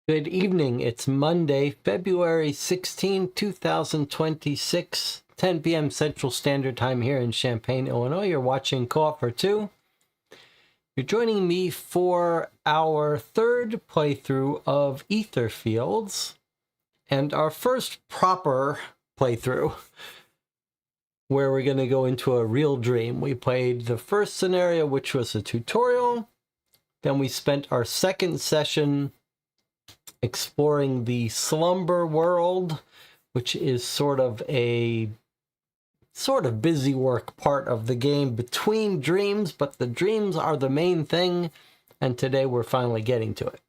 Good evening. It's Monday, February 16, 2026, 10 p.m. Central Standard Time here in Champaign, Illinois. You're watching Co-op for Two. You're joining me for our third playthrough of Etherfields and our first proper playthrough where we're going to go into a real dream. We played the first scenario, which was a tutorial. Then we spent our second session exploring the slumber world, which is sort of busy work part of the game between dreams, but the dreams are the main thing, and today we're finally getting to it.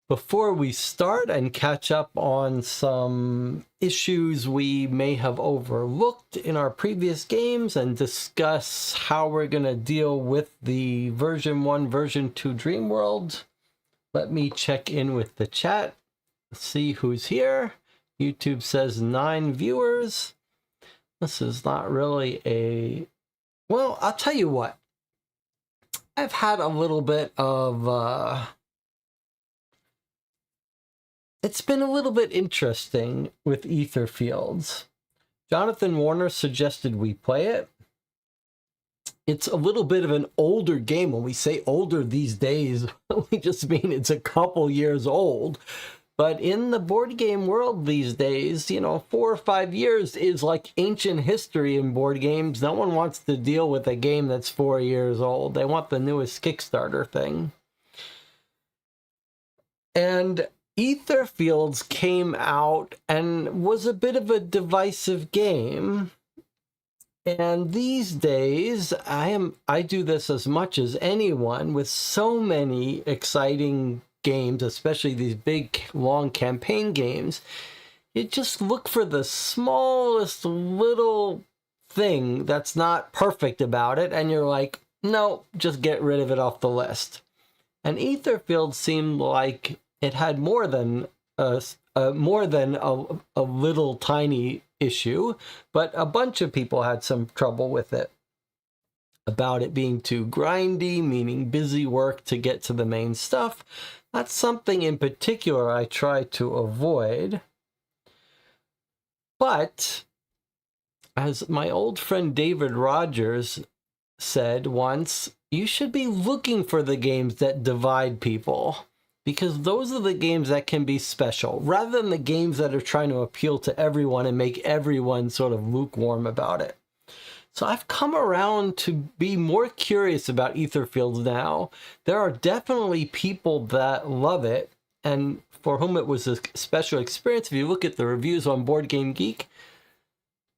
Before we start and catch up on some issues we may have overlooked in our previous games and discuss how we're going to deal with the version 1, version 2 dream world, let me check in with the chat, see who's here. YouTube says 9 viewers. This is not really a... Well, I'll tell you what. I've had a little bit of... It's been a little bit interesting with Etherfields. Jonathan Warner suggested we play it. It's a little bit of an older game. When we say older these days, we just mean it's a couple years old. But in the board game world these days, 4 or 5 years is like ancient history in board games. No one wants to deal with a game that's 4 years old. They want the newest Kickstarter thing. And Etherfields came out and was a bit of a divisive game. And these days, I do this as much as anyone with so many exciting games, especially these big, long campaign games. you just look for the smallest little thing that's not perfect about it, and you're like, no, just get rid of it off the list. And Etherfield seemed like it had more than a little tiny issue, but a bunch of people had some trouble with it. About it being too grindy, meaning busy work to get to the main stuff. That's something in particular I try to avoid. But, as my old friend David Rogers said once, you should be looking for the games that divide people, because those are the games that can be special, rather than the games that are trying to appeal to everyone and make everyone sort of lukewarm about it. So I've come around to be more curious about Etherfields now. There are definitely people that love it, and for whom it was a special experience. If you look at the reviews on Board Game Geek,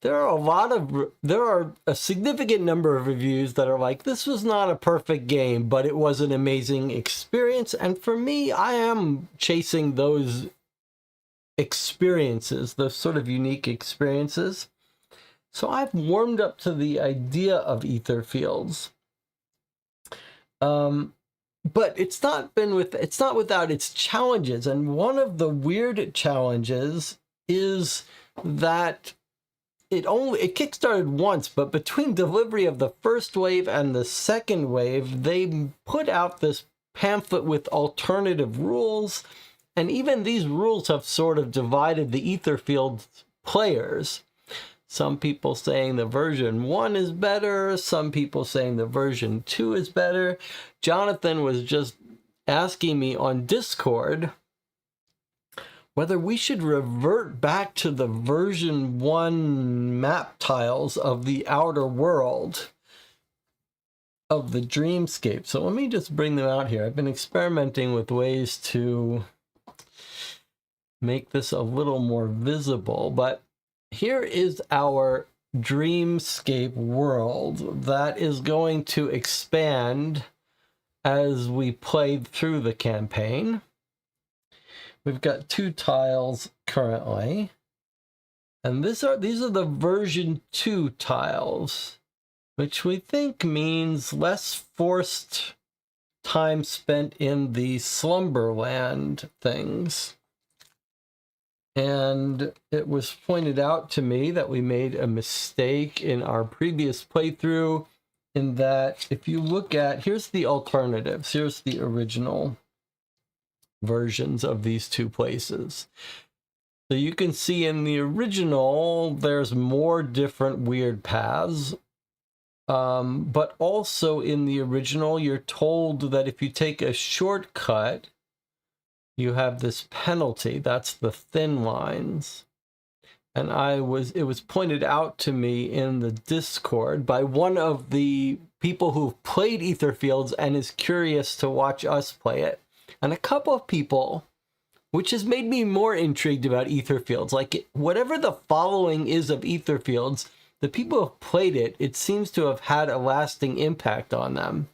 there are a significant number of reviews that are like, this was not a perfect game, but it was an amazing experience. And for me, I am chasing those experiences, those sort of unique experiences. So I've warmed up to the idea of Etherfields. But it's not without its challenges. And one of the weird challenges is that it kickstarted once, but between delivery of the first wave and the second wave, they put out this pamphlet with alternative rules. And even these rules have sort of divided the Etherfields players. Some people saying the version 1 is better, some people saying the version 2 is better. Jonathan was just asking me on Discord whether we should revert back to the version 1 map tiles of the outer world of the Dreamscape. So let me just bring them out here. I've been experimenting with ways to make this a little more visible, but here is our Dreamscape world that is going to expand as we played through the campaign. We've got 2 tiles currently, and these are the version 2 tiles, which we think means less forced time spent in the Slumberland things. And it was pointed out to me that we made a mistake in our previous playthrough, in that if you look at, here's the alternatives, here's the original versions of these 2 places. So you can see in the original, there's more different weird paths. But also in the original, you're told that if you take a shortcut, you have this penalty. That's the thin lines. And it was pointed out to me in the Discord by one of the people who've played Etherfields and is curious to watch us play it. And a couple of people, which has made me more intrigued about Etherfields. Like, whatever the following is of Etherfields, the people who have played it, it seems to have had a lasting impact on them.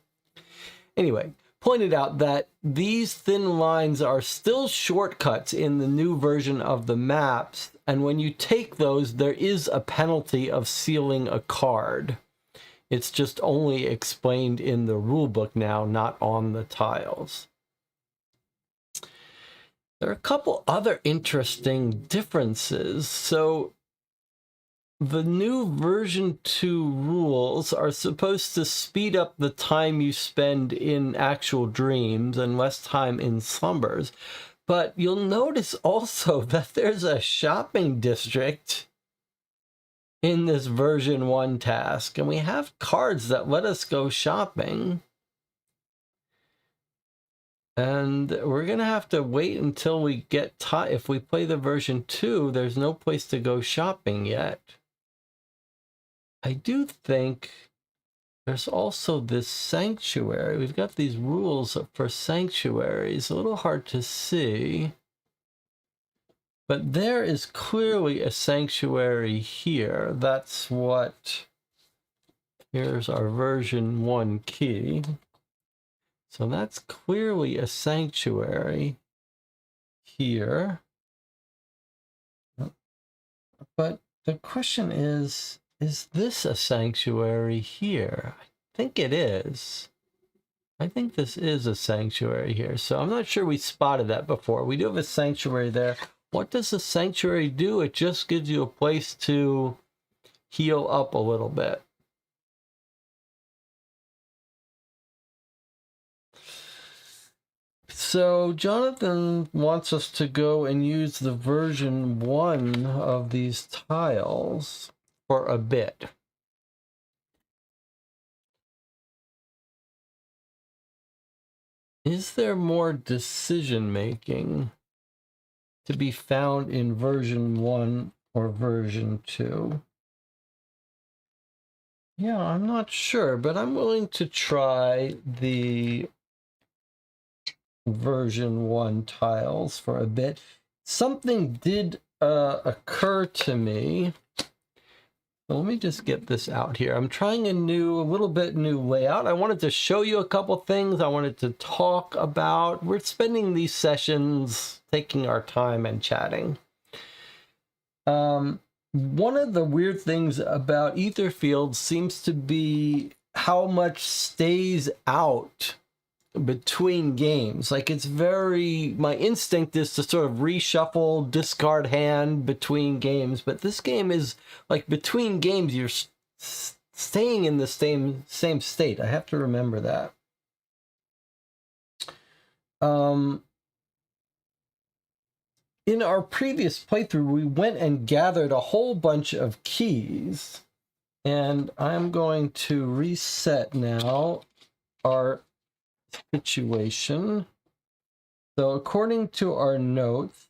Anyway, pointed out that these thin lines are still shortcuts in the new version of the maps, and when you take those, there is a penalty of sealing a card. It's just only explained in the rulebook now, not on the tiles. There are a couple other interesting differences. So the new version 2 rules are supposed to speed up the time you spend in actual dreams and less time in slumbers. But you'll notice also that there's a shopping district in this version 1 task, and we have cards that let us go shopping. And we're going to have to wait until we get if we play the version 2, there's no place to go shopping yet. I do think there's also this sanctuary. We've got these rules for sanctuaries. A little hard to see. But there is clearly a sanctuary here. That's what... Here's our version 1 key. So that's clearly a sanctuary here. But the question is this a sanctuary here? I think it is. I think this is a sanctuary here. So I'm not sure we spotted that before. We do have a sanctuary there. What does the sanctuary do? It just gives you a place to heal up a little bit. So Jonathan wants us to go and use the version 1 of these tiles for a bit. Is there more decision making to be found in version 1 or version 2? Yeah, I'm not sure, but I'm willing to try the version 1 tiles for a bit. Something did occur to me. So let me just get this out here. I'm trying a little bit new layout. I wanted to show you a couple things I wanted to talk about. We're spending these sessions taking our time and chatting. One of the weird things about Etherfields seems to be how much stays out between games. Like, it's my instinct is to sort of reshuffle, discard hand between games, but this game is like between games you're staying in the same state. I have to remember that. In our previous playthrough, we went and gathered a whole bunch of keys, and I'm going to reset now our situation. So according to our notes,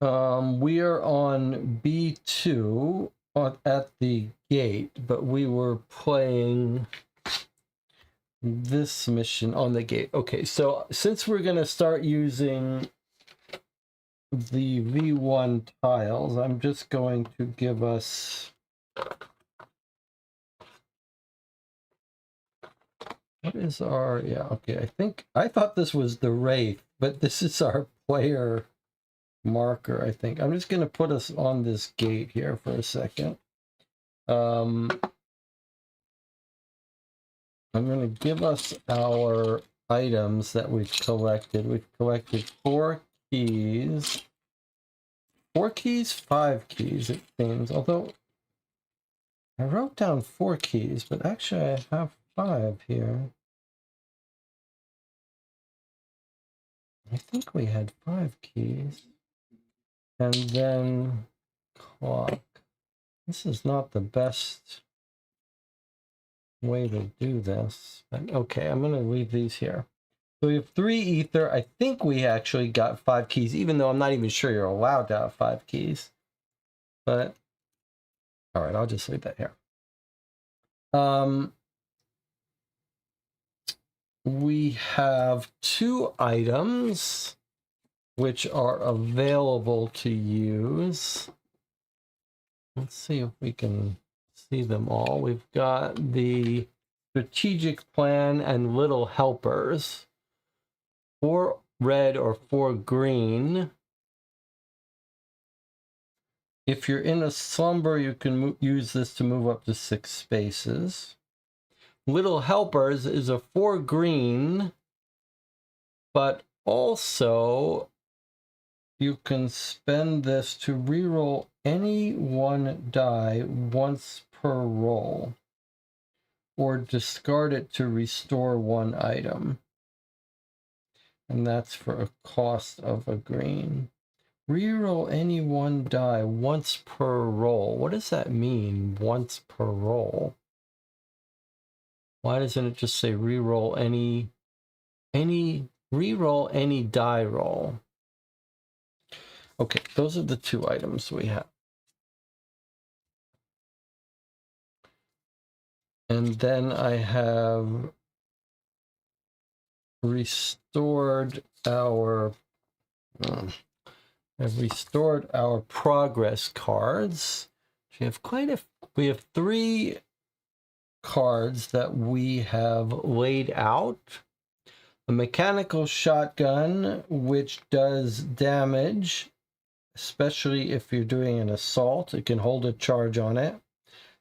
we are on B2 at the gate, but we were playing this mission on the gate. Okay, so since we're going to start using the V1 tiles, I'm just going to give us... What is our... Yeah, okay, I thought this was the Wraith, but this is our player marker, I think. I'm just going to put us on this gate here for a second. I'm going to give us our items that we've collected. We've collected 4 keys. 4 keys? 5 keys, it seems. Although, I wrote down 4 keys, but actually I have 5 here. I think we had 5 keys. And then clock. This is not the best way to do this. But okay, I'm going to leave these here. So we have 3 ether. I think we actually got 5 keys, even though I'm not even sure you're allowed to have 5 keys. But, all right, I'll just leave that here. We have 2 items which are available to use. Let's see if we can see them all. We've got the strategic plan and little helpers. 4 red or 4 green. If you're in a slumber, you can use this to move up to 6 spaces. Little helpers is a 4 green, but also you can spend this to reroll any 1 die once per roll, or discard it to restore 1 item. And that's for a cost of a green. Reroll any 1 die once per roll. What does that mean, once per roll? Why doesn't it just say reroll any die roll? Okay, those are the 2 items we have. And then I have restored our progress cards. We have 3 cards that we have laid out. A mechanical shotgun, which does damage especially if you're doing an assault. It can hold a charge on it.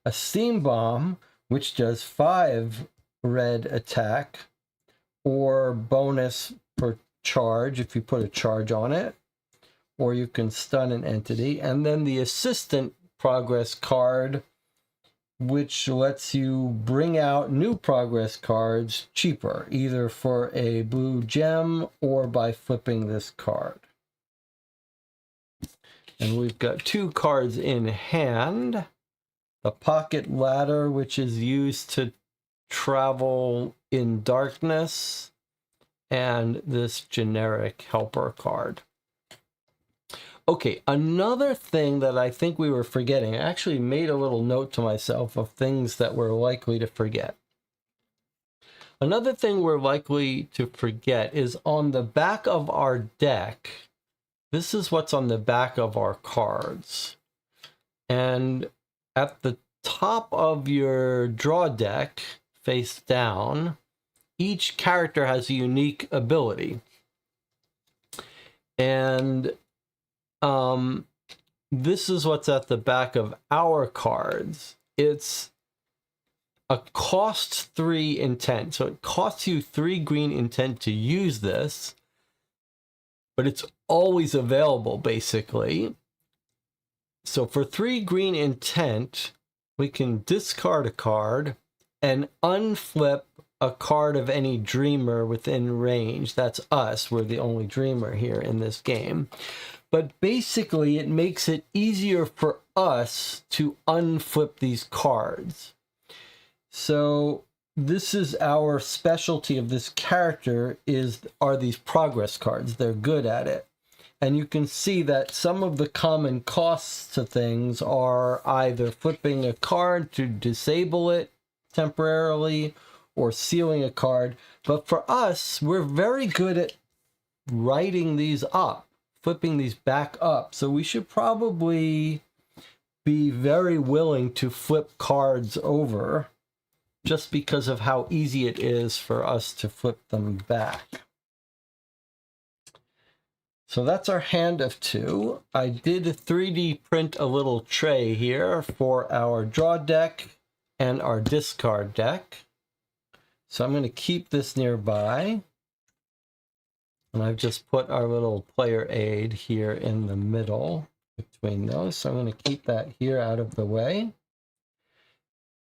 A steam bomb, which does 5 red attack, or bonus for charge if you put a charge on it, or you can stun an entity. And then the assistant progress card, which lets you bring out new progress cards cheaper, either for a blue gem or by flipping this card. And we've got 2 cards in hand. The pocket ladder, which is used to travel in darkness, and this generic helper card. Okay, another thing that I think we were forgetting, I actually made a little note to myself of things that we're likely to forget. Another thing we're likely to forget is on the back of our deck. This is what's on the back of our cards. And at the top of your draw deck, face down, each character has a unique ability. And this is what's at the back of our cards. It's a cost 3 intent. So it costs you 3 green intent to use this, but it's always available, basically. So for 3 green intent, we can discard a card and unflip a card of any dreamer within range. That's us. We're the only dreamer here in this game. But basically, it makes it easier for us to unflip these cards. So this is our specialty of this character, are these progress cards. They're good at it. And you can see that some of the common costs to things are either flipping a card to disable it temporarily or sealing a card. But for us, we're very good at writing these up, flipping these back up. So we should probably be very willing to flip cards over just because of how easy it is for us to flip them back. So that's our hand of 2. I did 3D print a little tray here for our draw deck and our discard deck. So I'm going to keep this nearby. And I've just put our little player aid here in the middle between those. So I'm going to keep that here out of the way.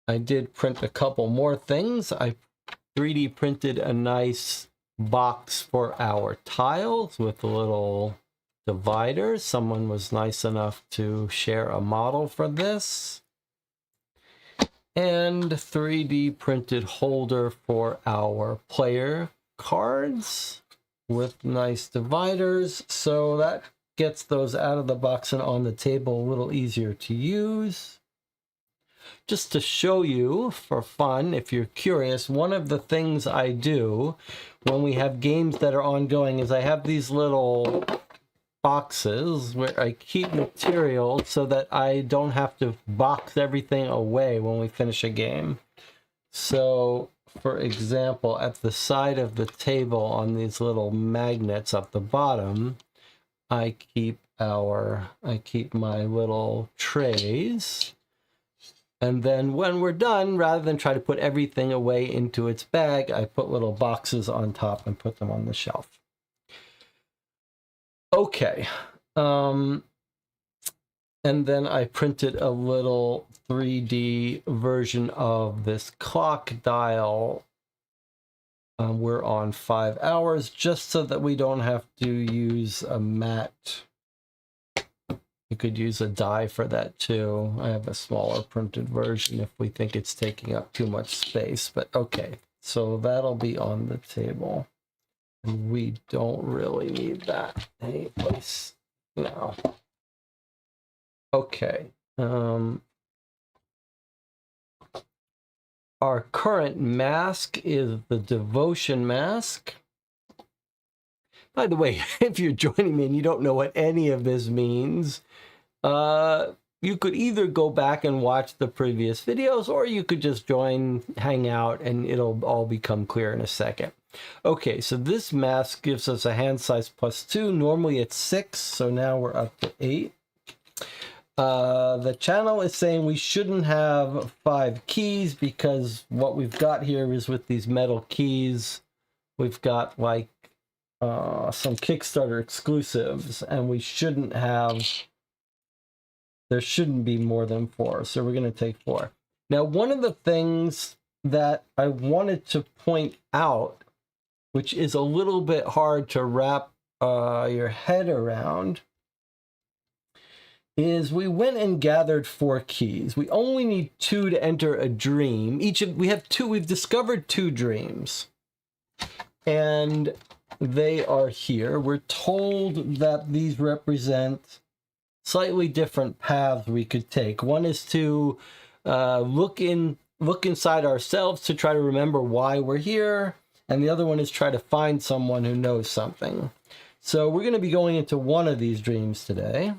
I did print a couple more things. I 3D printed a nice box for our tiles with a little divider. Someone was nice enough to share a model for this. And 3D printed holder for our player cards with nice dividers. So that gets those out of the box and on the table a little easier to use. Just to show you for fun, if you're curious, one of the things I do when we have games that are ongoing is I have these little boxes where I keep material so that I don't have to box everything away when we finish a game. So, for example, at the side of the table on these little magnets at the bottom, I keep my little trays. And then when we're done, rather than try to put everything away into its bag, I put little boxes on top and put them on the shelf. Okay. And then I printed a little 3D version of this clock dial. We're on 5 hours, just so that we don't have to use a mat. You could use a die for that too. I have a smaller printed version if we think it's taking up too much space, but okay. So that'll be on the table. And we don't really need that anyplace now. Okay. Our current mask is the Devotion mask. By the way, if you're joining me and you don't know what any of this means, you could either go back and watch the previous videos, or you could just join, hang out, and it'll all become clear in a second. Okay, so this mask gives us a hand size +2. Normally it's 6, so now we're up to 8. The channel is saying we shouldn't have 5 keys because what we've got here is with these metal keys, we've got like some Kickstarter exclusives, and we shouldn't have, there shouldn't be more than 4, so we're going to take 4. Now, one of the things that I wanted to point out, which is a little bit hard to wrap your head around, is we went and gathered 4 keys. We only need 2 to enter a dream. We've discovered 2 dreams, and they are here. We're told that these represent slightly different paths we could take. One is to look inside ourselves to try to remember why we're here, and the other one is try to find someone who knows something. So we're going to be going into one of these dreams today.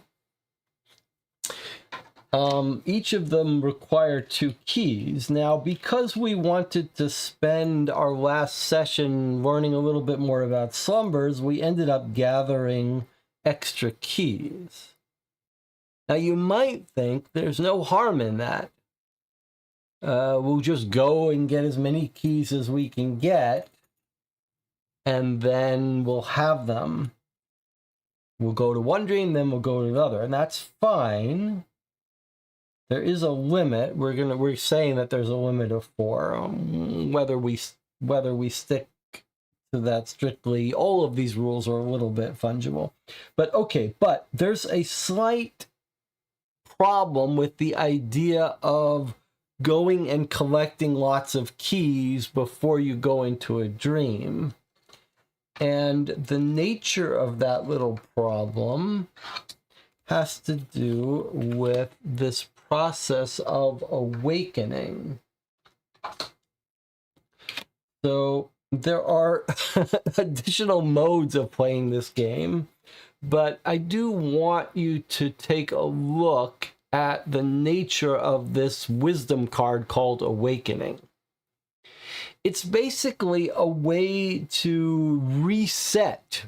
Each of them require 2 keys. Now, because we wanted to spend our last session learning a little bit more about slumbers, we ended up gathering extra keys. Now, you might think there's no harm in that. We'll just go and get as many keys as we can get, and then we'll have them. We'll go to one dream, then we'll go to the other, and that's fine. There is a limit. We're saying that there's a limit of 4. Whether we stick to that strictly, all of these rules are a little bit fungible. But okay, but there's a slight problem with the idea of going and collecting lots of keys before you go into a dream. And the nature of that little problem has to do with this process of awakening. So there are additional modes of playing this game, but I do want you to take a look at the nature of this wisdom card called Awakening. It's basically a way to reset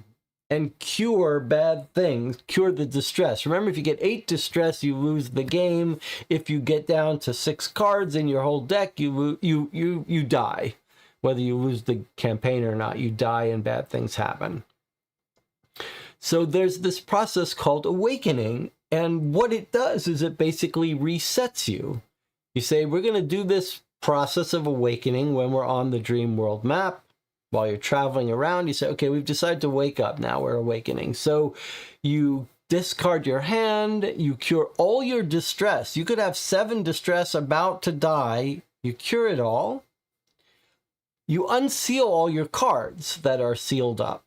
and cure bad things, cure the distress. Remember, if you get 8 distress, you lose the game. If you get down to 6 cards in your whole deck, you die. Whether you lose the campaign or not, you die and bad things happen. So there's this process called Awakening, and what it does is it basically resets you. You say, we're going to do this process of awakening when we're on the dream world map. While you're traveling around, you say, okay, we've decided to wake up. Now we're awakening. So you discard your hand, you cure all your distress. You could have 7 distress about to die. You cure it all. You unseal all your cards that are sealed up.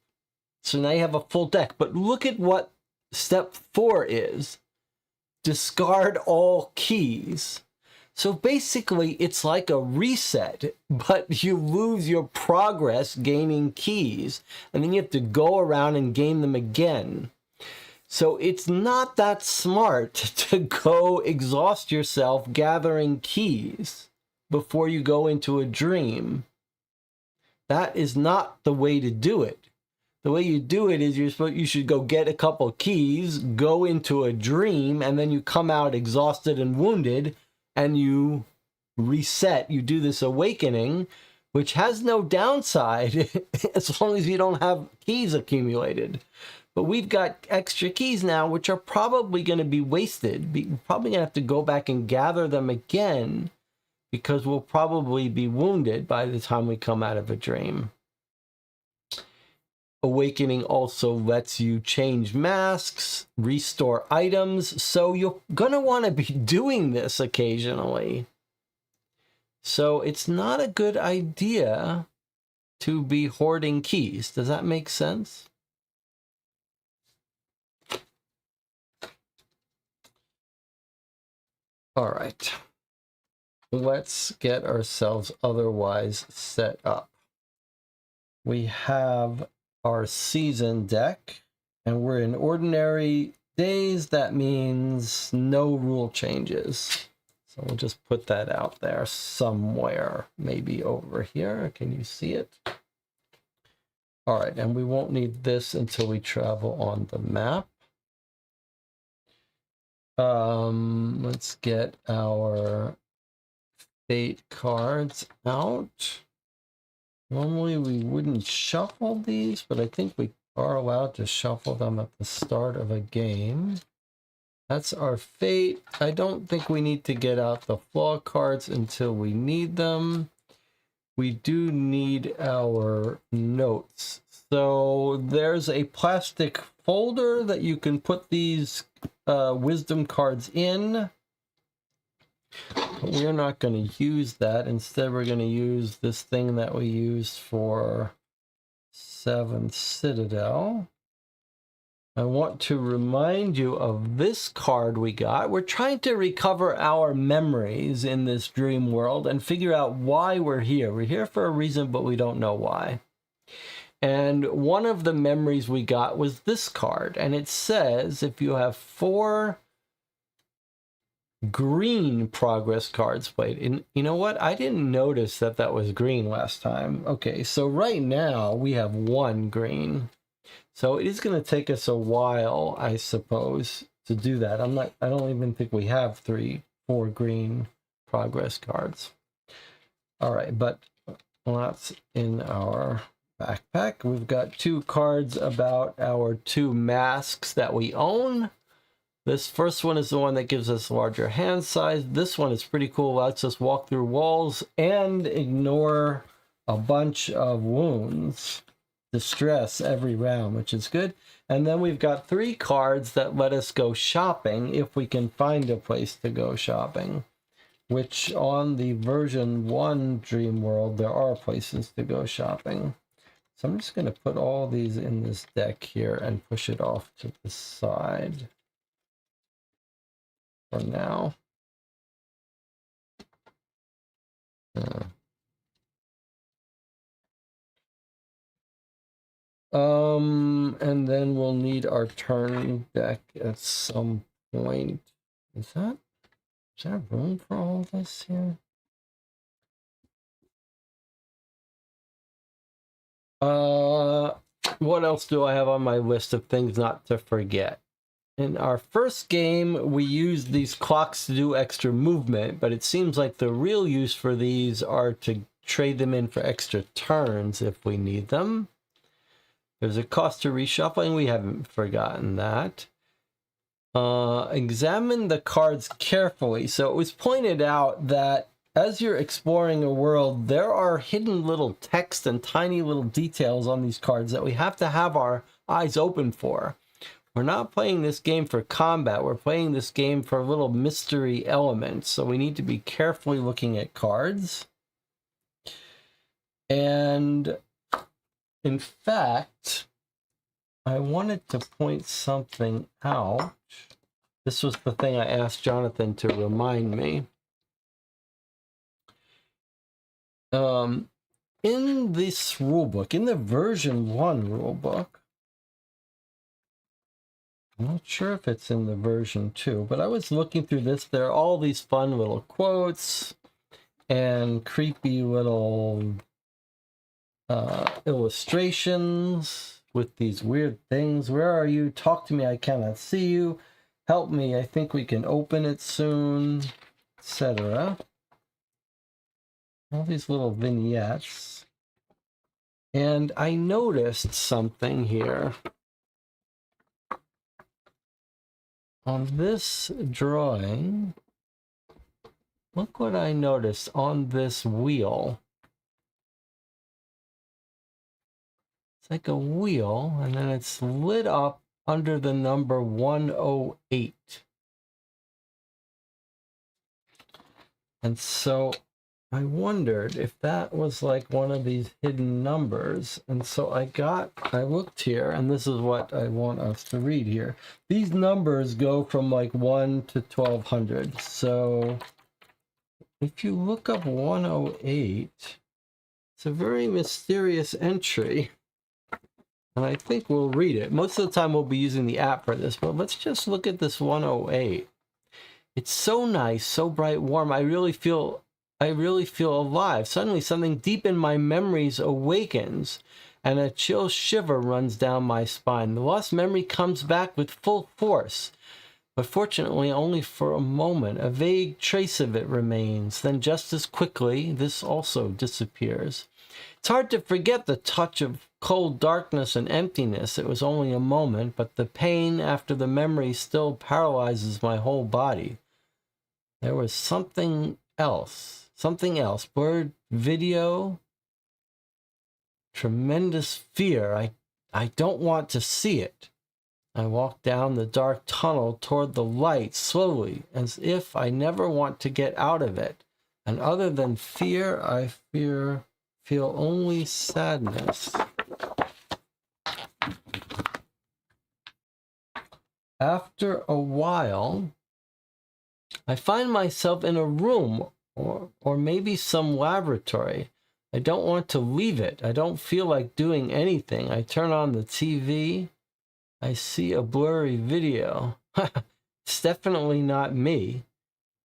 So now you have a full deck. But look at what step 4 is. Discard all keys. So basically, it's like a reset, but you lose your progress gaining keys, and then you have to go around and gain them again. So it's not that smart to go exhaust yourself gathering keys before you go into a dream. That is not the way to do it. The way you do it is you should go get a couple keys, go into a dream, and then you come out exhausted and wounded, and you reset. You do this awakening, which has no downside as long as you don't have keys accumulated. But we've got extra keys now, which are probably going to be wasted. We're probably going to have to go back and gather them again because we'll probably be wounded by the time we come out of a dream. Awakening also lets you change masks, restore items, so you're going to want to be doing this occasionally. So it's not a good idea to be hoarding keys. Does that make sense? All right. Let's get ourselves otherwise set up. We have our season deck, and we're in ordinary days, that means no rule changes. So we'll just put that out there somewhere, maybe over here. Can you see it? All right, and we won't need this until we travel on the map. Let's get our fate cards out. Normally we wouldn't shuffle these, but I think we are allowed to shuffle them at the start of a game. That's our fate. I don't think we need to get out the flaw cards until we need them. We do need our notes. So there's a plastic folder that you can put these wisdom cards in. But we're not going to use that. Instead, we're going to use this thing that we used for 7th Citadel. I want to remind you of this card we got. We're trying to recover our memories in this dream world and figure out why we're here. We're here for a reason, but we don't know why. And one of the memories we got was this card. And it says if you have 4 green progress cards played. And you know what? I didn't notice that that was green last time. Okay, so right now we have 1 green. So it is going to take us a while, I suppose, to do that. I don't even think we have 4 green progress cards. All right, but that's in our backpack. We've got 2 cards about our 2 masks that we own. This first one is the one that gives us larger hand size. This one is pretty cool. Lets us walk through walls and ignore a bunch of wounds. Distress every round, which is good. And then we've got 3 cards that let us go shopping if we can find a place to go shopping, which on the version 1 Dream World, there are places to go shopping. So I'm just going to put all these in this deck here and push it off to the side for now. And then we'll need our turn deck at some point. Is there room for all this here? What else do I have on my list of things not to forget? In our first game, we used these clocks to do extra movement, but it seems like the real use for these are to trade them in for extra turns if we need them. There's a cost to reshuffling. We haven't forgotten that. Examine the cards carefully. So it was pointed out that as you're exploring a world, there are hidden little text and tiny little details on these cards that we have to have our eyes open for. We're not playing this game for combat. We're playing this game for little mystery elements. So we need to be carefully looking at cards. And in fact, I wanted to point something out. This was the thing I asked Jonathan to remind me. In this rulebook, in the version 1 rulebook, I'm not sure if it's in the version 2, but I was looking through this. There are all these fun little quotes and creepy little illustrations with these weird things. Where are you? Talk to me. I cannot see you. Help me. I think we can open it soon, etc. All these little vignettes. And I noticed something here. On this drawing, look what I noticed on this wheel. It's like a wheel, and then it's lit up under the number 108. And so I wondered if that was like one of these hidden numbers. And so I looked here, and this is what I want us to read here. These numbers go from like 1 to 1200. So if you look up 108, it's a very mysterious entry. And I think we'll read it. Most of the time we'll be using the app for this, but let's just look at this 108. It's so nice, so bright, warm. I really feel alive. Suddenly something deep in my memories awakens, and a chill shiver runs down my spine. The lost memory comes back with full force, but fortunately only for a moment. A vague trace of it remains. Then just as quickly, this also disappears. It's hard to forget the touch of cold darkness and emptiness. It was only a moment, but the pain after the memory still paralyzes my whole body. There was something else. Blurred video, tremendous fear. I don't want to see it. I walk down the dark tunnel toward the light slowly, as if I never want to get out of it. And other than fear, I feel only sadness. After a while, I find myself in a room or maybe some laboratory. I don't want to leave it. I don't feel like doing anything. I turn on the TV. I see a blurry video. It's definitely not me.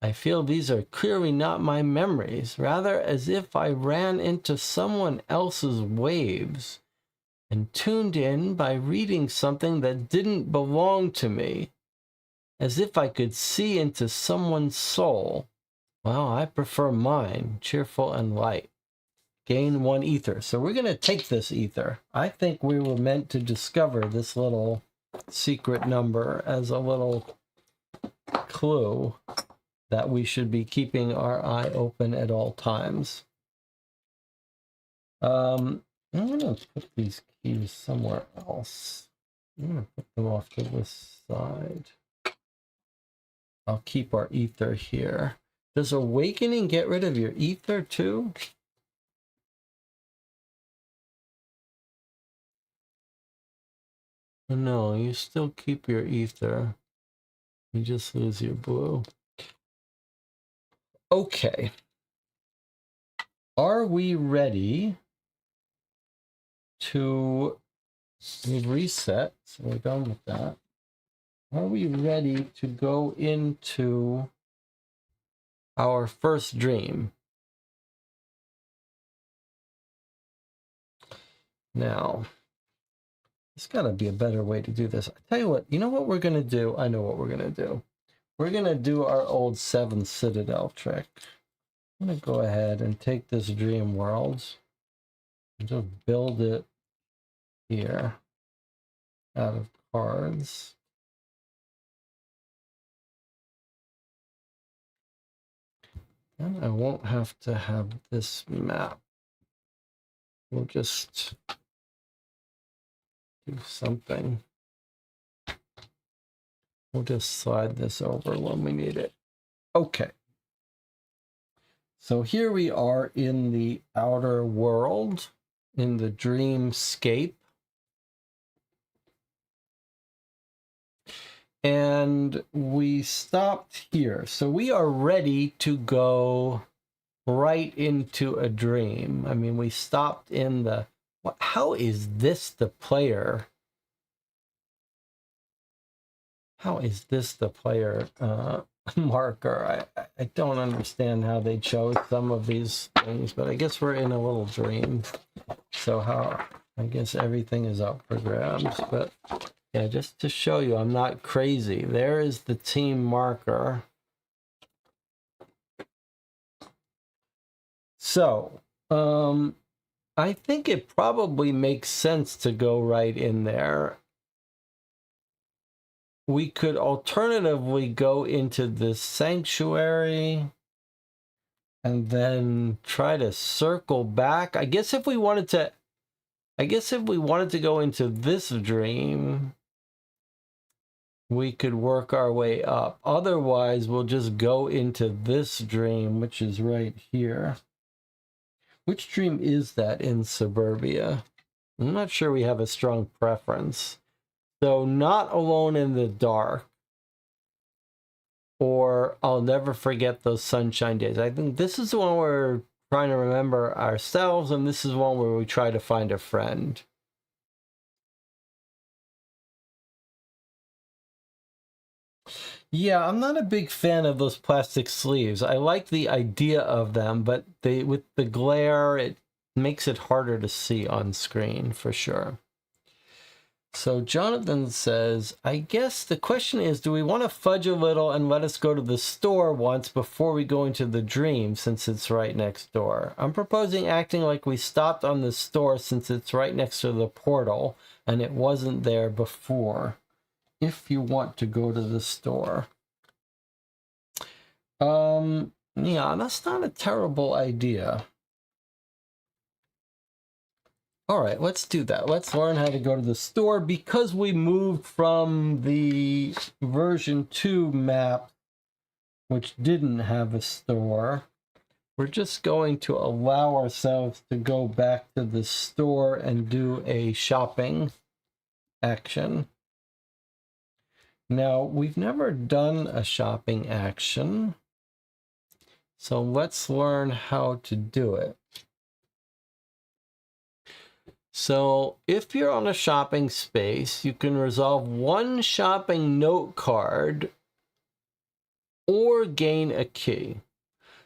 I feel these are clearly not my memories, rather as if I ran into someone else's waves and tuned in by reading something that didn't belong to me, as if I could see into someone's soul. Well, I prefer mine, cheerful and light. Gain 1 ether. So we're going to take this ether. I think we were meant to discover this little secret number as a little clue that we should be keeping our eye open at all times. I'm going to put these keys somewhere else. I'm going to put them off to the side. I'll keep our ether here. Does awakening get rid of your ether too? No, you still keep your ether. You just lose your blue. Okay. Are we ready to reset? So we're done with that. Are we ready to go into our first dream? Now, there's got to be a better way to do this. I tell you what, you know what we're going to do? I know what we're going to do. We're going to do our old 7 Citadel trick. I'm going to go ahead and take this dream world and just build it here out of cards. And I won't have to have this map. We'll just do something. We'll just slide this over when we need it. Okay. So here we are in the outer world, in the dreamscape. And we stopped here. So we are ready to go right into a dream. I mean, we stopped in the... How is this the player? How is this the player marker? I don't understand how they chose some of these things, but I guess we're in a little dream. So I guess everything is up for grabs. But yeah, just to show you I'm not crazy. There is the team marker. So, I think it probably makes sense to go right in there. We could alternatively go into this sanctuary and then try to circle back. I guess if we wanted to go into this dream, we could work our way up. Otherwise, we'll just go into this dream, which is right here. Which dream is that in Suburbia? I'm not sure we have a strong preference. So Not Alone in the Dark, or I'll Never Forget Those Sunshine Days. I think this is the one where we're trying to remember ourselves, and this is one where we try to find a friend. Yeah, I'm not a big fan of those plastic sleeves. I like the idea of them, but they with the glare, it makes it harder to see on screen for sure. So Jonathan says, I guess the question is, do we want to fudge a little and let us go to the store once before we go into the dream, since it's right next door? I'm proposing acting like we stopped on the store since it's right next to the portal and it wasn't there before. If you want to go to the store. Yeah, that's not a terrible idea. All right, let's do that. Let's learn how to go to the store. Because we moved from the version 2 map, which didn't have a store, we're just going to allow ourselves to go back to the store and do a shopping action. Now, we've never done a shopping action, so let's learn how to do it. So if you're on a shopping space, you can resolve one shopping note card or gain a key.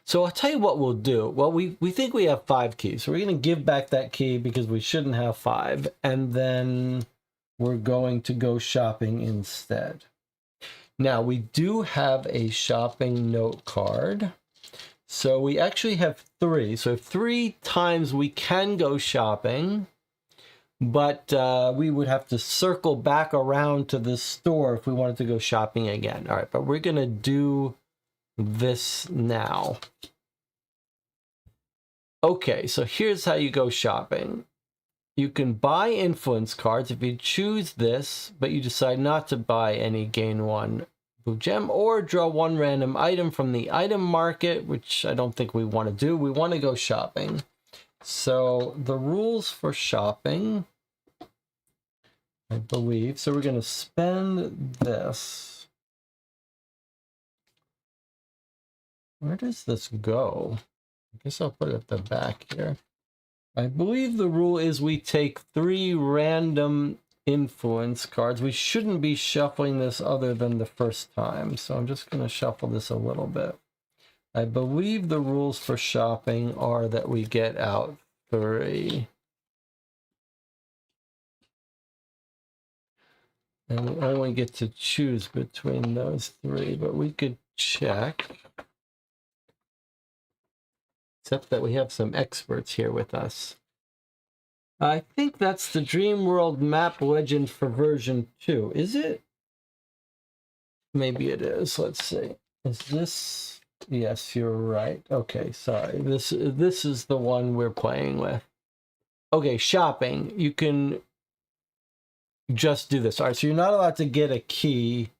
So I'll tell you what we'll do. Well, we think we have 5 keys. So we're going to give back that key because we shouldn't have 5. And then we're going to go shopping instead. Now, we do have a shopping note card. So we actually have 3. So 3 times we can go shopping. But we would have to circle back around to the store if we wanted to go shopping again. All right, but we're going to do this now. Okay, so here's how you go shopping. You can buy influence cards if you choose this, but you decide not to buy any gain 1 blue gem, or draw 1 random item from the item market, which I don't think we want to do. We want to go shopping. So the rules for shopping, I believe. So we're going to spend this. Where does this go? I guess I'll put it at the back here. I believe the rule is we take 3 random influence cards. We shouldn't be shuffling this other than the first time. So I'm just going to shuffle this a little bit. I believe the rules for shopping are that we get out 3. And we only get to choose between those 3, but we could check. Except that we have some experts here with us. I think that's the Dream World map legend for version 2. Is it? Maybe it is. Let's see. Is this? Yes, you're right. Okay, sorry. This is the one we're playing with. Okay, shopping. You can just do this. All right, so you're not allowed to get a key.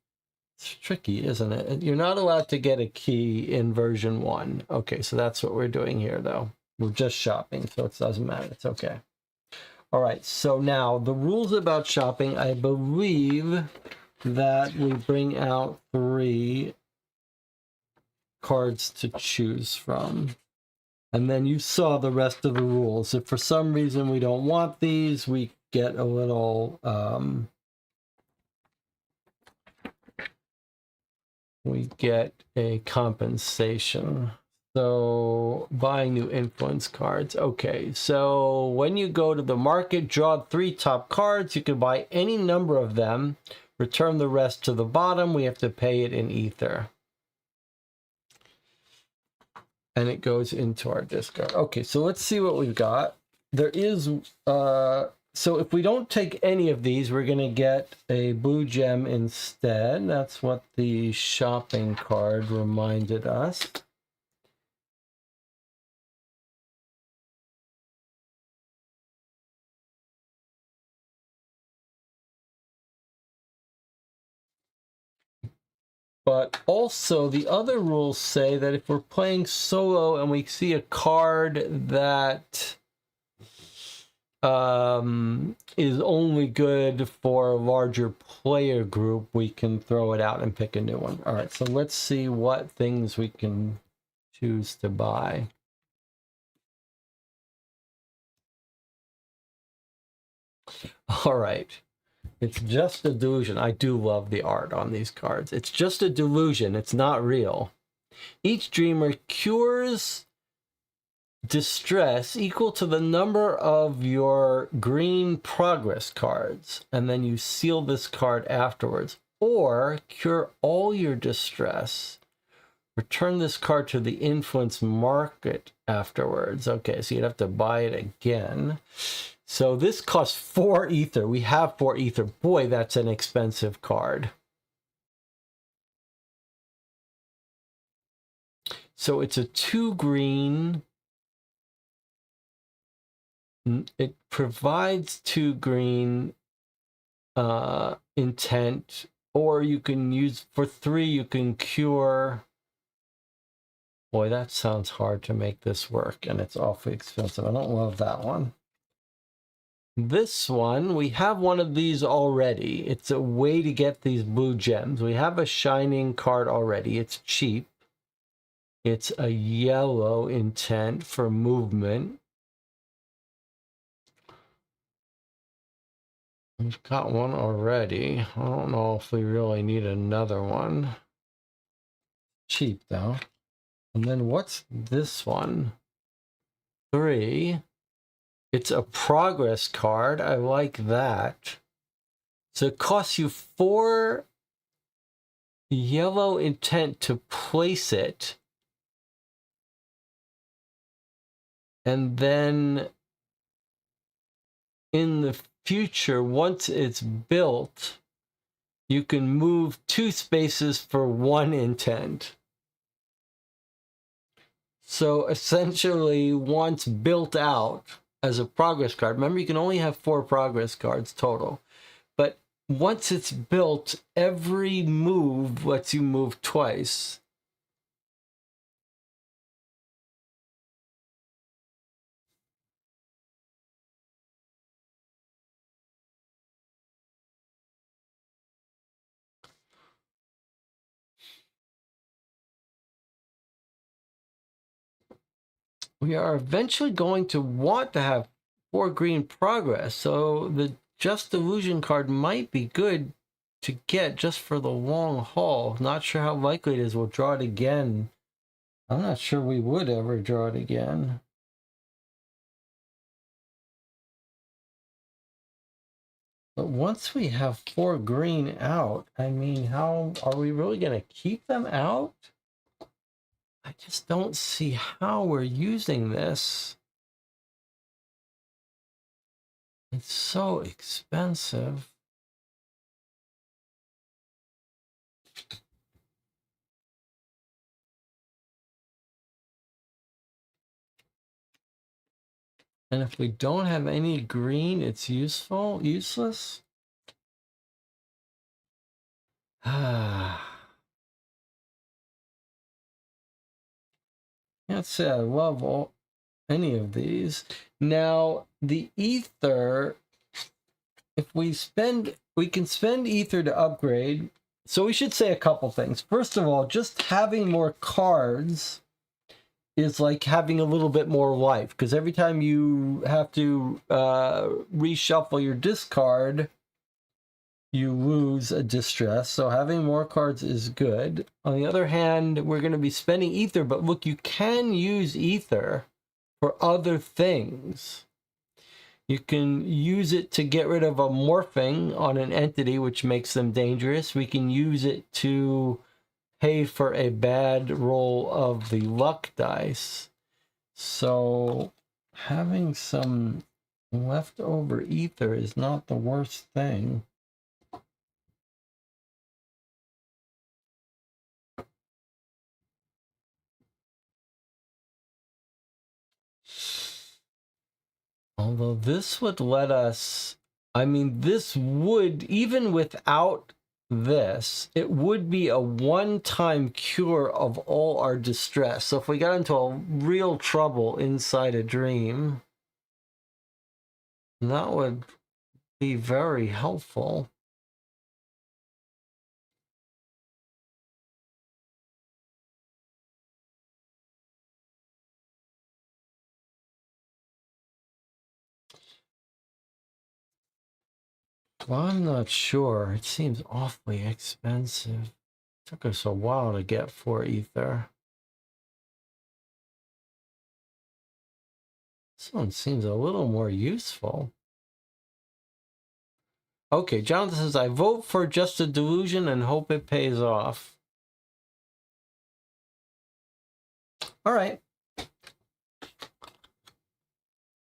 It's tricky, isn't it? You're not allowed to get a key in version 1. Okay, so that's what we're doing here, though. We're just shopping, so it doesn't matter. It's okay. All right, so now the rules about shopping, I believe that we bring out 3 cards to choose from. And then you saw the rest of the rules. If for some reason we don't want these, we get a little... we get a compensation. So buying new influence cards. Okay, so when you go to the market, draw 3 top cards. You can buy any number of them. Return the rest to the bottom. We have to pay it in ether. And it goes into our discard. Okay, so let's see what we've got. There is... so if we don't take any of these, we're going to get a blue gem instead. That's what the shopping card reminded us. But also the other rules say that if we're playing solo and we see a card that is only good for a larger player group, we can throw it out and pick a new one. All right, so let's see what things we can choose to buy. All right, It's just a delusion. I do love the art on these cards. It's just a delusion. It's not real. Each dreamer cures distress equal to the number of your green progress cards, and then you seal this card afterwards. Or cure all your distress. Return this card to the influence market afterwards. Okay, so you'd have to buy it again. So this costs 4 ether. We have 4 ether. Boy, that's an expensive card. So it's a 2 green. It provides 2 green intent, or you can use for 3, you can cure. Boy, that sounds hard to make this work, and it's awfully expensive. I don't love that one. This one, we have one of these already. It's a way to get these blue gems. We have a shining card already. It's cheap. It's a yellow intent for movement. We've got one already. I don't know if we really need another one. Cheap, though. And then what's this one? 3. It's a progress card. I like that. So it costs you 4 yellow intent to place it. And then in the future, once it's built, you can move 2 spaces for 1 intent. So essentially, once built out as a progress card, remember you can only have 4 progress cards total, but once it's built, every move lets you move twice. We are eventually going to want to have 4 green progress, so the Just Illusion card might be good to get just for the long haul. Not sure how likely it is we'll draw it again. I'm not sure we would ever draw it again. But once we have 4 green out, I mean, how are we really going to keep them out? I just don't see how we're using this. It's so expensive. And if we don't have any green, it's useless. Can't say I love any of these. Now, the ether, if we can spend ether to upgrade. So we should say a couple things. First of all, just having more cards is like having a little bit more life, because every time you have to reshuffle your discard, you lose a distress. So having more cards is good. On the other hand, we're going to be spending ether, but look, you can use ether for other things. You can use it to get rid of a morphing on an entity, which makes them dangerous. We can use it to pay for a bad roll of the luck dice. So having some leftover ether is not the worst thing. Although this would let us, I mean, this would, even without this, it would be a one-time cure of all our distress. So if we got into a real trouble inside a dream, that would be very helpful. Well, I'm not sure. It seems awfully expensive. Took us a while to get 4 ether. This one seems a little more useful. Okay, Jonathan says, I vote for Just a Delusion and hope it pays off. All right.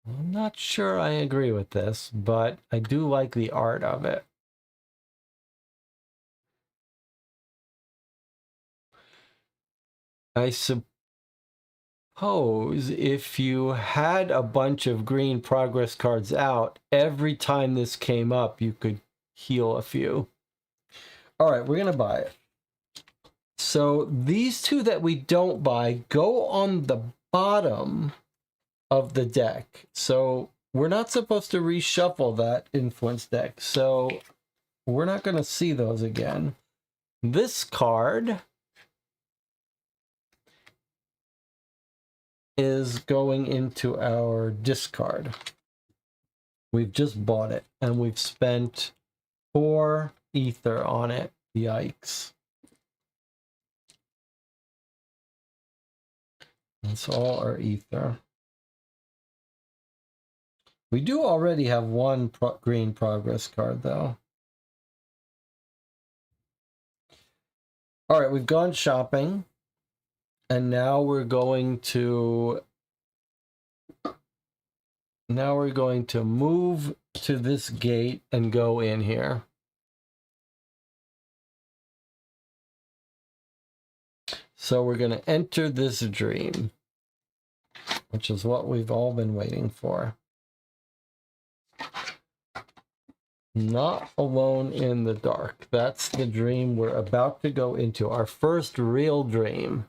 I'm not sure I agree with this, but I do like the art of it. I suppose if you had a bunch of green progress cards out, every time this came up, you could heal a few. All right, we're going to buy it. So these two that we don't buy go on the bottom of the deck. So we're not supposed to reshuffle that influence deck. So we're not going to see those again. This card is going into our discard. We've just bought it and we've spent 4 ether on it. Yikes. That's all our ether. We do already have 1 green progress card, though. All right, we've gone shopping. And now we're going to... Now we're going to move to this gate and go in here. So we're going to enter this dream, which is what we've all been waiting for. Not alone in the dark. That's the dream we're about to go into. Our first real dream.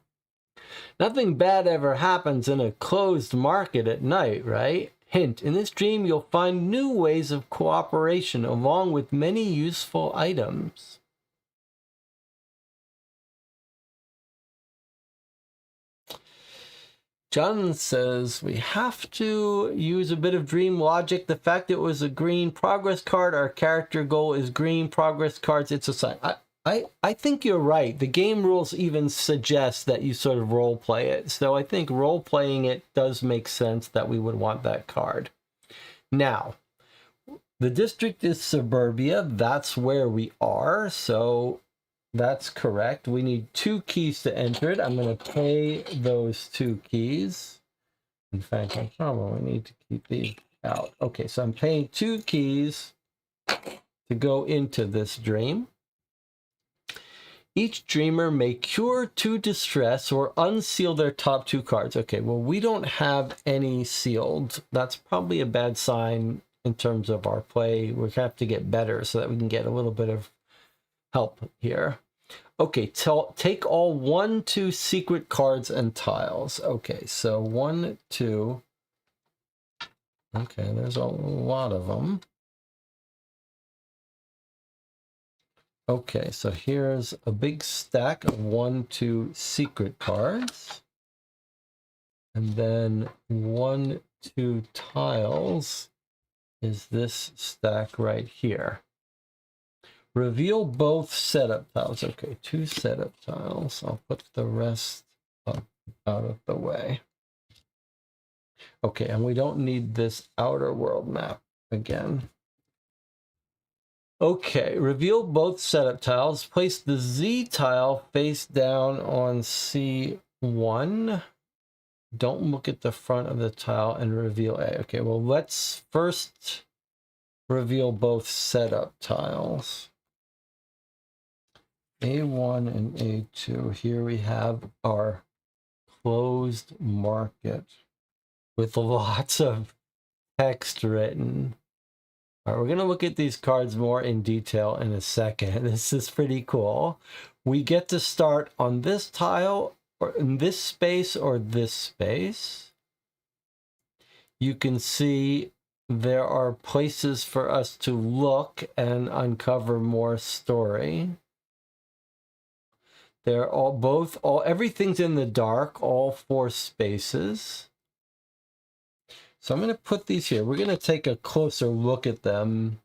Nothing bad ever happens in a closed market at night, right? Hint, in this dream you'll find new ways of cooperation along with many useful items. John says we have to use a bit of dream logic. The fact it was a green progress card, our character goal is green progress cards, it's a sign. I think you're right. The game rules even suggest that you sort of role play it. So I think role playing it does make sense that we would want that card. Now, the district is suburbia. That's where we are. So that's correct. We need 2 keys to enter it. I'm going to pay those 2 keys. In fact, I probably need to keep these out. Okay, so I'm paying 2 keys to go into this dream. Each dreamer may cure 2 distress or unseal their top 2 cards. Okay, well, we don't have any sealed. That's probably a bad sign in terms of our play. We're going to have to get better so that we can get a little bit of help here. Okay, take all 1, 2 secret cards and tiles. Okay, so 1, 2. Okay, there's a lot of them. Okay, so here's a big stack of 1, 2 secret cards. And then 1, 2 tiles is this stack right here. Reveal both setup tiles. Okay, 2 setup tiles. I'll put the rest up out of the way. Okay, and we don't need this outer world map again. Okay, reveal both setup tiles. Place the Z tile face down on C1. Don't look at the front of the tile and reveal A. Okay, well, let's first reveal both setup tiles. A1 and A2. Here we have our closed market with lots of text written. All right, we're going to look at these cards more in detail in a second. This is pretty cool. We get to start on this tile, or in this space, or this space. You can see there are places for us to look and uncover more story. They're everything's in the dark, all 4 spaces. So I'm going to put these here. We're going to take a closer look at them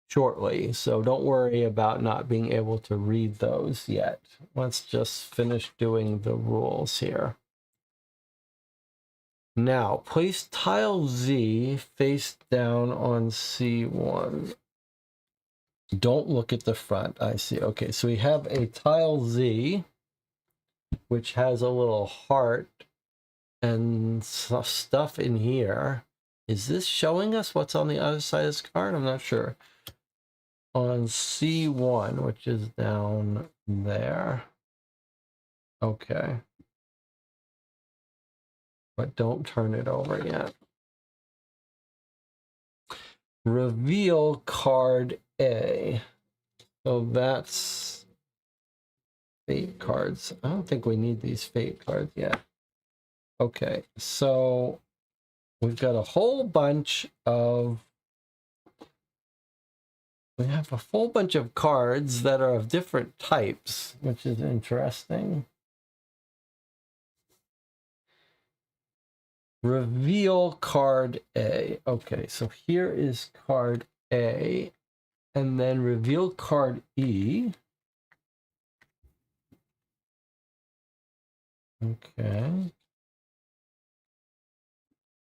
shortly, so don't worry about not being able to read those yet. Let's just finish doing the rules here. Now, place tile Z face down on C1. Don't look at the front. I see. Okay, so we have a tile Z, which has a little heart and stuff in here. Is this showing us what's on the other side of this card? I'm not sure. On C1, which is down there. Okay. But don't turn it over yet. Reveal card A. So that's fate cards. I don't think we need these fate cards yet. Okay, so we've got a whole bunch of... We have a whole bunch of cards that are of different types, which is interesting. Reveal card A. Okay, so here is card A, and then reveal card E. Okay.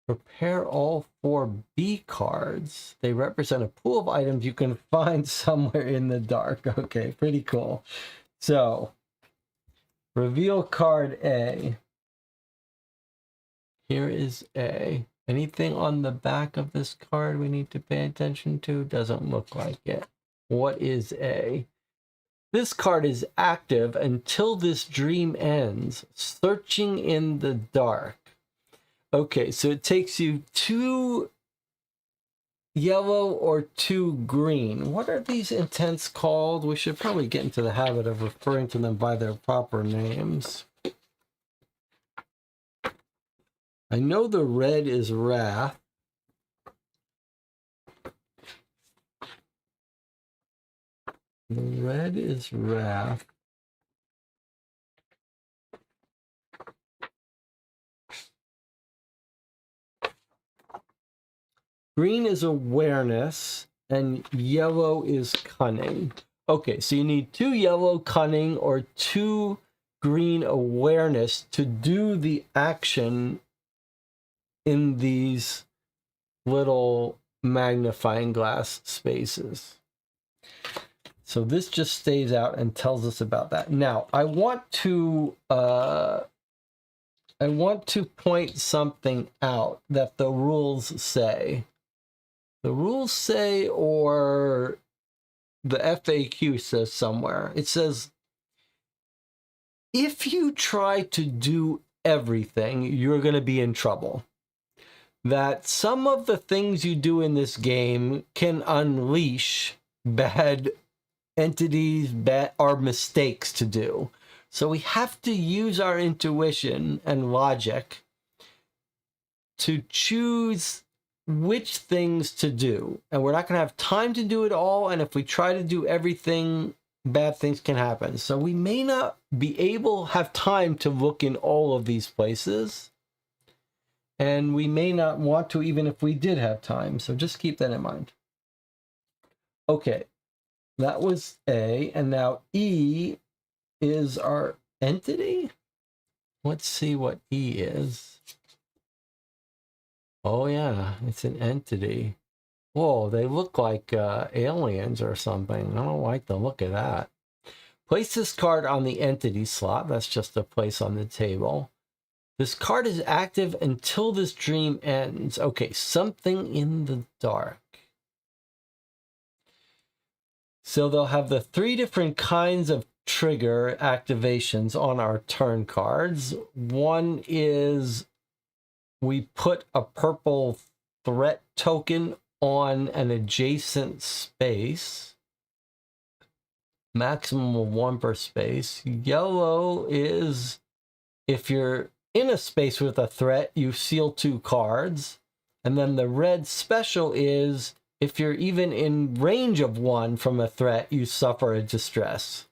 Prepare all 4 B cards. They represent a pool of items you can find somewhere in the dark. Okay, pretty cool. So, reveal card A. Here is A. Anything on the back of this card we need to pay attention to? Doesn't look like it. What is A? This card is active until this dream ends. Searching in the dark. Okay, so it takes you 2 yellow or 2 green. What are these intents called? We should probably get into the habit of referring to them by their proper names. I know the red is wrath. The red is wrath. Green is awareness, and yellow is cunning. Okay, so you need 2 yellow cunning or 2 green awareness to do the action in these little magnifying glass spaces. So this just stays out and tells us about that. Now, I want to point something out that the rules say. The rules say, or the FAQ says somewhere, it says, if you try to do everything, you're going to be in trouble. That some of the things you do in this game can unleash bad entities, are mistakes to do. So we have to use our intuition and logic to choose which things to do. And we're not going to have time to do it all. And if we try to do everything, bad things can happen. So we may not have time to look in all of these places. And we may not want to, even if we did have time. So just keep that in mind. Okay, that was A. And now E is our entity. Let's see what E is. Oh, yeah, it's an entity. Whoa, they look like aliens or something. I don't like the look of that. Place this card on the entity slot. That's just a place on the table. This card is active until this dream ends. Okay, something in the dark. So they'll have the 3 different kinds of trigger activations on our turn cards. One is we put a purple threat token on an adjacent space. Maximum of 1 per space. Yellow is if you're in a space with a threat, you seal 2 cards. And then the red special is if you're even in range of 1 from a threat, you suffer a distress.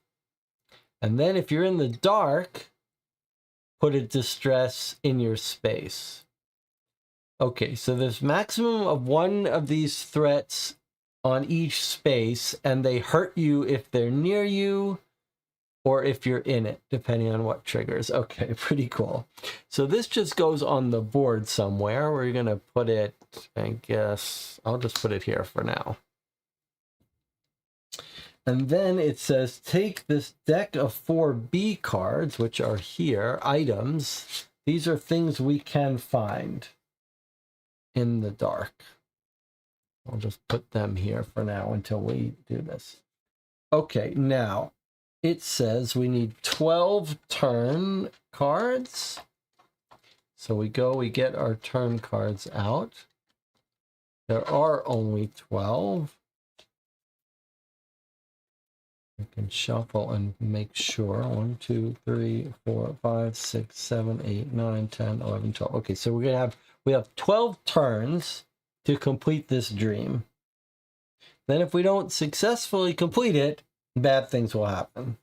And then if you're in the dark, put a distress in your space. Okay, so there's maximum of one of these threats on each space, and they hurt you if they're near you or if you're in it, depending on what triggers. Okay, pretty cool. So this just goes on the board somewhere. We're going to put it, I guess, I'll just put it here for now. And then it says, take this deck of 4 B cards, which are here, items. These are things we can find in the dark. I'll just put them here for now until we do this. Okay, now it says we need 12 turn cards. So we get our turn cards out. There are only 12. We can shuffle and make sure. 1, 2, 3, 4, 5, 6, 7, 8, 9, 10, 11, 12. Okay, so we have 12 turns to complete this dream. Then if we don't successfully complete it, bad things will happen.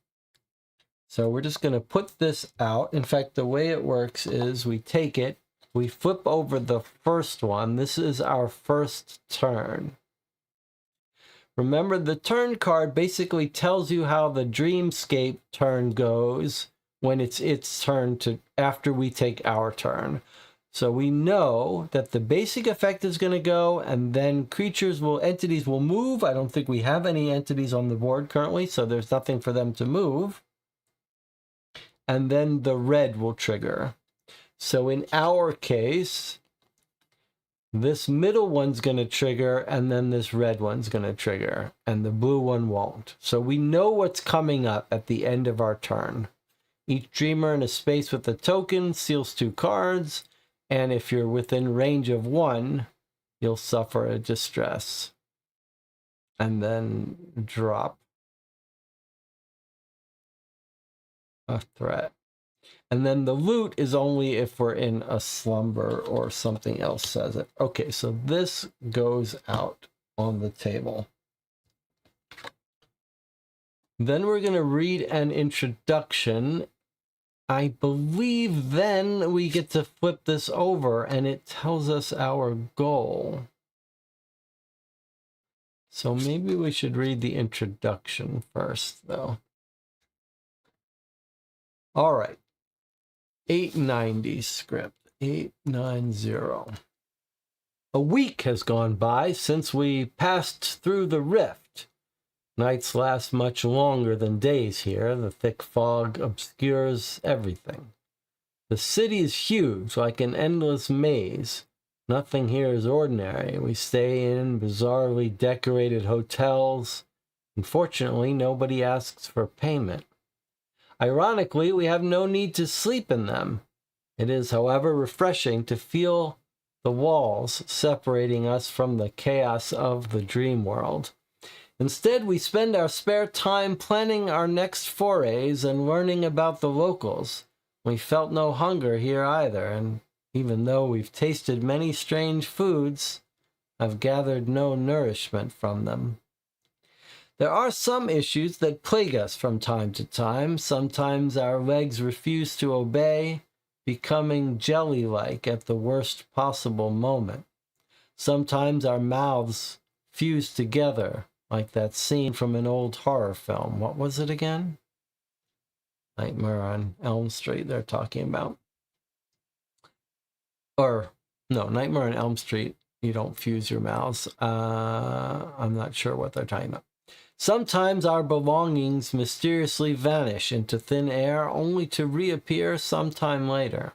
So we're just going to put this out. In fact, the way it works is we take it, we flip over the first one. This is our first turn. Remember, the turn card basically tells you how the dreamscape turn goes when it's its turn after we take our turn. So we know that the basic effect is going to go, and then entities will move. I don't think we have any entities on the board currently, so there's nothing for them to move. And then the red will trigger. So in our case, this middle one's going to trigger, and then this red one's going to trigger, and the blue one won't. So we know what's coming up at the end of our turn. Each dreamer in a space with a token seals 2 cards, and if you're within range of 1, you'll suffer a distress. And then drop a threat. And then the loot is only if we're in a slumber or something else says it. Okay, so this goes out on the table. Then we're going to read an introduction. I believe then we get to flip this over and it tells us our goal. So maybe we should read the introduction first, though. All right. 890 script, 890. A week has gone by since we passed through the rift. Nights last much longer than days here. The thick fog obscures everything. The city is huge, like an endless maze. Nothing here is ordinary. We stay in bizarrely decorated hotels. Unfortunately, nobody asks for payment. Ironically, we have no need to sleep in them. It is, however, refreshing to feel the walls separating us from the chaos of the dream world. Instead, we spend our spare time planning our next forays and learning about the locals. We felt no hunger here either, and even though we've tasted many strange foods, I've gathered no nourishment from them. There are some issues that plague us from time to time. Sometimes our legs refuse to obey, becoming jelly-like at the worst possible moment. Sometimes our mouths fuse together, like that scene from an old horror film. What was it again? Nightmare on Elm Street they're talking about. Or, no, Nightmare on Elm Street, you don't fuse your mouths. I'm not sure what they're talking about. Sometimes our belongings mysteriously vanish into thin air, only to reappear sometime later.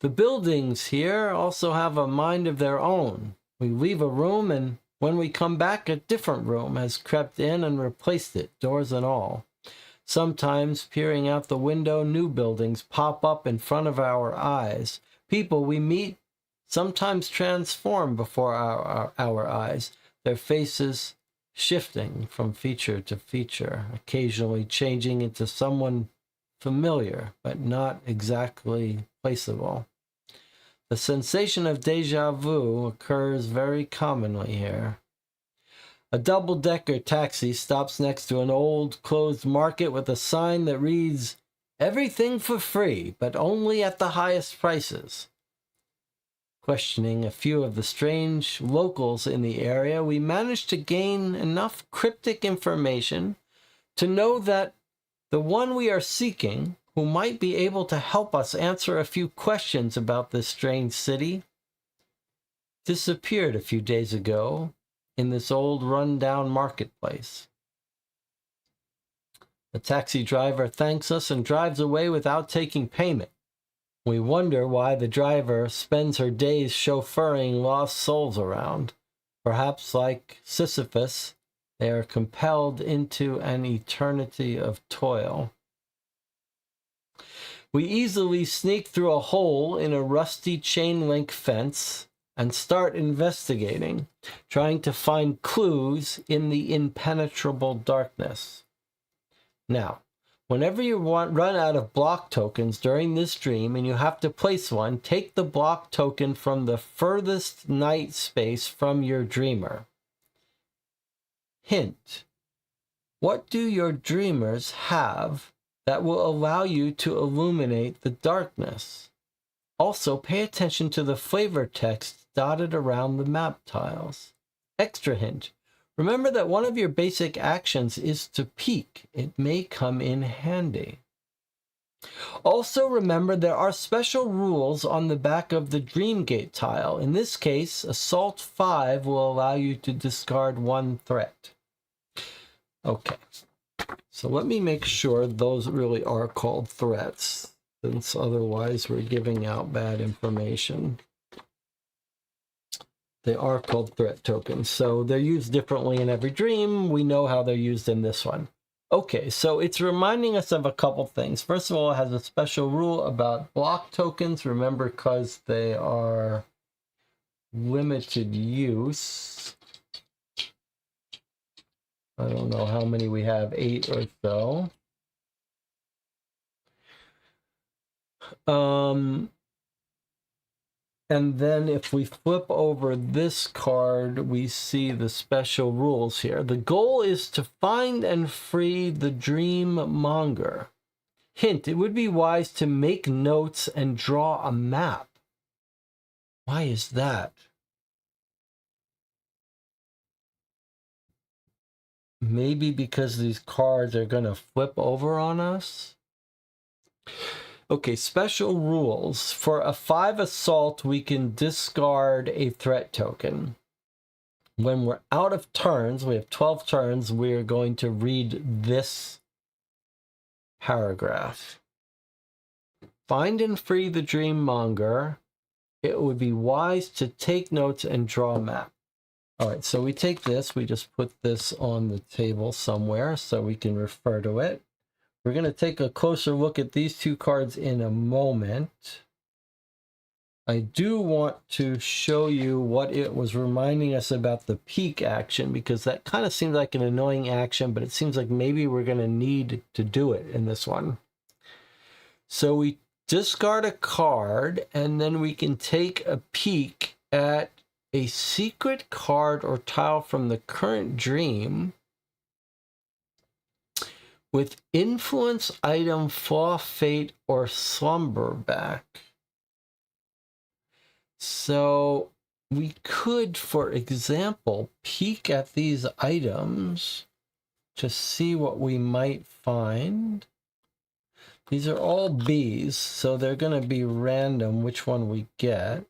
The buildings here also have a mind of their own. We leave a room, and when we come back, a different room has crept in and replaced it, doors and all. Sometimes, peering out the window, new buildings pop up in front of our eyes. People we meet sometimes transform before our eyes, their faces shifting from feature to feature, occasionally changing into someone familiar, but not exactly placeable. The sensation of déjà vu occurs very commonly here. A double-decker taxi stops next to an old closed market with a sign that reads, "Everything for free, but only at the highest prices." Questioning a few of the strange locals in the area, we managed to gain enough cryptic information to know that the one we are seeking, who might be able to help us answer a few questions about this strange city, disappeared a few days ago in this old run-down marketplace. The taxi driver thanks us and drives away without taking payment. We wonder why the driver spends her days chauffeuring lost souls around. Perhaps, like Sisyphus, they are compelled into an eternity of toil. We easily sneak through a hole in a rusty chain-link fence and start investigating, trying to find clues in the impenetrable darkness. Now, whenever you run out of block tokens during this dream and you have to place one, take the block token from the furthest night space from your dreamer. Hint: what do your dreamers have that will allow you to illuminate the darkness? Also, pay attention to the flavor text dotted around the map tiles. Extra hint: remember that one of your basic actions is to peek. It may come in handy. Also remember there are special rules on the back of the Dreamgate tile. In this case, Assault 5 will allow you to discard one threat. Okay, so let me make sure those really are called threats, since otherwise we're giving out bad information. They are called threat tokens, so they're used differently in every dream. We know how they're used in this one. Okay, so it's reminding us of a couple things. First of all, it has a special rule about block tokens. Remember, because they are limited use. I don't know how many we have, 8 or so. And then if we flip over this card, we see the special rules here. The goal is to find and free the dream monger. Hint: it would be wise to make notes and draw a map. Why is that? Maybe because these cards are going to flip over on us? Okay, special rules. For a 5 assault, we can discard a threat token. When we're out of turns, we have 12 turns, we're going to read this paragraph. Find and free the dream monger. It would be wise to take notes and draw a map. All right, so we take this, we just put this on the table somewhere so we can refer to it. We're going to take a closer look at these two cards in a moment. I do want to show you what it was reminding us about the peek action, because that kind of seems like an annoying action, but it seems like maybe we're going to need to do it in this one. So we discard a card, and then we can take a peek at a secret card or tile from the current dream with influence, item, flaw, fate, or slumberback. So we could, for example, peek at these items to see what we might find. These are all Bs, so they're going to be random which one we get.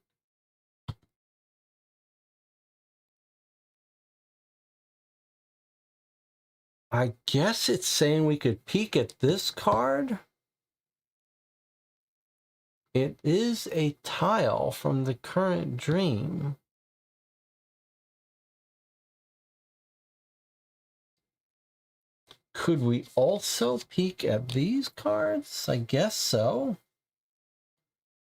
I guess it's saying we could peek at this card. It is a tile from the current dream. Could we also peek at these cards? I guess so.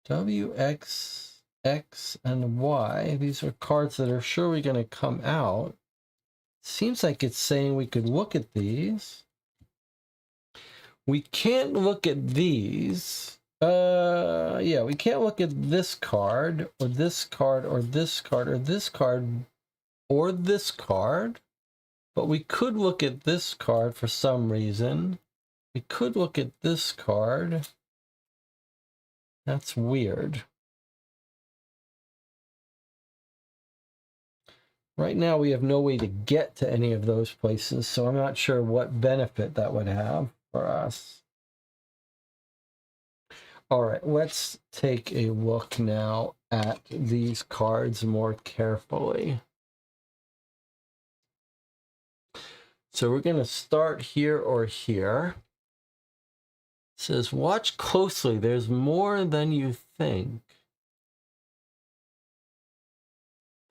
W, X, X, and Y. These are cards that are surely going to come out. Seems like it's saying we could look at these. We can't look at these. Yeah, we can't look at this card, or this card, or this card, or this card, or this card. But we could look at this card for some reason. We could look at this card. That's weird. Right now we have no way to get to any of those places, so I'm not sure what benefit that would have for us. All right, let's take a look now at these cards more carefully. So we're going to start here or here. It says, watch closely. There's more than you think.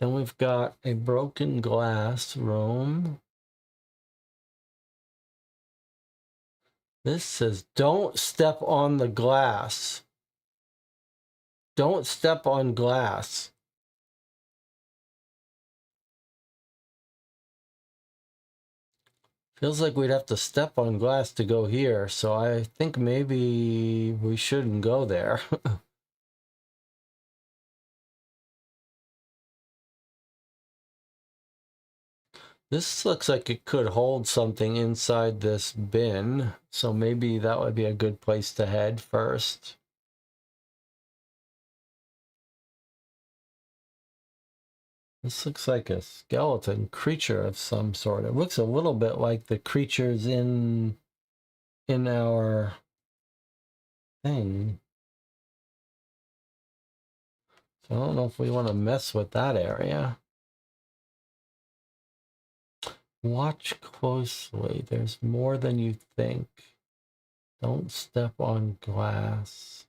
Then we've got a broken glass room. This says, don't step on the glass. Don't step on glass. Feels like we'd have to step on glass to go here, so I think maybe we shouldn't go there. This looks like it could hold something inside this bin, so maybe that would be a good place to head first. This looks like a skeleton creature of some sort. It looks a little bit like the creatures in our thing. So I don't know if we want to mess with that area. Watch closely. There's more than you think. Don't step on glass.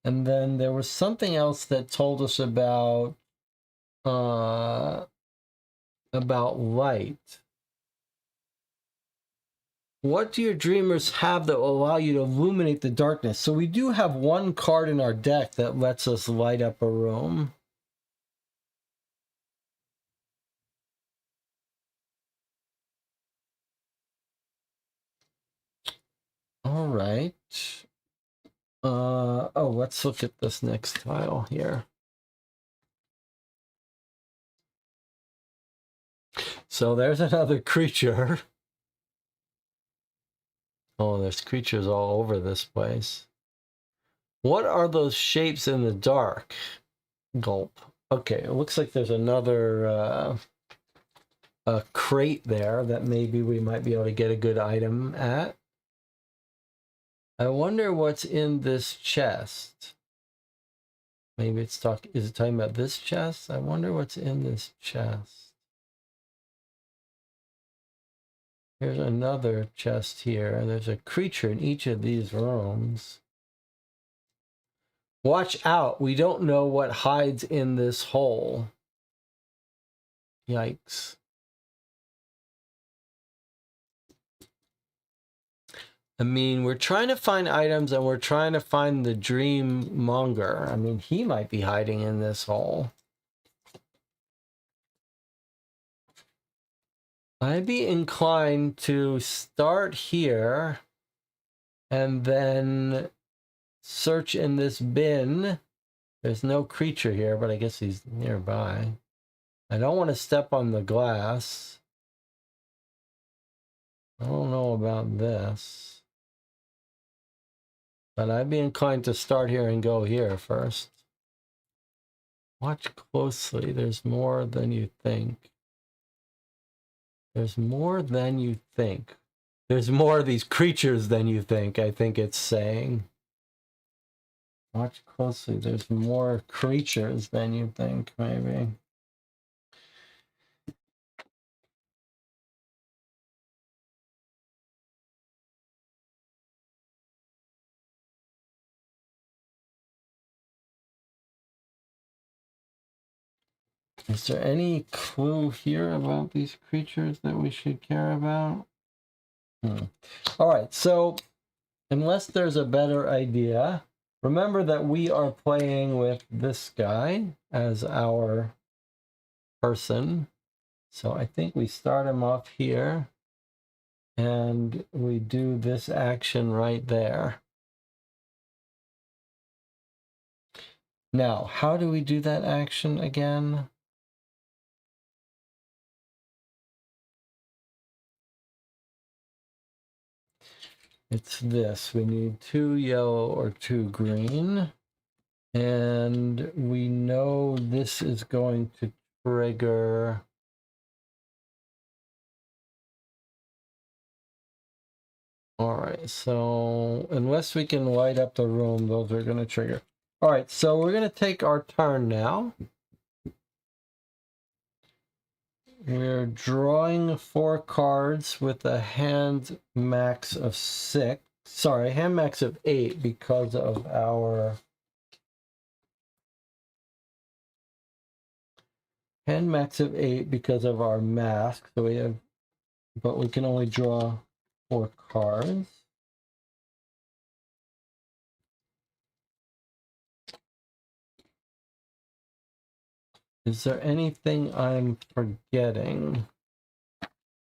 And then there was something else that told us about light. What do your dreamers have that will allow you to illuminate the darkness? So we do have one card in our deck that lets us light up a room. All right. Oh, let's look at this next tile here. So there's another creature. Oh, there's creatures all over this place. What are those shapes in the dark? Gulp. Okay, it looks like there's another a crate there that maybe we might be able to get a good item at. I wonder what's in this chest. Maybe it's is it talking about this chest? I wonder what's in this chest. Here's another chest here. There's a creature in each of these rooms. Watch out. We don't know what hides in this hole. Yikes. I mean, we're trying to find items and we're trying to find the dream monger. I mean, he might be hiding in this hole. I'd be inclined to start here and then search in this bin. There's no creature here, but I guess he's nearby. I don't want to step on the glass. I don't know about this. But I'd be inclined to start here and go here first. Watch closely. There's more than you think. There's more than you think. There's more of these creatures than you think, I think it's saying. Watch closely. There's more creatures than you think, maybe. Is there any clue here about these creatures that we should care about? All right, so unless there's a better idea, remember that we are playing with this guy as our person. So I think we start him off here and we do this action right there. Now, how do we do that action again? It's this. We need 2 yellow or 2 green. And we know this is going to trigger. All right, so unless we can light up the room, those are going to trigger. All right, so we're going to take our turn now. We're drawing 4 cards with a hand max of 6. Sorry, hand max of 8 because of our hand max of 8 because of our mask. So we have, but we can only draw 4 cards. Is there anything I'm forgetting?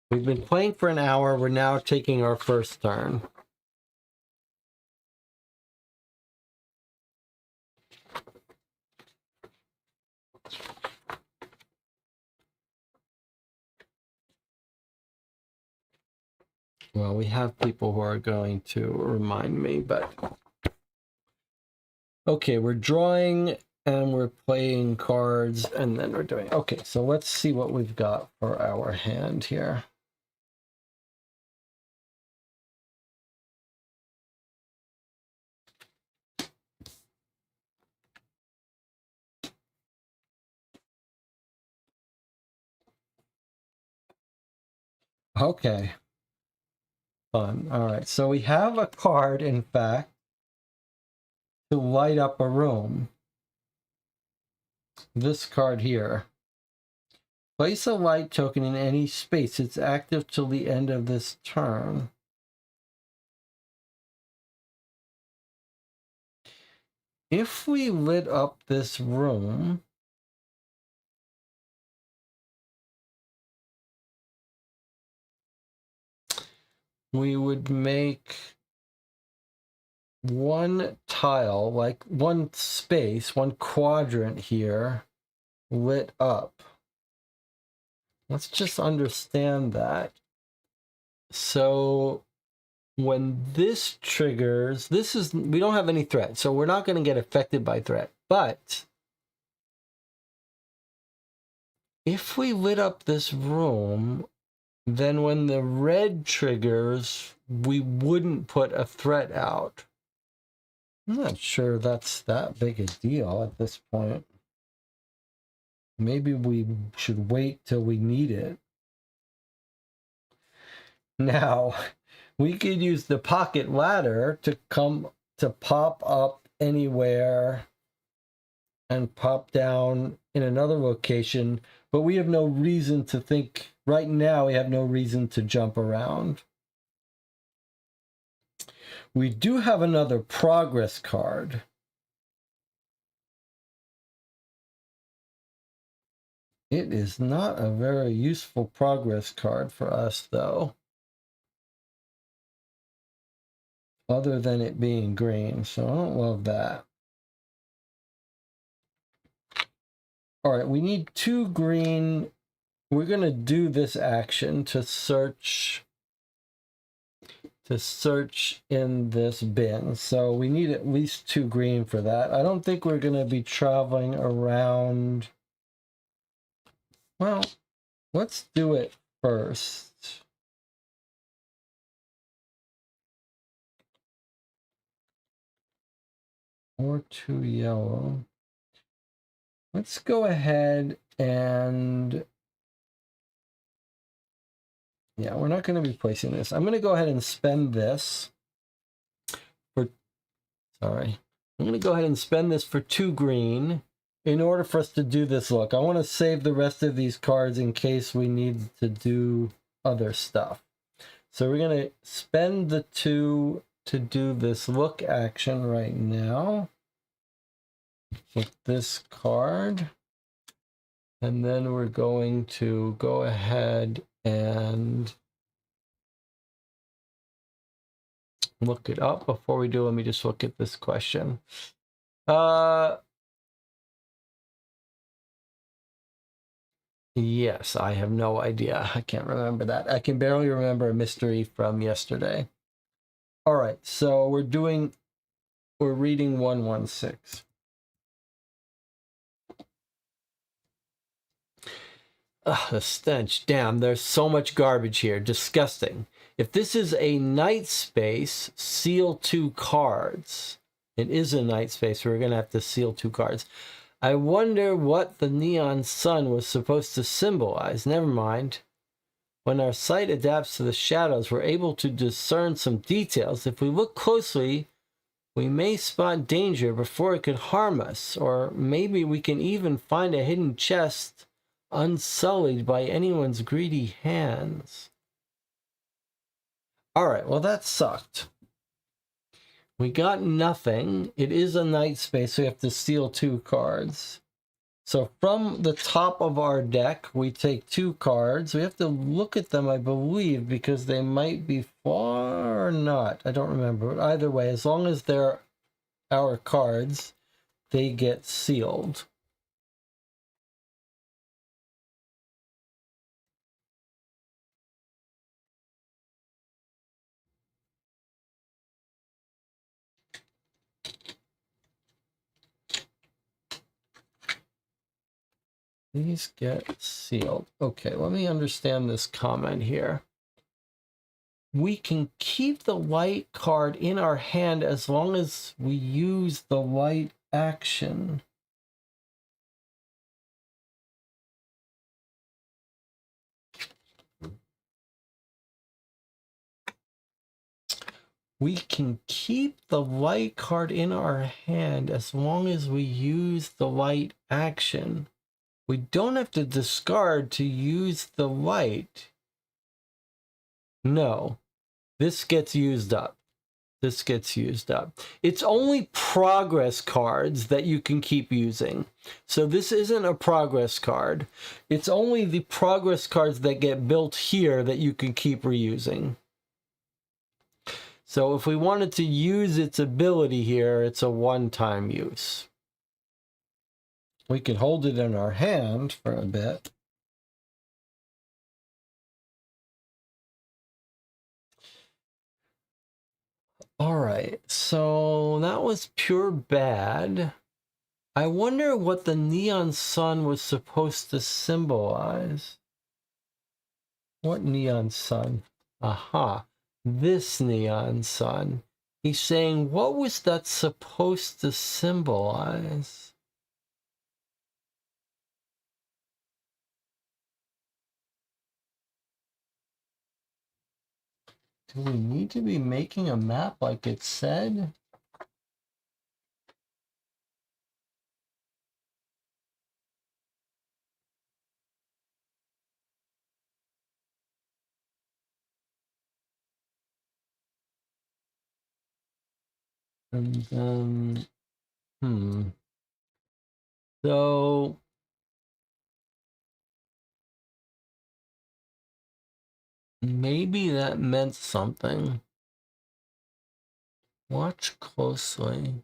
We've been playing for an hour. We're now taking our first turn. Well, we have people who are going to remind me, but okay, we're drawing and we're playing cards and then we're doing, okay, so let's see what we've got for our hand here. Okay. Fun. All right, so we have a card, in fact, to light up a room. This card here. Place a light token in any space. It's active till the end of this turn. If we lit up this room, we would make one tile, like one space, one quadrant here, lit up. Let's just understand that. So when this triggers, we don't have any threat, so we're not going to get affected by threat. But if we lit up this room, then when the red triggers, we wouldn't put a threat out. I'm not sure that's that big a deal at this point. Maybe we should wait till we need it. Now, we could use the pocket ladder to pop up anywhere and pop down in another location, but we have no reason to think, right now we have no reason to jump around. We do have another progress card. It is not a very useful progress card for us, though. Other than it being green, so I don't love that. All right, we need 2 green. We're going to do this action to search in this bin. So we need at least 2 green for that. I don't think we're going to be traveling around. Well, let's do it first. Or 2 yellow. Let's go ahead and, yeah, we're not going to be placing this. I'm going to go ahead and spend this for, sorry. I'm going to go ahead and spend this for 2 green in order for us to do this look. I want to save the rest of these cards in case we need to do other stuff. So we're going to spend the 2 to do this look action right now with this card. And then we're going to go ahead and look it up. Before we do, let me just look at this question. Yes, I have no idea. I can't remember that. I can barely remember a mystery from yesterday. All right, so we're reading 116. Ugh, the stench. Damn, there's so much garbage here. Disgusting. If this is a night space, seal 2 cards. It is a night space. We're going to have to seal 2 cards. I wonder what the neon sun was supposed to symbolize. Never mind. When our sight adapts to the shadows, we're able to discern some details. If we look closely, we may spot danger before it could harm us, or maybe we can even find a hidden chest unsullied by anyone's greedy hands. All right, well, that sucked. We got nothing. It is a night space, so we have to steal 2 cards. So from the top of our deck, we take 2 cards. We have to look at them, I believe, because they might be far or not. I don't remember. But either way, as long as they're our cards, they get sealed. These get sealed. Okay, let me understand this comment here. We can keep the light card in our hand as long as we use the light action. We can keep the light card in our hand as long as we use the light action. We don't have to discard to use the light. No, this gets used up. This gets used up. It's only progress cards that you can keep using. So this isn't a progress card. It's only the progress cards that get built here that you can keep reusing. So if we wanted to use its ability here, it's a one-time use. We could hold it in our hand for a bit. All right, so that was pure bad. I wonder what the neon sun was supposed to symbolize. What neon sun? Aha, this neon sun. He's saying, what was that supposed to symbolize? Do we need to be making a map like it said? And So maybe that meant something. Watch closely.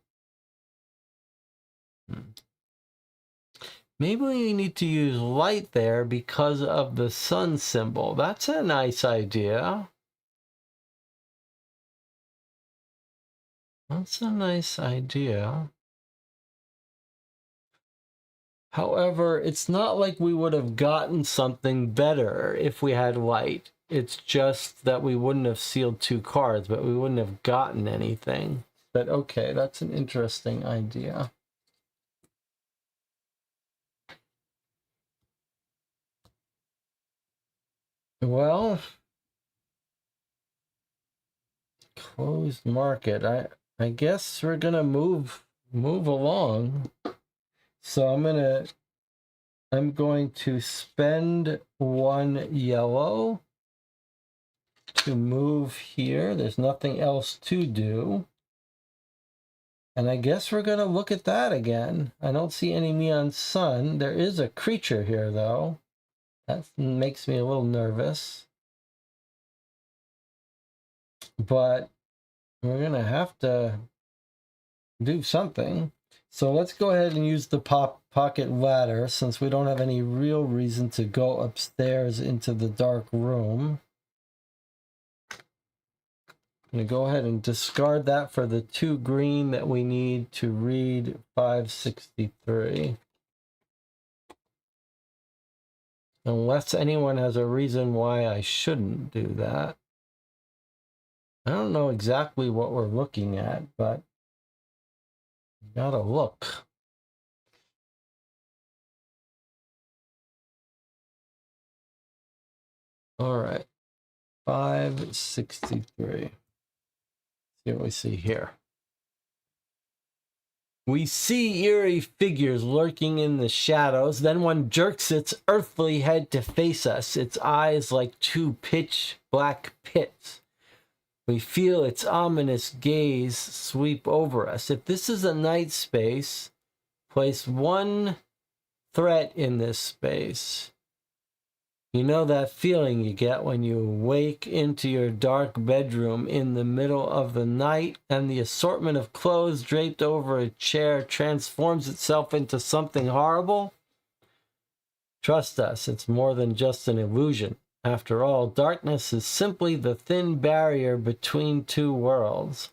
Maybe we need to use light there because of the sun symbol. That's a nice idea. That's a nice idea. However, it's not like we would have gotten something better if we had light. It's just that we wouldn't have sealed 2 cards, but we wouldn't have gotten anything. But okay, that's an interesting idea. Well, closed market. I guess we're gonna move along. So I'm going to spend 1 yellow to move here. There's nothing else to do. And I guess we're going to look at that again. I don't see any neon sun. There is a creature here, though. That makes me a little nervous. But we're going to have to do something. So let's go ahead and use the pocket ladder since we don't have any real reason to go upstairs into the dark room. I'm going to go ahead and discard that for the 2 green that we need to read 563. Unless anyone has a reason why I shouldn't do that. I don't know exactly what we're looking at, but you gotta look. All right, 563. See what we see here. We see eerie figures lurking in the shadows. Then one jerks its earthly head to face us, its eyes like two pitch black pits. We feel its ominous gaze sweep over us. If this is a night space, place one threat in this space. You know that feeling you get when you wake into your dark bedroom in the middle of the night and the assortment of clothes draped over a chair transforms itself into something horrible? Trust us, it's more than just an illusion. After all, darkness is simply the thin barrier between two worlds.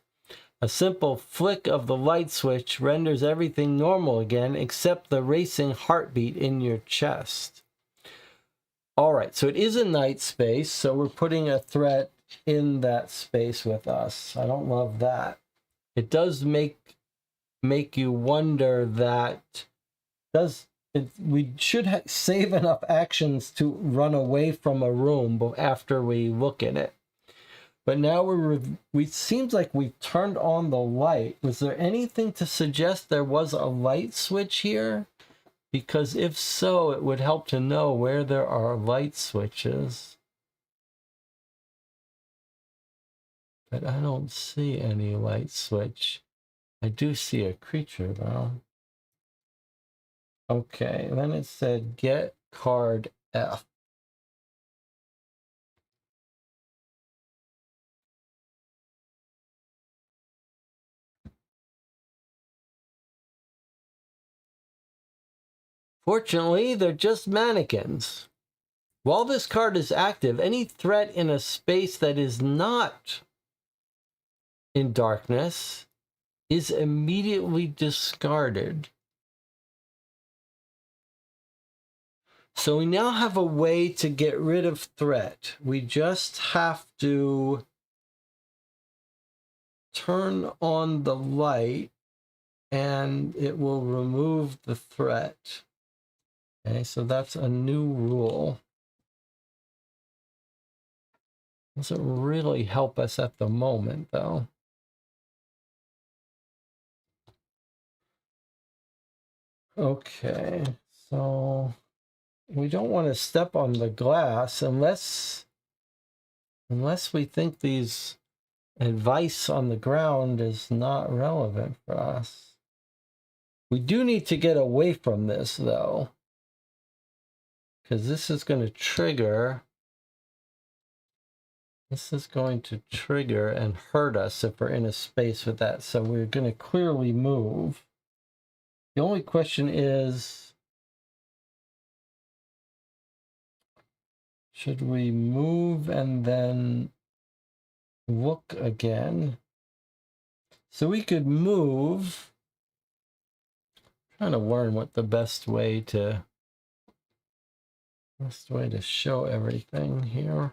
A simple flick of the light switch renders everything normal again except the racing heartbeat in your chest. All right, so it is a night space, so we're putting a threat in that space with us. I don't love that. It does make you wonder that we should save enough actions to run away from a room after we look in it. But now we seems like we turned on the light. Was there anything to suggest there was a light switch here? Because if so, it would help to know where there are light switches. But I don't see any light switch. I do see a creature though. Okay, then it said get card F. Fortunately, they're just mannequins. While this card is active, any threat in a space that is not in darkness is immediately discarded. So we now have a way to get rid of threat. We just have to turn on the light and it will remove the threat. Okay, so that's a new rule. Doesn't really help us at the moment, though. Okay, so we don't want to step on the glass unless we think these advice on the ground is not relevant for us. We do need to get away from this, though, because this is going to trigger. This is going to trigger and hurt us if we're in a space with that. So we're going to clearly move. The only question is, should we move and then look again? So we could move. I'm trying to learn what the best way to show everything here.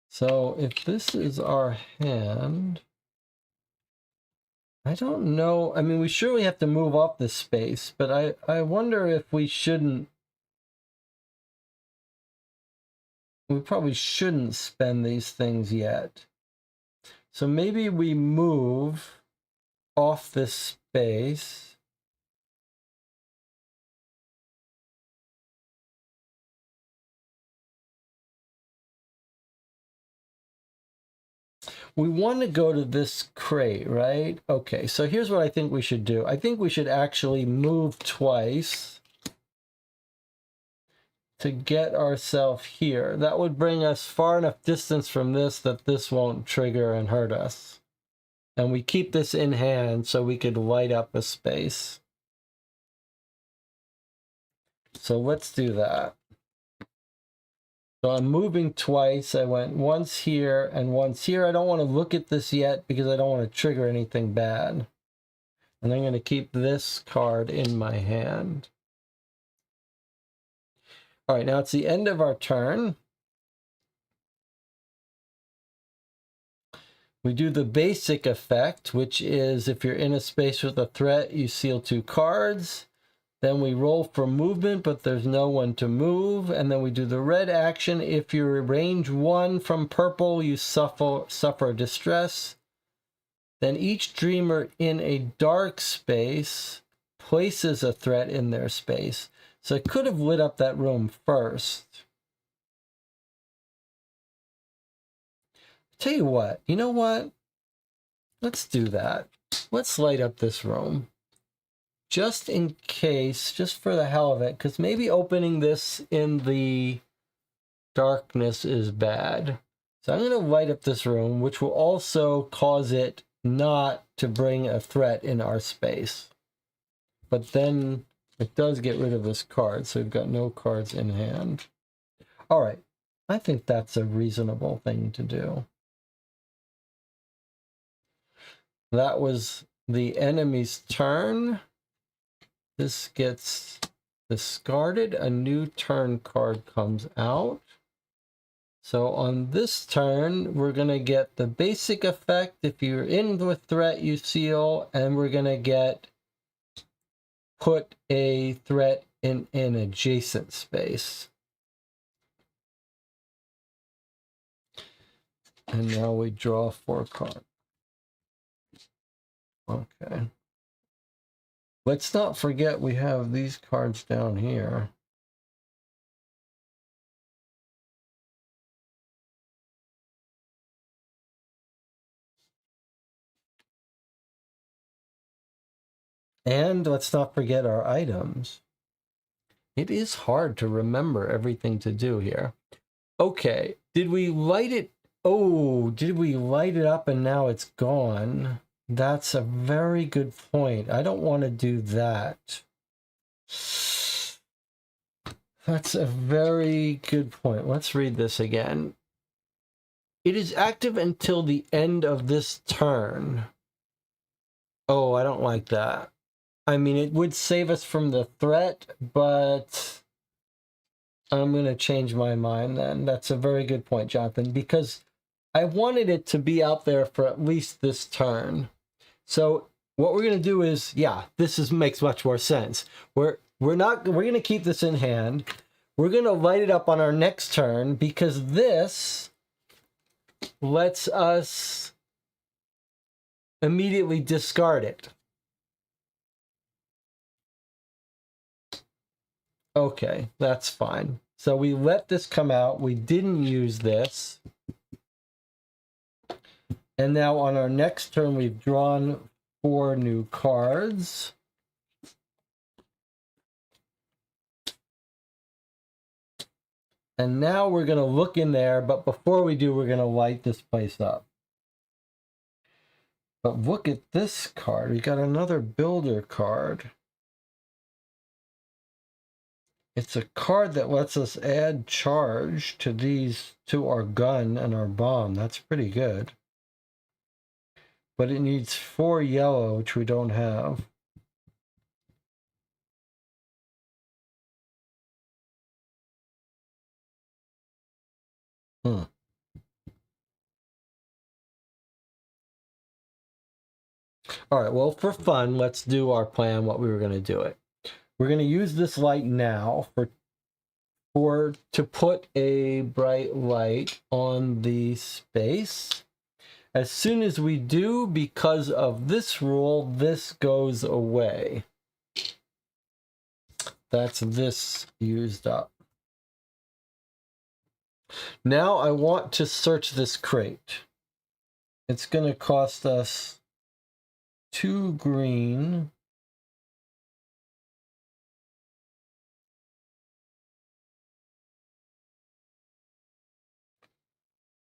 So if this is our hand, I don't know. I mean, we surely have to move off this space, but I wonder if we shouldn't. We probably shouldn't spend these things yet. So maybe we move off this space. We want to go to this crate, right? Okay, so here's what I think we should do. I think we should actually move twice to get ourselves here. That would bring us far enough distance from this that this won't trigger and hurt us. And we keep this in hand so we could light up a space. So let's do that. So I'm moving twice. I went once here and once here. I don't want to look at this yet because I don't want to trigger anything bad. And I'm going to keep this card in my hand. All right, now it's the end of our turn. We do the basic effect, which is if you're in a space with a threat, you seal 2 cards. Then we roll for movement, but there's no one to move. And then we do the red action. If you're range 1 from purple, you suffer distress. Then each dreamer in a dark space places a threat in their space. So I could have lit up that room first. Tell you what, you know what? Let's do that. Let's light up this room. Just in case, just for the hell of it, because maybe opening this in the darkness is bad. So I'm going to light up this room, which will also cause it not to bring a threat in our space. But then it does get rid of this card, so we've got no cards in hand. All right, I think that's a reasonable thing to do. That was the enemy's turn. This gets discarded. A new turn card comes out. So on this turn, we're going to get the basic effect. If you're in with threat, you seal, and we're going to get put a threat in an adjacent space. And now we draw 4 cards. Okay. Let's not forget we have these cards down here. And let's not forget our items. It is hard to remember everything to do here. Okay, did we light it? Oh, did we light it up and now it's gone? That's a very good point. I don't want to do that. That's a very good point. Let's read this again. It is active until the end of this turn. Oh, I don't like that. I mean, it would save us from the threat, but I'm going to change my mind then. That's a very good point, Jonathan, because I wanted it to be out there for at least this turn. So what we're going to do is, yeah, makes much more sense. We're going to keep this in hand. We're going to light it up on our next turn because this lets us immediately discard it. Okay, that's fine. So we let this come out. We didn't use this. And now on our next turn, we've drawn 4 new cards. And now we're going to look in there, but before we do, we're going to light this place up. But look at this card. We got another builder card. It's a card that lets us add charge to our gun and our bomb. That's pretty good. But it needs 4 yellow, which we don't have. All right, well, for fun, let's do our plan, what we were going to do it. We're going to use this light now to put a bright light on the space. As soon as we do, because of this rule, this goes away. That's this used up. Now I want to search this crate. It's going to cost us 2 green.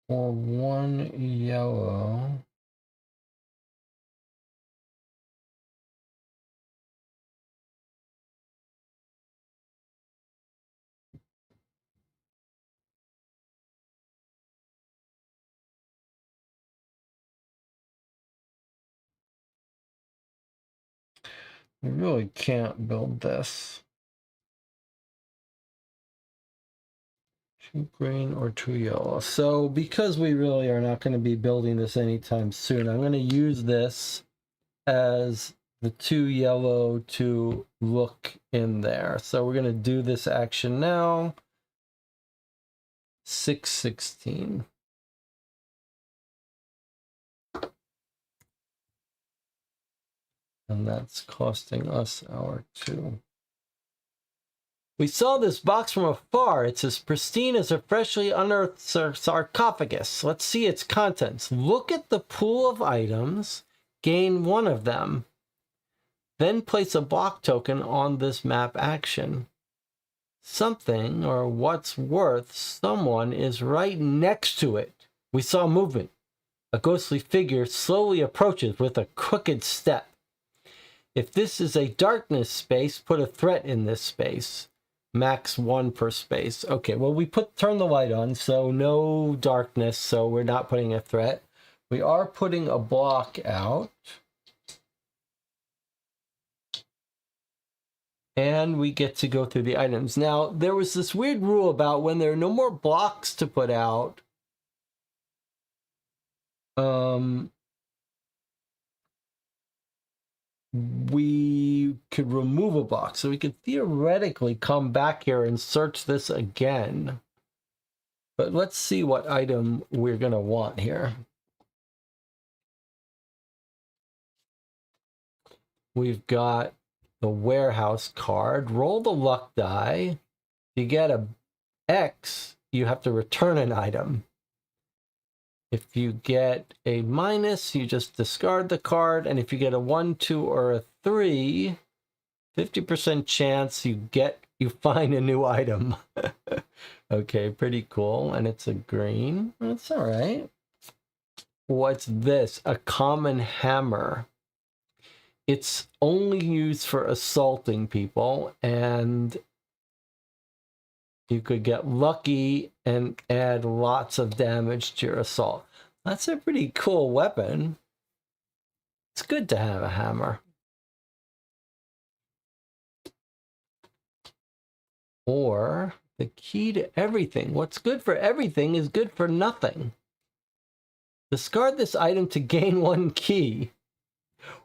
Or 1 yellow. We really can't build this. 2 green or 2 yellow. So because we really are not going to be building this anytime soon, I'm going to use this as the 2 yellow to look in there. So we're going to do this action now. 616. And that's costing us our 2. We saw this box from afar. It's as pristine as a freshly unearthed sarcophagus. Let's see its contents. Look at the pool of items. Gain 1 of them. Then place a block token on this map action. Something, or what's worth, someone is right next to it. We saw movement. A ghostly figure slowly approaches with a crooked step. If this is a darkness space, put a threat in this space. Max 1 per space. Okay, well, we turn the light on, so no darkness, so we're not putting a threat. We are putting a block out. And we get to go through the items. Now, there was this weird rule about when there are no more blocks to put out, we could remove a block. So we could theoretically come back here and search this again. But let's see what item we're going to want here. We've got the warehouse card. Roll the luck die. If you get a X, you have to return an item. If you get a minus, you just discard the card. And if you get a 1, 2, or a 3, 50% chance you find a new item. Okay, pretty cool. And it's a green. That's all right. What's this? A common hammer. It's only used for assaulting people, and you could get lucky and add lots of damage to your assault. That's a pretty cool weapon. It's good to have a hammer. Or the key to everything. What's good for everything is good for nothing. Discard this item to gain 1 key.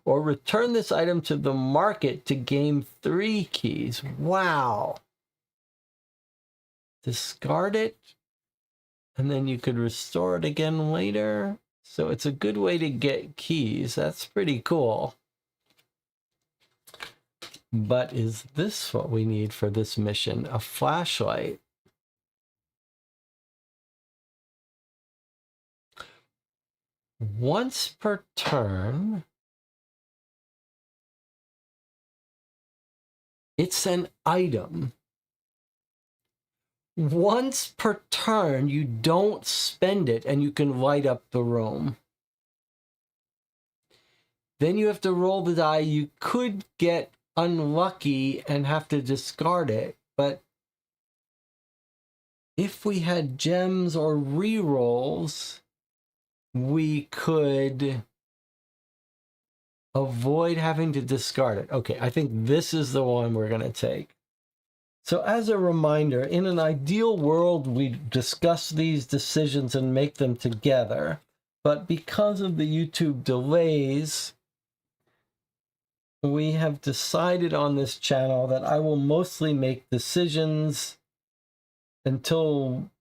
Or return this item to the market to gain 3 keys. Wow. Discard it, and then you could restore it again later. So it's a good way to get keys. That's pretty cool. But is this what we need for this mission? A flashlight. Once per turn, it's an item. Once per turn, you don't spend it and you can light up the room. Then you have to roll the die. You could get unlucky and have to discard it, but if we had gems or rerolls, we could avoid having to discard it. Okay, I think this is the one we're going to take. So as a reminder, in an ideal world, we discuss these decisions and make them together. But because of the YouTube delays, we have decided on this channel that I will mostly make decisions until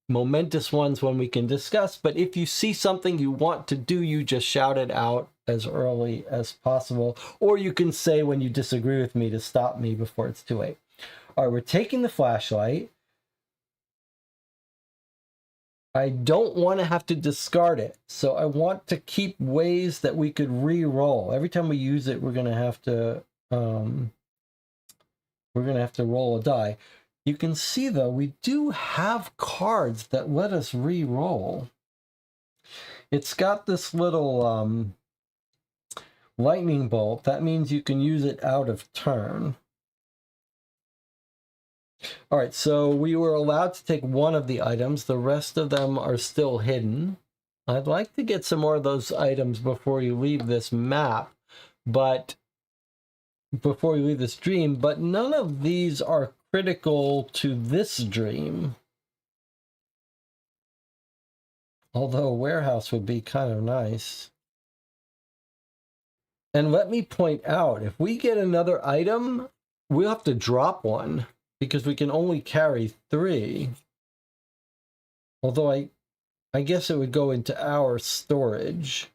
momentous ones when we can discuss. But if you see something you want to do, you just shout it out as early as possible. Or you can say when you disagree with me to stop me before it's too late. All right, we're taking the flashlight. I don't want to have to discard it, so I want to keep ways that we could re-roll. Every time we use it, we're gonna have to roll a die. You can see though, we do have cards that let us re-roll. It's got this little lightning bolt. That means you can use it out of turn. All right, so we were allowed to take 1 of the items. The rest of them are still hidden. I'd like to get some more of those items before you leave this map, but before you leave this dream, but none of these are critical to this dream. Although a warehouse would be kind of nice. And let me point out, if we get another item, we'll have to drop one because we can only carry 3. Although I guess it would go into our storage.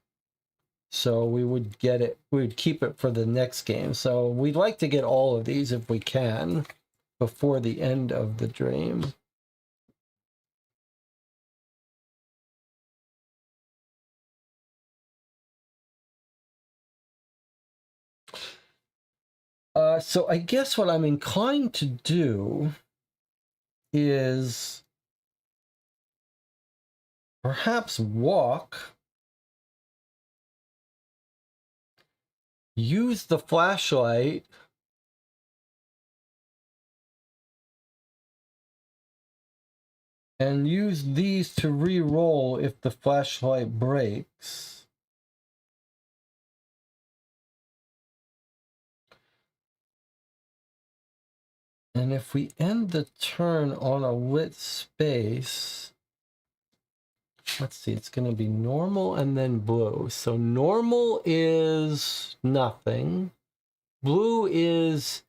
So we would get it, we would keep it for the next game. So we'd like to get all of these if we can before the end of the dream. So I guess what I'm inclined to do is perhaps walk, use the flashlight, and use these to re-roll if the flashlight breaks. And if we end the turn on a lit space, let's see, it's going to be normal and then blue. So normal is nothing. Blue is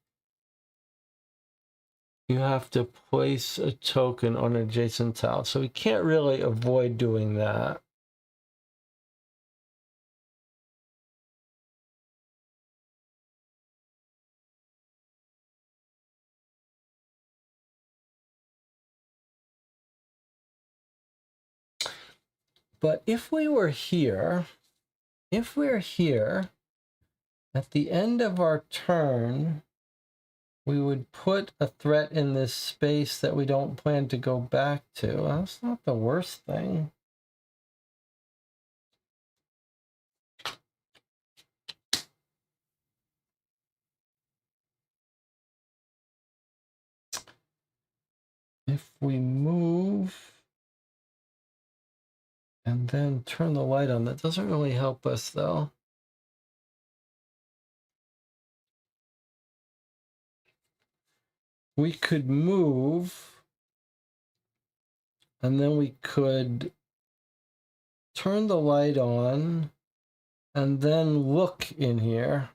you have to place a token on an adjacent tile. So we can't really avoid doing that. But if we're here, at the end of our turn, we would put a threat in this space that we don't plan to go back to. That's not the worst thing. If we move and then turn the light on, that doesn't really help us though. We could move and then we could turn the light on and then look in here.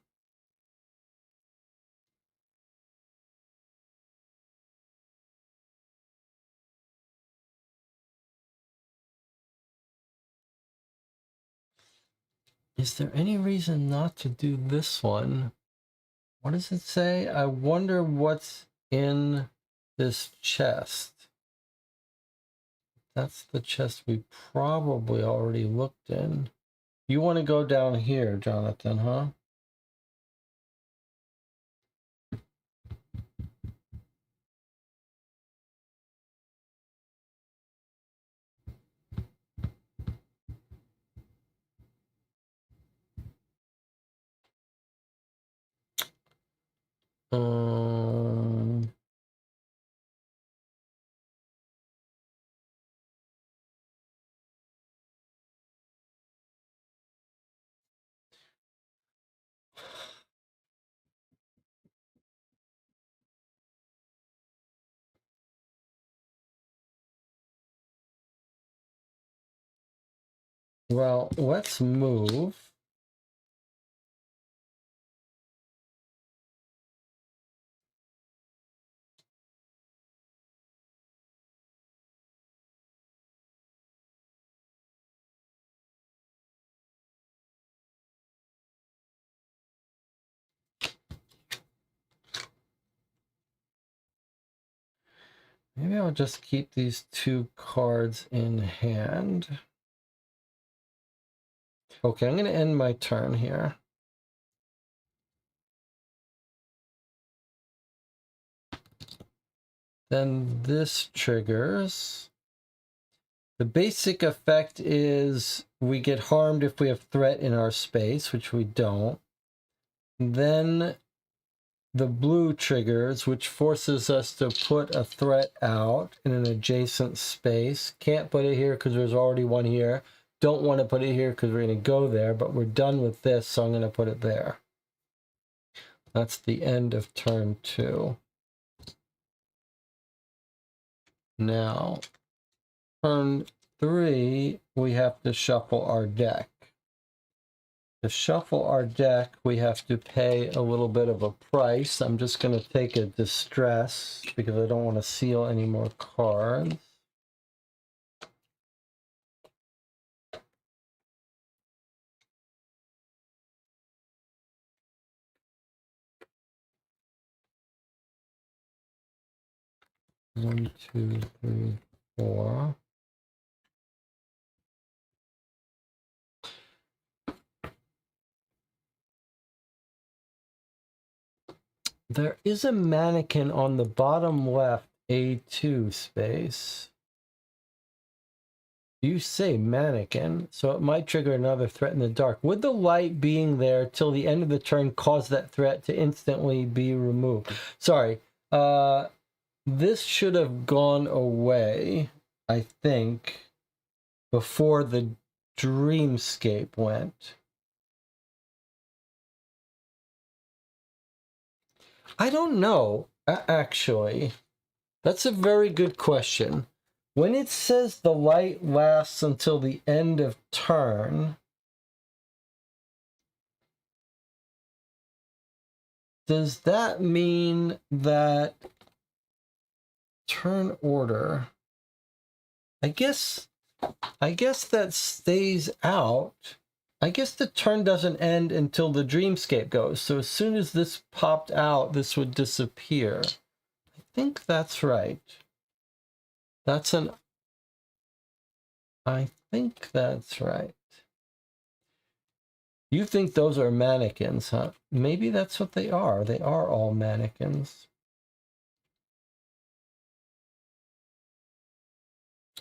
Is there any reason not to do this one? What does it say? I wonder what's in this chest. That's the chest we probably already looked in. You want to go down here, Jonathan, huh? Um, well, let's move. Maybe I'll just keep these 2 cards in hand. Okay, I'm going to end my turn here. Then this triggers. The basic effect is we get harmed if we have threat in our space, which we don't. Then the blue triggers, which forces us to put a threat out in an adjacent space. Can't put it here because there's already one here. Don't want to put it here because we're going to go there, but we're done with this, so I'm going to put it there. That's the end of turn 2. Now, turn 3, we have to shuffle our deck. To shuffle our deck, we have to pay a little bit of a price. I'm just going to take a distress because I don't want to seal any more cards. One, two, three, four. There is a mannequin on the bottom left, A2 space. You say mannequin, so it might trigger another threat in the dark. Would the light being there till the end of the turn cause that threat to instantly be removed? Sorry, this should have gone away, I think, before the dreamscape went. I don't know, actually. That's a very good question. When it says the light lasts until the end of turn, does that mean that turn order? I guess that stays out. I guess the turn doesn't end until the dreamscape goes. So as soon as this popped out, this would disappear. I think that's right. I think that's right. You think those are mannequins, huh? Maybe that's what they are. They are all mannequins.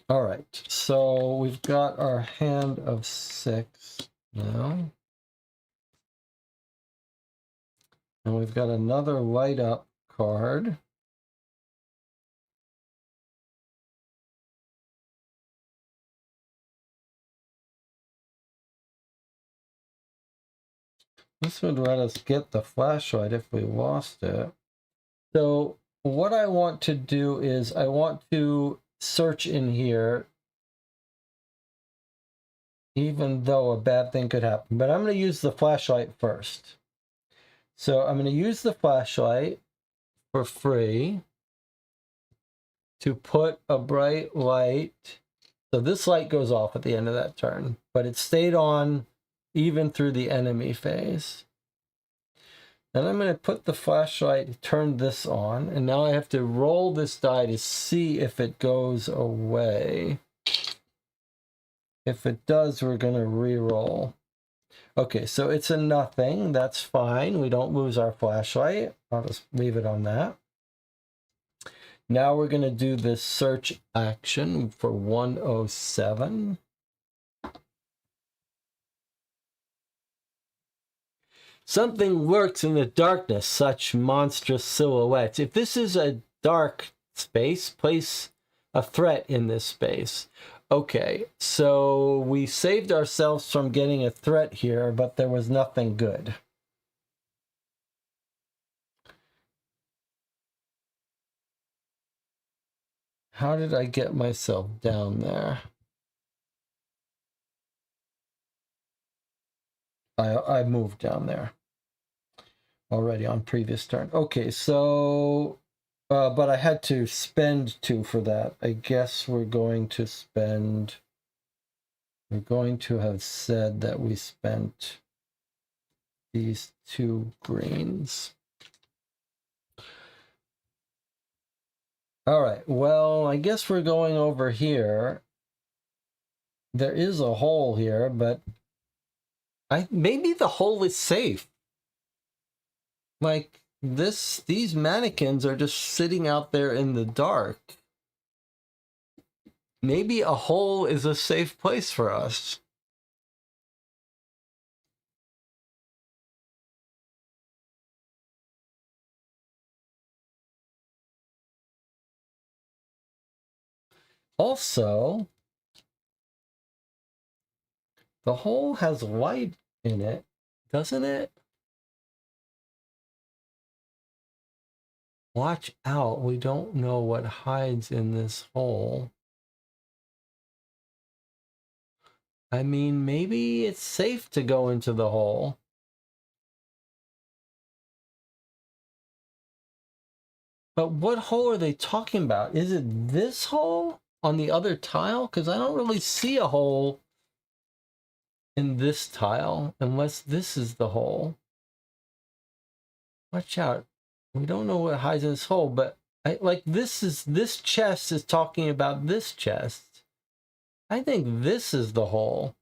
All right, so we've got our hand of 6 now. And we've got another light up card. This would let us get the flashlight if we lost it. So what I want to do is I want to search in here, even though a bad thing could happen. But I'm going to use the flashlight first. So I'm going to use the flashlight for free to put a bright light. So this light goes off at the end of that turn, but it stayed on even through the enemy phase. Then I'm going to put the flashlight, turn this on, and now I have to roll this die to see if it goes away. If it does, we're going to re-roll. Okay, so it's a nothing. That's fine. We don't lose our flashlight. I'll just leave it on that. Now we're going to do this search action for 107. Something lurks in the darkness, such monstrous silhouettes. If this is a dark space, place a threat in this space. Okay, so we saved ourselves from getting a threat here, but there was nothing good. How did I get myself down there? I moved down there already on previous turn. Okay, so but I had to spend 2 for that. I guess we're going to have said that we spent these 2 greens. All right, well, I guess we're going over here. There is a hole here, but maybe the hole is safe. Like these mannequins are just sitting out there in the dark. Maybe a hole is a safe place for us. Also, the hole has light in it, doesn't it? Watch out, we don't know what hides in this hole. I mean, maybe it's safe to go into the hole. But what hole are they talking about? Is it this hole on the other tile? Because I don't really see a hole in this tile, unless this is the hole. Watch out. We don't know what hides in this hole, but this chest is talking about this chest. I think this is the hole.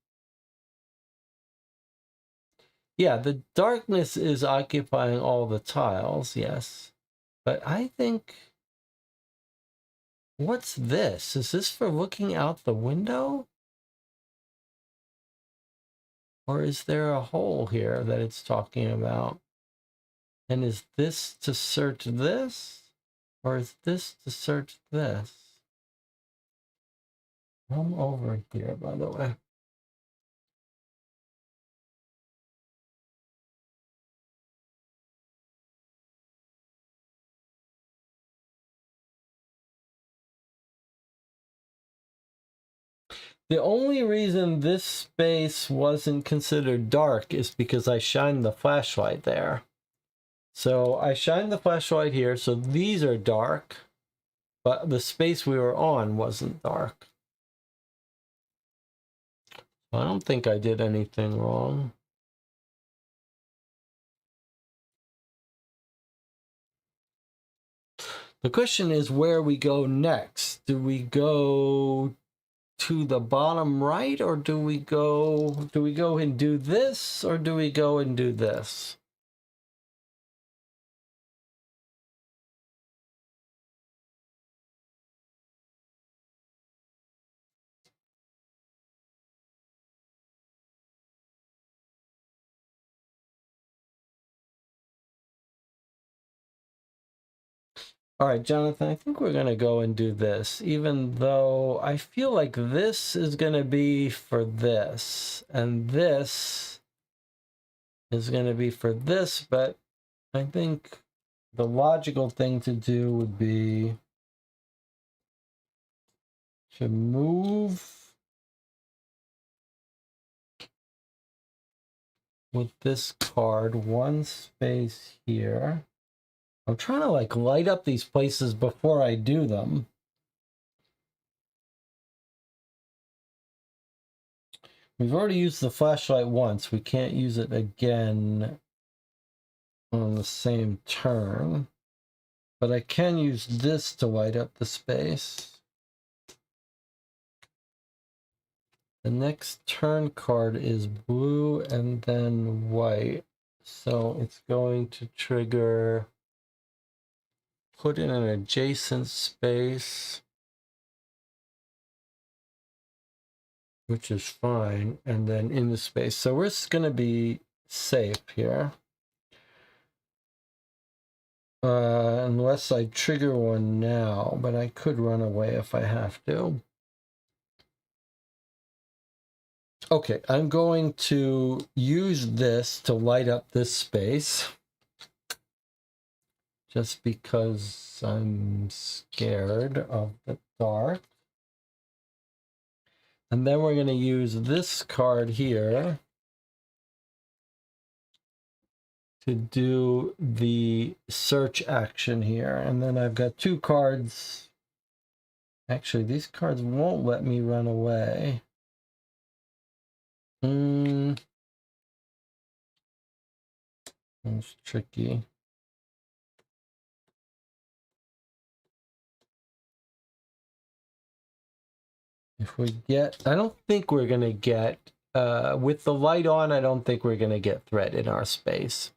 Yeah, the darkness is occupying all the tiles, yes. But I think... What's this? Is this for looking out the window? Or is there a hole here that it's talking about? And is this to search this? Or is this to search this? I'm over here, by the way. The only reason this space wasn't considered dark is because I shined the flashlight there. So I shined the flashlight here, so these are dark, but the space we were on wasn't dark. I don't think I did anything wrong. The question is where we go next. Do we go to the bottom right, or do we go and do this, or do we go and do this? All right, Jonathan, I think we're going to go and do this, even though I feel like this is going to be for this, and this is going to be for this, but I think the logical thing to do would be to move with this card one space here. I'm trying to like light up these places before I do them. We've already used the flashlight once. We can't use it again on the same turn. But I can use this to light up the space. The next turn card is blue and then white. So it's going to trigger... Put in an adjacent space, which is fine, and then in the space. So we're going to be safe here. Unless I trigger one now, but I could run away if I have to. Okay, I'm going to use this to light up this space. Just because I'm scared of the dark. And then we're going to use this card here to do the search action here. And then I've got two cards. Actually, these cards won't let me run away. That's tricky. If we get, I don't think we're going to get, with the light on, I don't think we're going to get threat in our space.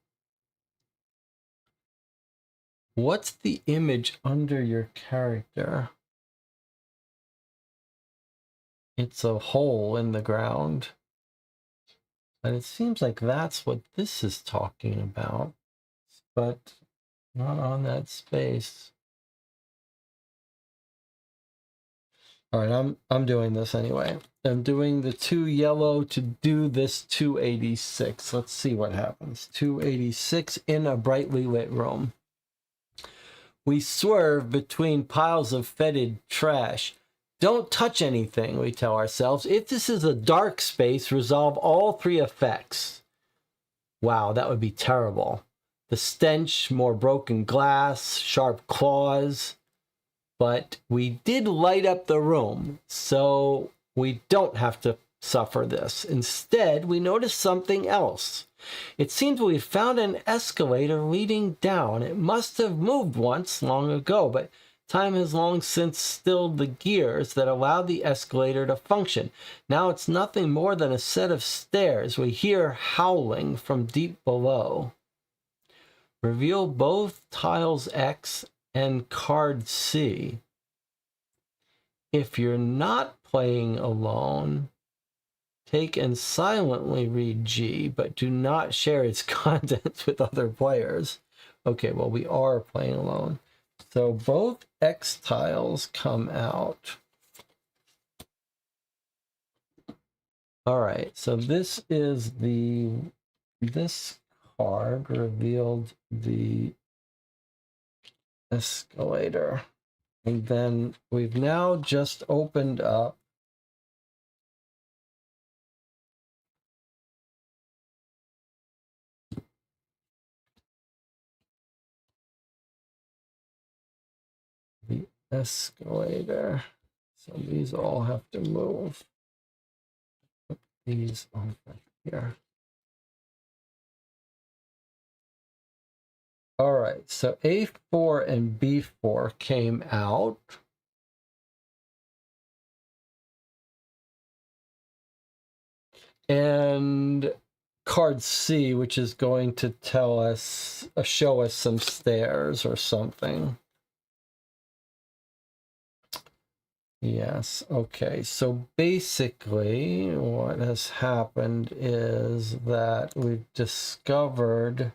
What's the image under your character? It's a hole in the ground. And it seems like that's what this is talking about, but not on that space. All right, I'm doing this anyway. I'm doing the 2 yellow to do this 286. Let's see what happens. 286 in a brightly lit room. We swerve between piles of fetid trash. Don't touch anything, we tell ourselves. If this is a dark space, resolve all 3 effects. Wow, that would be terrible. The stench, more broken glass, sharp claws. But we did light up the room, so we don't have to suffer this. Instead, we notice something else. It seems we found an escalator leading down. It must have moved once long ago, but time has long since stilled the gears that allowed the escalator to function. Now it's nothing more than a set of stairs. We hear howling from deep below. Reveal both tiles X and card C. If you're not playing alone, take and silently read G, but do not share its contents with other players. Okay, well, we are playing alone. So both X tiles come out. All right, so this is this card revealed the escalator. And then we've now just opened up the escalator. So these all have to move. Put these over here. All right, so A4 and B4 came out. And card C, which is going to tell us, show us some stairs or something. Yes, okay, so basically what has happened is that we've discovered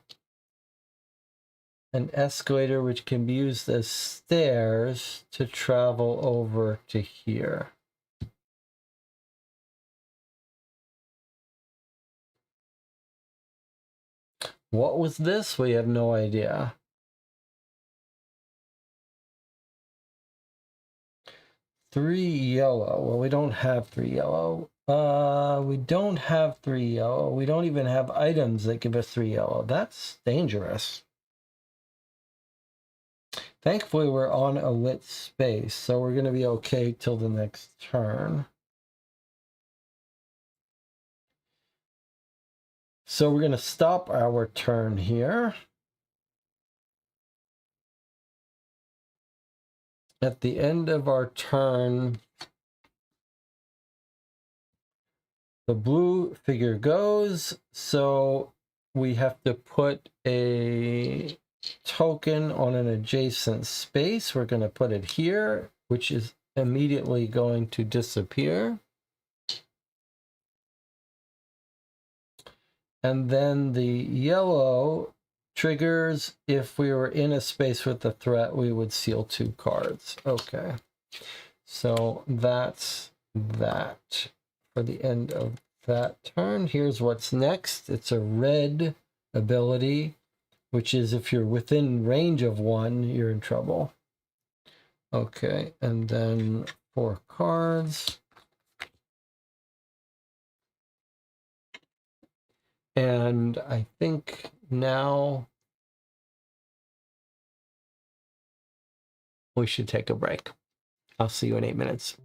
an escalator which can be used as stairs to travel over to here. What was this? We have no idea. Three yellow. Well, we don't have 3 yellow. We don't have 3 yellow. We don't even have items that give us 3 yellow. That's dangerous. Thankfully, we're on a lit space, so we're going to be okay till the next turn. So we're going to stop our turn here. At the end of our turn, the blue figure goes, so we have to put a token on an adjacent space. We're going to put it here, which is immediately going to disappear. And then the yellow triggers if we were in a space with the threat, we would seal 2 cards. Okay, so that's that for the end of that turn. Here's what's next. It's a red ability, which is if you're within range of 1, you're in trouble. Okay, and then 4 cards. And I think now we should take a break. I'll see you in 8 minutes.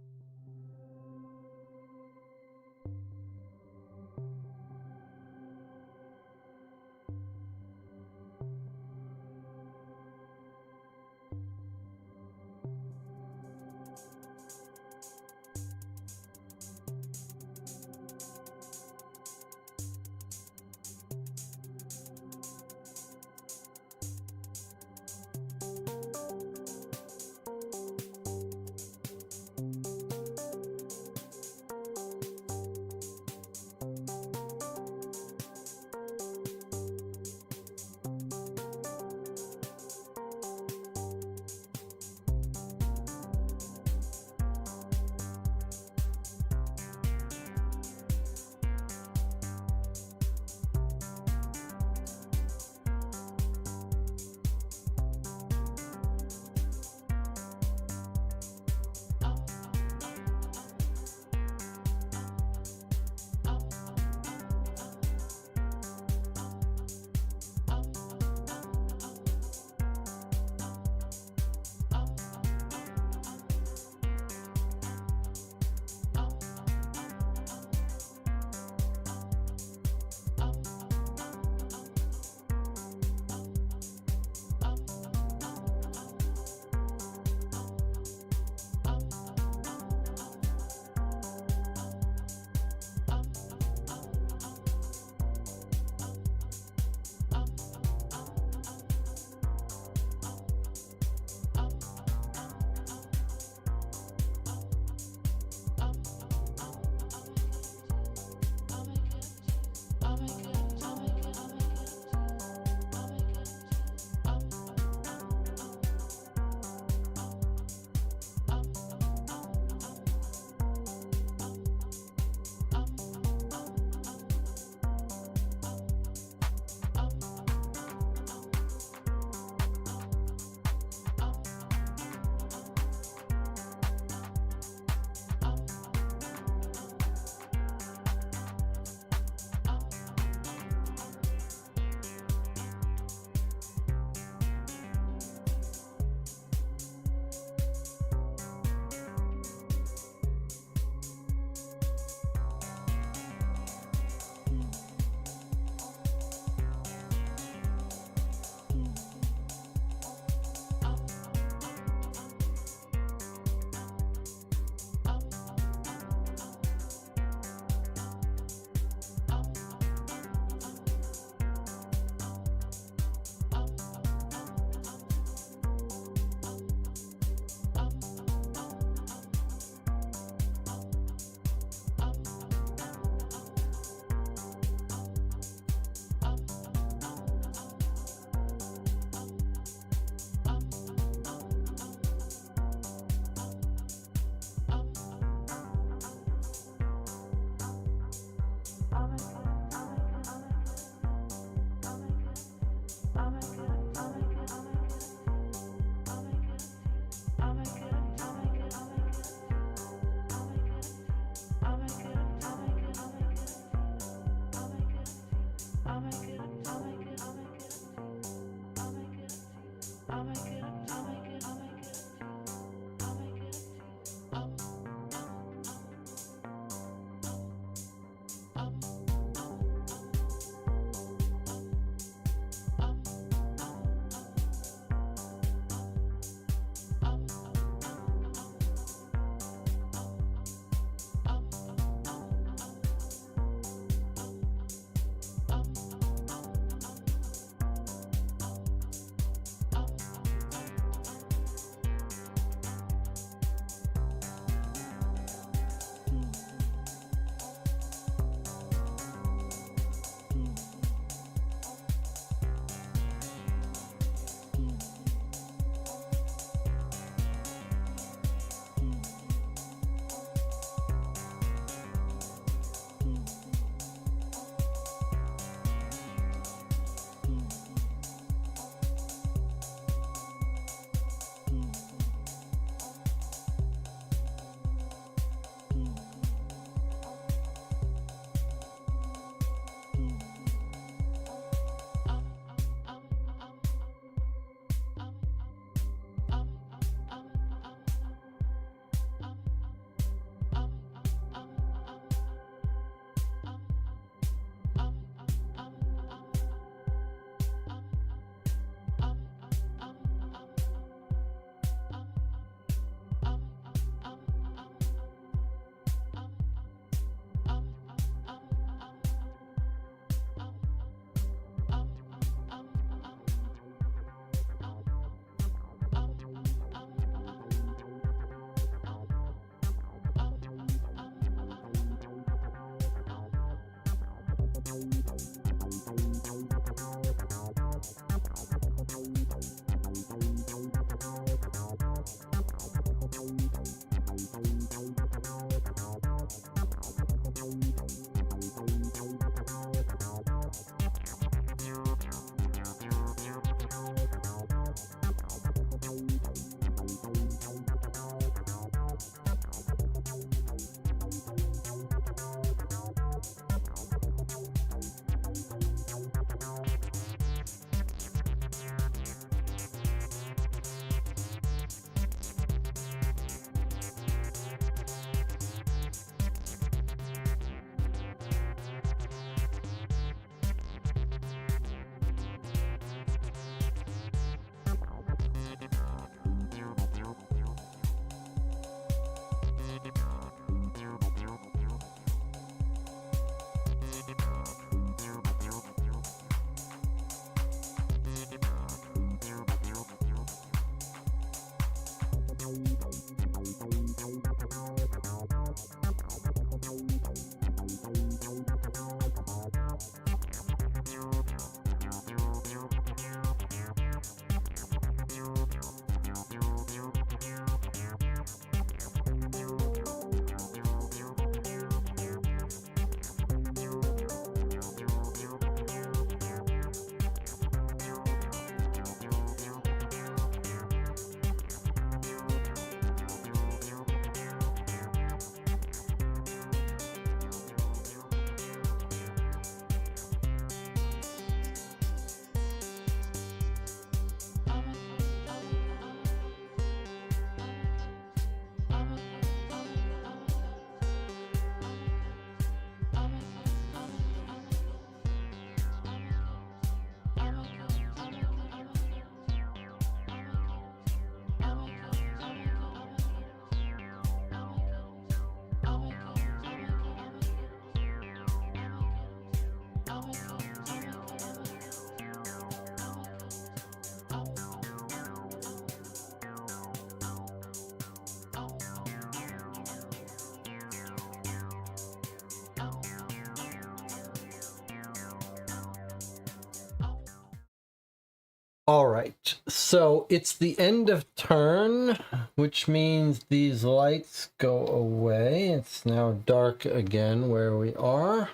All right, so it's the end of turn, which means these lights go away. It's now dark again where we are.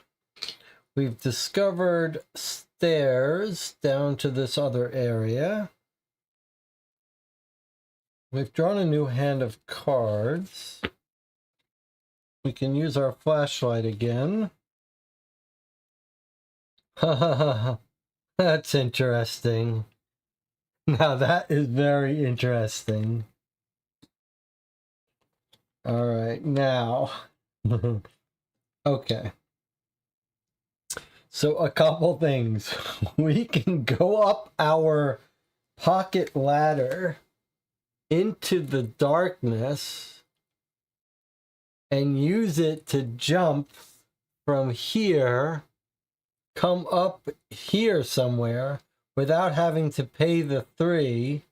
We've discovered stairs down to this other area. We've drawn a new hand of cards. We can use our flashlight again. Ha ha ha ha. That's interesting. Now that is very interesting. All right, now. Okay. So a couple things. We can go up our pocket ladder into the darkness and use it to jump from here, come up here somewhere without having to pay the 3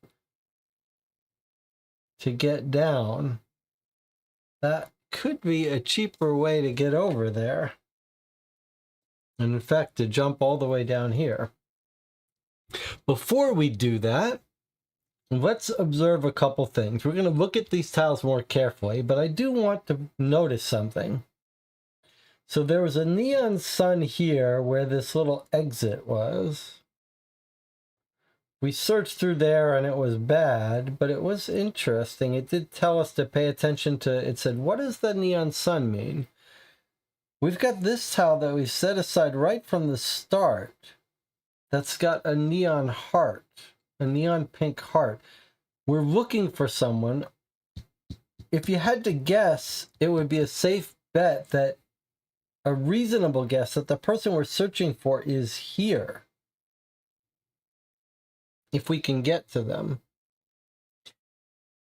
to get down. That could be a cheaper way to get over there. And in fact, to jump all the way down here. Before we do that, let's observe a couple things. We're going to look at these tiles more carefully, but I do want to notice something. So there was a neon sun here where this little exit was. We searched through there and it was bad, but it was interesting. It did tell us to pay attention to, it said, what does the neon sun mean? We've got this tile that we set aside right from the start that's got a neon heart, a neon pink heart. We're looking for someone. If you had to guess, it would be a safe bet that a reasonable guess that the person we're searching for is here. If we can get to them.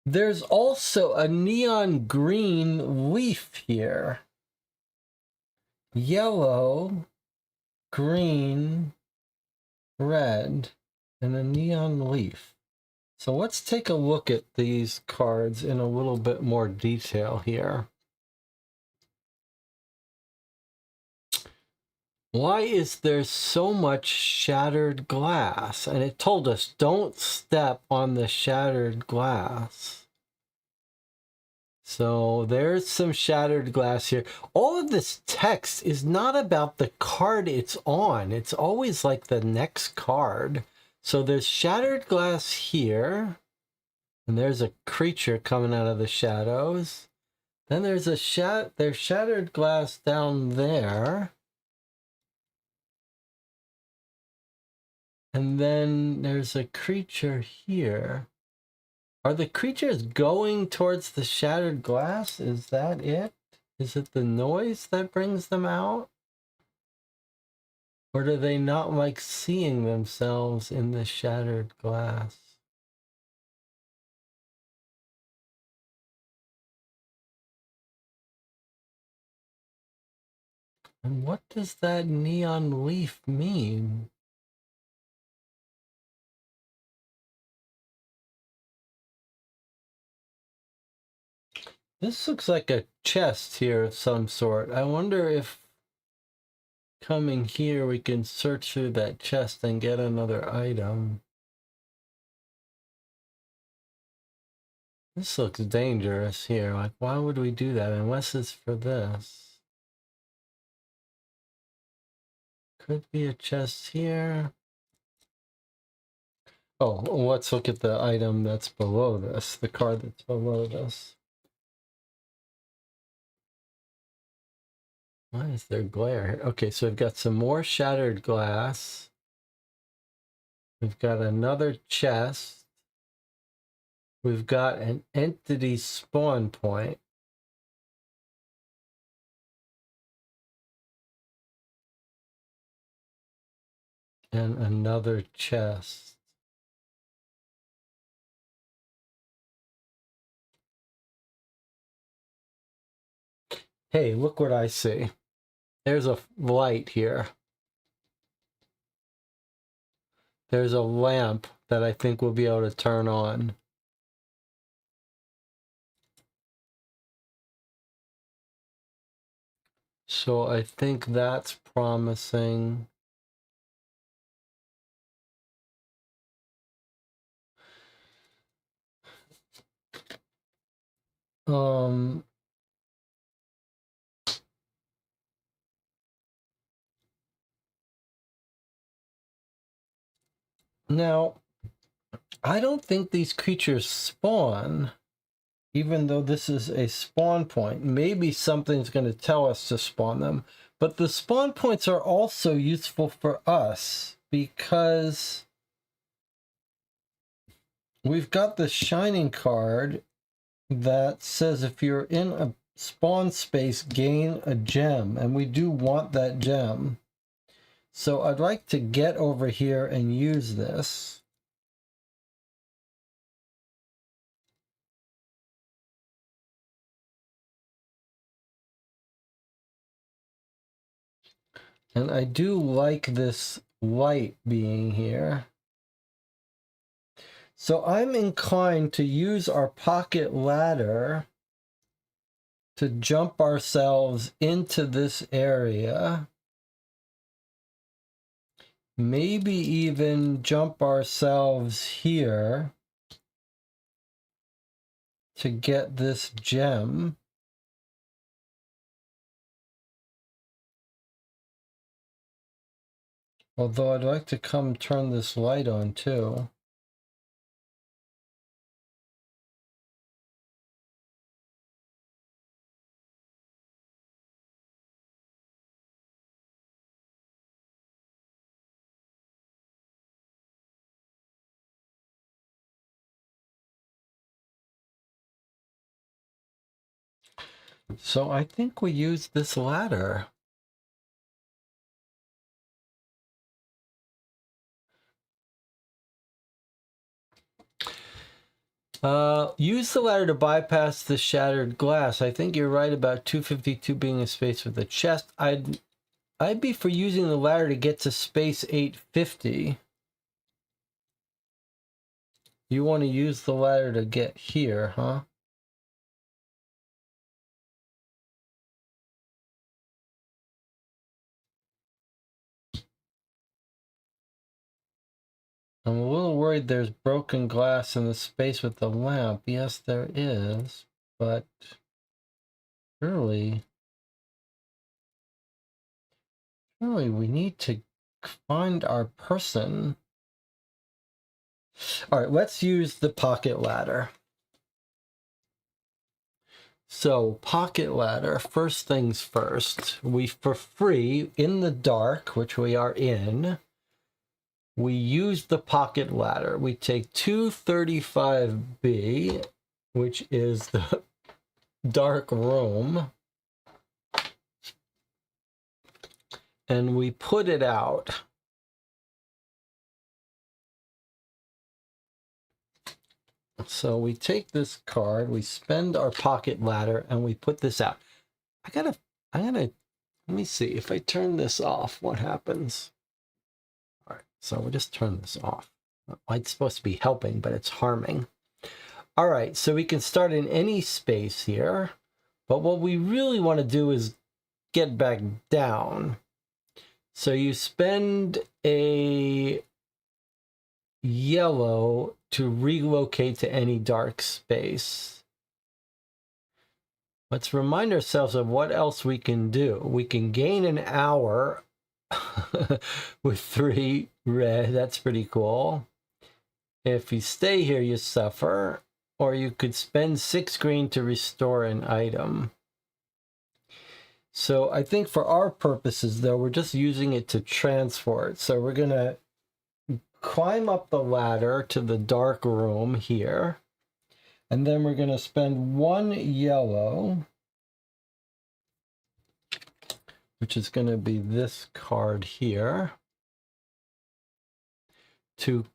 There's also a neon green leaf here. Yellow, green, red, and a neon leaf. So let's take a look at these cards in a little bit more detail here. Why is there so much shattered glass? And it told us, don't step on the shattered glass. So there's some shattered glass here. All of this text is not about the card it's on. It's always like the next card. So there's shattered glass here. And there's a creature coming out of the shadows. Then there's there's shattered glass down there. And then there's a creature here. Are the creatures going towards the shattered glass? Is that it? Is it the noise that brings them out? Or do they not like seeing themselves in the shattered glass? And what does that neon leaf mean? This looks like a chest here of some sort. I wonder if coming here we can search through that chest and get another item. This looks dangerous here. Like, why would we do that unless it's for this? Could be a chest here. Oh, let's look at the item that's below this, the card that's below this. Why is there glare here? Okay, so we've got some more shattered glass. We've got another chest. We've got an entity spawn point. And another chest. Hey, look what I see. There's a light here. There's a lamp that I think we'll be able to turn on. So I think that's promising. Now, I don't think these creatures spawn, even though this is a spawn point. Maybe something's going to tell us to spawn them. But the spawn points are also useful for us because we've got the shining card that says if you're in a spawn space, gain a gem. And we do want that gem. So I'd like to get over here and use this. And I do like this light being here. So I'm inclined to use our pocket ladder to jump ourselves into this area. Maybe even jump ourselves here to get this gem. Although I'd like to come turn this light on too. So I think we use this ladder. Use the ladder to bypass the shattered glass. I think you're right about 252 being a space with a chest. I'd be for using the ladder to get to space 850. You want to use the ladder to get here, huh? I'm a little worried there's broken glass in the space with the lamp. Yes, there is, but surely we need to find our person. All right, let's use the pocket ladder. So, pocket ladder, first things first, we for free, in the dark, which we are in, we use the pocket ladder. We take 235B, which is the dark room, and we put it out. So we take this card, we spend our pocket ladder, and we put this out. let me see, if I turn this off, what happens? All right, so we'll just turn this off. Light's supposed to be helping, but it's harming. All right, so we can start in any space here, but what we really want to do is get back down. So you spend a yellow to relocate to any dark space. Let's remind ourselves of what else we can do. We can gain an hour with 3 red. That's pretty cool. If you stay here, you suffer. Or you could spend 6 green to restore an item. So I think for our purposes, though, we're just using it to transport. So we're going to climb up the ladder to the dark room here. And then we're going to spend 1 yellow, which is going to be this card here, to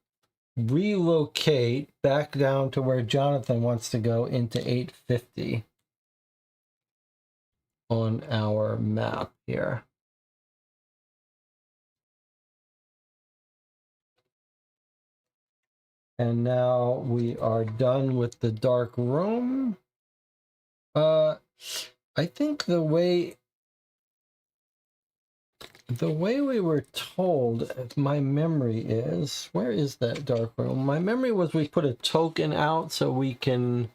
relocate back down to where Jonathan wants to go into 850 on our map here. And now we are done with the dark room. I think the way we were told, my memory is, where is that dark room? My memory was we put a token out so we can,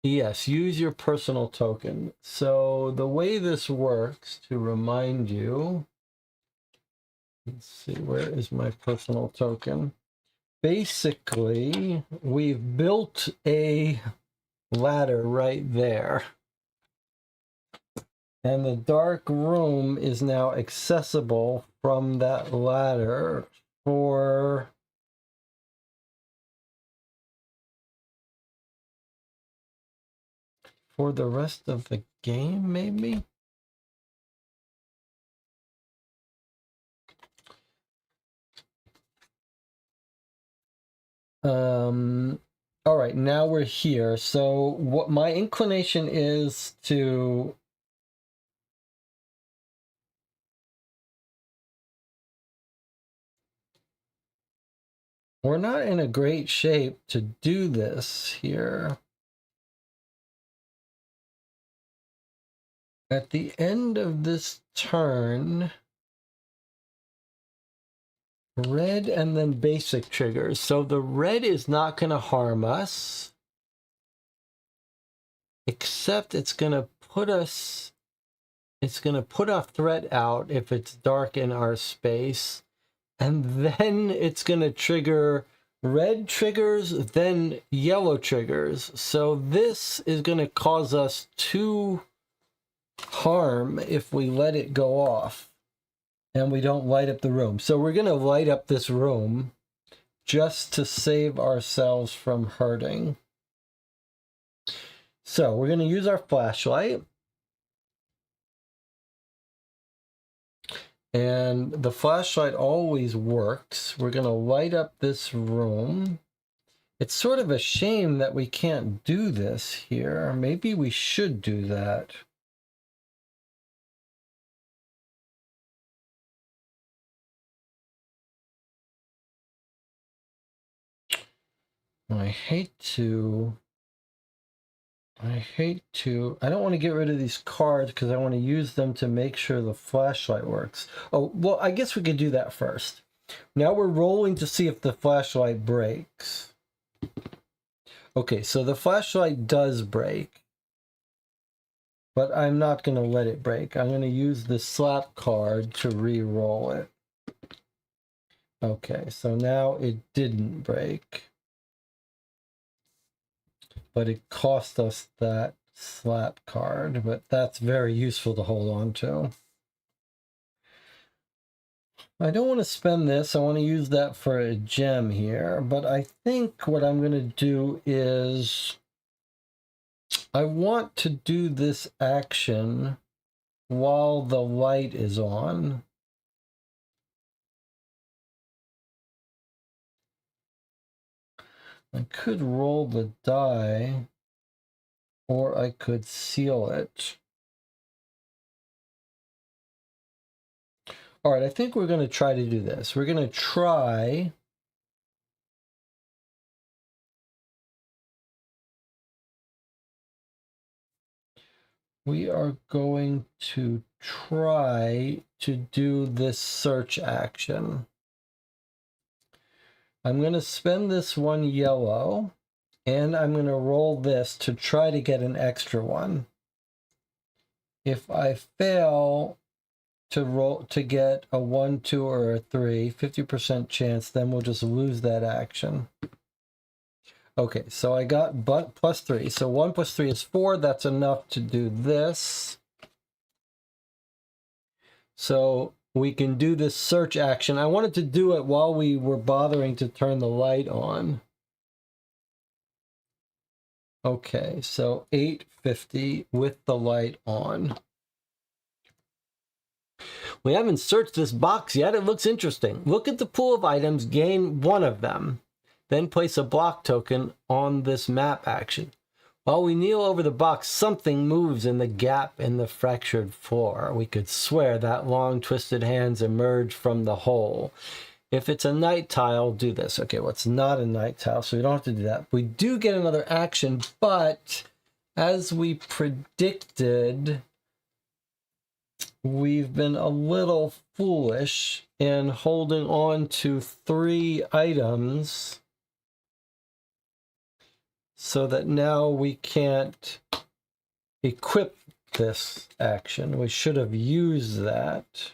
yes, use your personal token. So the way this works, to remind you, let's see, where is my personal token? Basically, we've built a ladder right there. And the dark room is now accessible from that ladder for the rest of the game, maybe? All right, now we're here. So what my inclination is to we're not in a great shape to do this here. At the end of this turn, red and then basic triggers. So the red is not going to harm us, except it's going to put a threat out if it's dark in our space. And then it's going to trigger red triggers, then yellow triggers. So this is going to cause us 2 harm if we let it go off and we don't light up the room. So we're going to light up this room just to save ourselves from hurting. So we're going to use our flashlight. And the flashlight always works. We're going to light up this room. It's sort of a shame that we can't do this here. Maybe we should do that. I hate to I don't want to get rid of these cards because I want to use them to make sure the flashlight works. Oh, well, I guess we could do that first. Now we're rolling to see if the flashlight breaks. Okay, so the flashlight does break, but I'm not going to let it break. I'm going to use the slap card to re-roll it. Okay, so now it didn't break, but it cost us that slap card, but that's very useful to hold on to. I don't want to spend this. I want to use that for a gem here, but I think what I'm going to do is I want to do this action while the light is on. I could roll the die, or I could seal it. All right, I think we're going to try to do this. We're going to try we are going to try to do this search action. I'm going to spend this one yellow, and I'm going to roll this to try to get an extra one. If I fail to get a 1, 2, or a 3, 50% chance, then we'll just lose that action. Okay, so I got plus 3. So 1 plus 3 is 4. That's enough to do this. So we can do this search action. I wanted to do it while we were bothering to turn the light on. Okay, so 850 with the light on. We haven't searched this box yet. It looks interesting. Look at the pool of items, gain one of them. Then place a block token on this map action. While we kneel over the box, something moves in the gap in the fractured floor. We could swear that long twisted hands emerge from the hole. If it's a night tile, do this. Okay, well, it's not a night tile, so we don't have to do that. We do get another action, but as we predicted, we've been a little foolish in holding on to 3 items so that now we can't equip this action. We should have used that.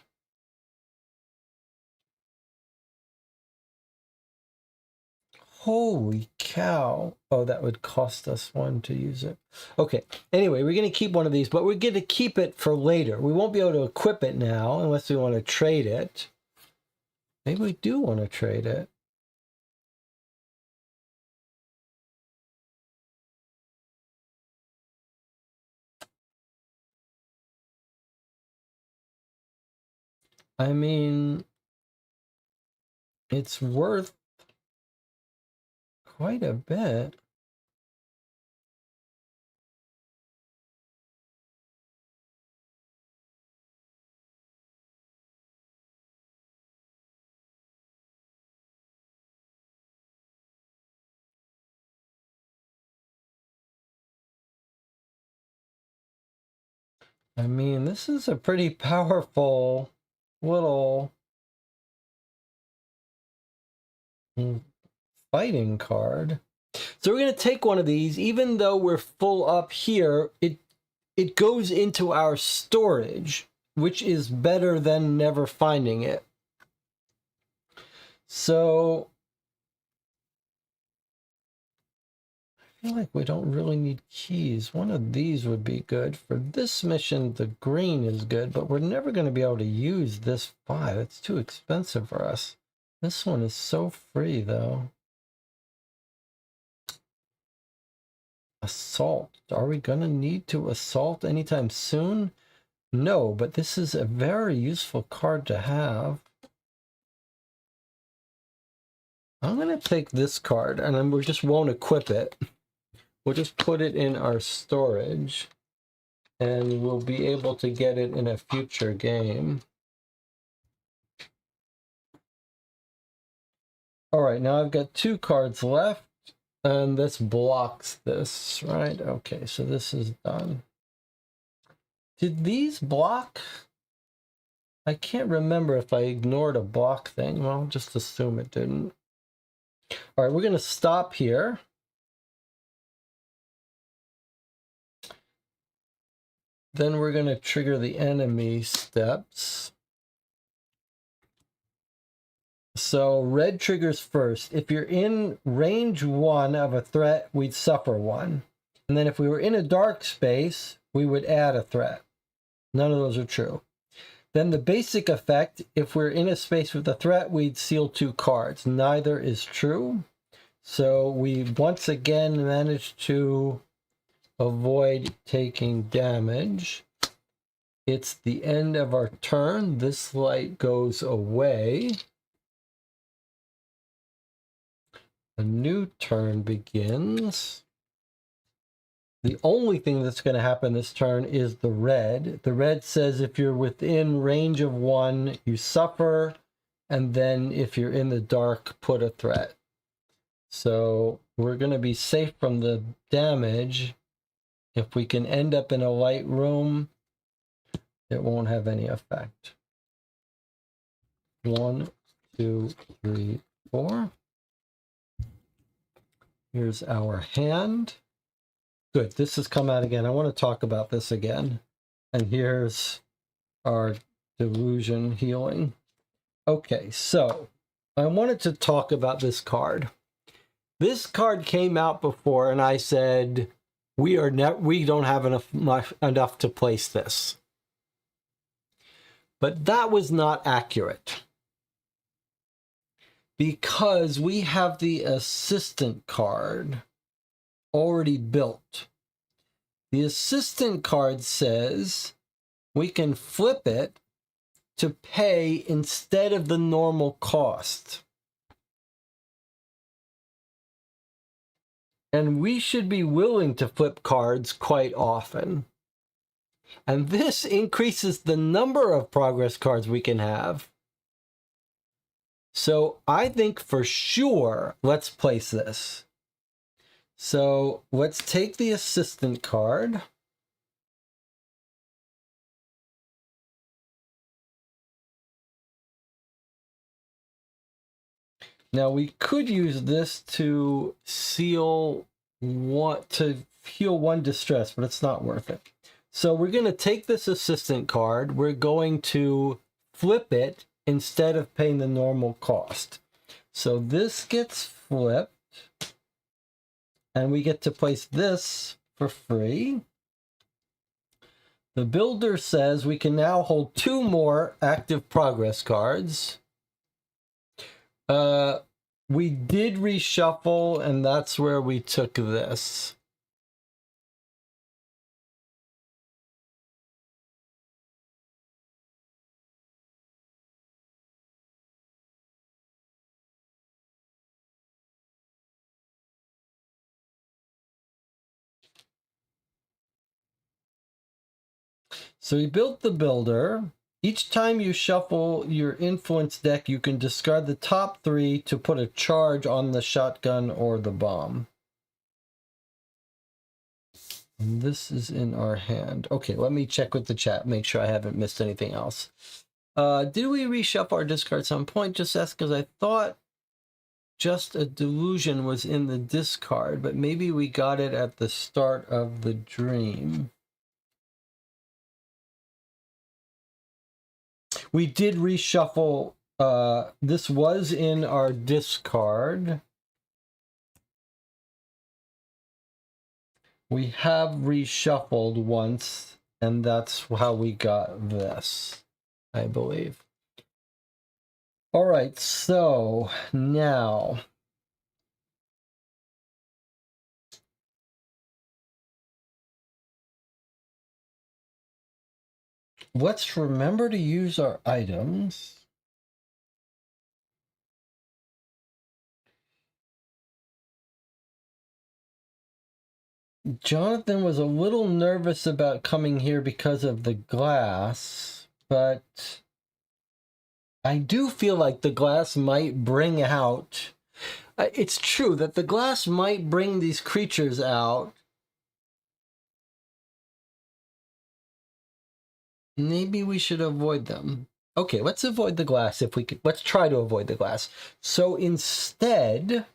Holy cow. Oh, that would cost us 1 to use it. Okay, anyway, we're going to keep one of these, but we're going to keep it for later. We won't be able to equip it now unless we want to trade it. Maybe we do want to trade it. I mean, it's worth quite a bit. I mean, this is a pretty powerful little fighting card. So we're going to take one of these. Even though we're full up here, it goes into our storage, which is better than never finding it. So I feel like we don't really need keys. One of these would be good. For this mission, the green is good, but we're never going to be able to use this 5. It's too expensive for us. This one is so free, though. Assault. Are we going to need to assault anytime soon? No, but this is a very useful card to have. I'm going to take this card, and then we just won't equip it. We'll just put it in our storage, and we'll be able to get it in a future game. All right, now I've got 2 cards left. And this blocks this, right? Okay, so this is done. Did these block? I can't remember if I ignored a block thing. Well, just assume it didn't. All right, we're going to stop here. Then we're going to trigger the enemy steps. So red triggers first. If you're in range 1 of a threat, we'd suffer 1. And then if we were in a dark space, we would add a threat. None of those are true. Then the basic effect, if we're in a space with a threat, we'd seal 2 cards. Neither is true. So we once again managed to avoid taking damage. It's the end of our turn. This light goes away. A new turn begins. The only thing that's going to happen this turn is the red. The red says if you're within range of 1, you suffer. And then if you're in the dark, put a threat. So we're going to be safe from the damage. If we can end up in a light room, it won't have any effect. 1, 2, 3, 4. Here's our hand. Good, this has come out again. I want to talk about this again. And here's our delusion healing. Okay, so I wanted to talk about this card. This card came out before, and I said, we don't have enough to place this. But that was not accurate. Because we have the assistant card already built. The assistant card says we can flip it to pay instead of the normal cost. And we should be willing to flip cards quite often. And this increases the number of progress cards we can have. So I think for sure, let's place this. So let's take the assistant card. Now we could use this to heal 1 distress, but it's not worth it. So we're going to take this assistant card. We're going to flip it instead of paying the normal cost. So this gets flipped. And we get to place this for free. The builder says we can now hold 2 more active progress cards. We did reshuffle, and that's where we took this. So we built the builder. Each time you shuffle your influence deck, you can discard the top 3 to put a charge on the shotgun or the bomb. And this is in our hand. Okay, let me check with the chat, make sure I haven't missed anything else. Did we reshuffle our discard at some point? Just ask because I thought just a delusion was in the discard, but maybe we got it at the start of the dream. We did reshuffle. This was in our discard. We have reshuffled once, and that's how we got this, I believe. All right, so now let's remember to use our items. Jonathan was a little nervous about coming here because of the glass, but I do feel like the glass might bring out... It's true that the glass might bring these creatures out. Maybe we should avoid them. Okay, let's avoid the glass if we could. Let's try to avoid the glass. So instead,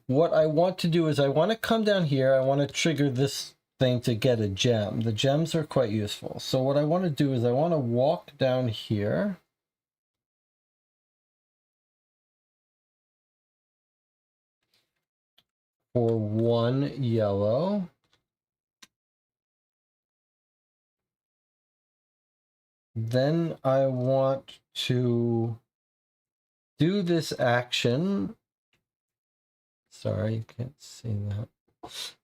what I want to do is I want to come down here. I want to trigger this thing to get a gem. The gems are quite useful. So what I want to do is I want to walk down here. For 1 yellow. Then I want to do this action. Sorry, you can't see that.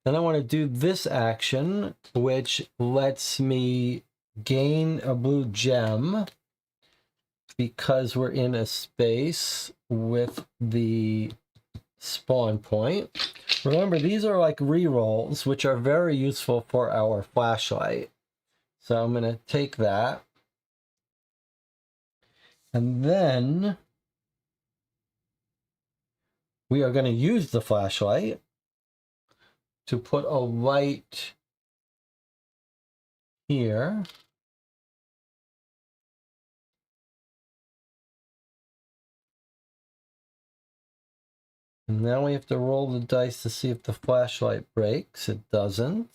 Then I want to do this action, which lets me gain a blue gem because we're in a space with the spawn point. Remember, these are like rerolls, which are very useful for our flashlight. So I'm going to take that. And then we are going to use the flashlight to put a light here. And now we have to roll the dice to see if the flashlight breaks. It doesn't.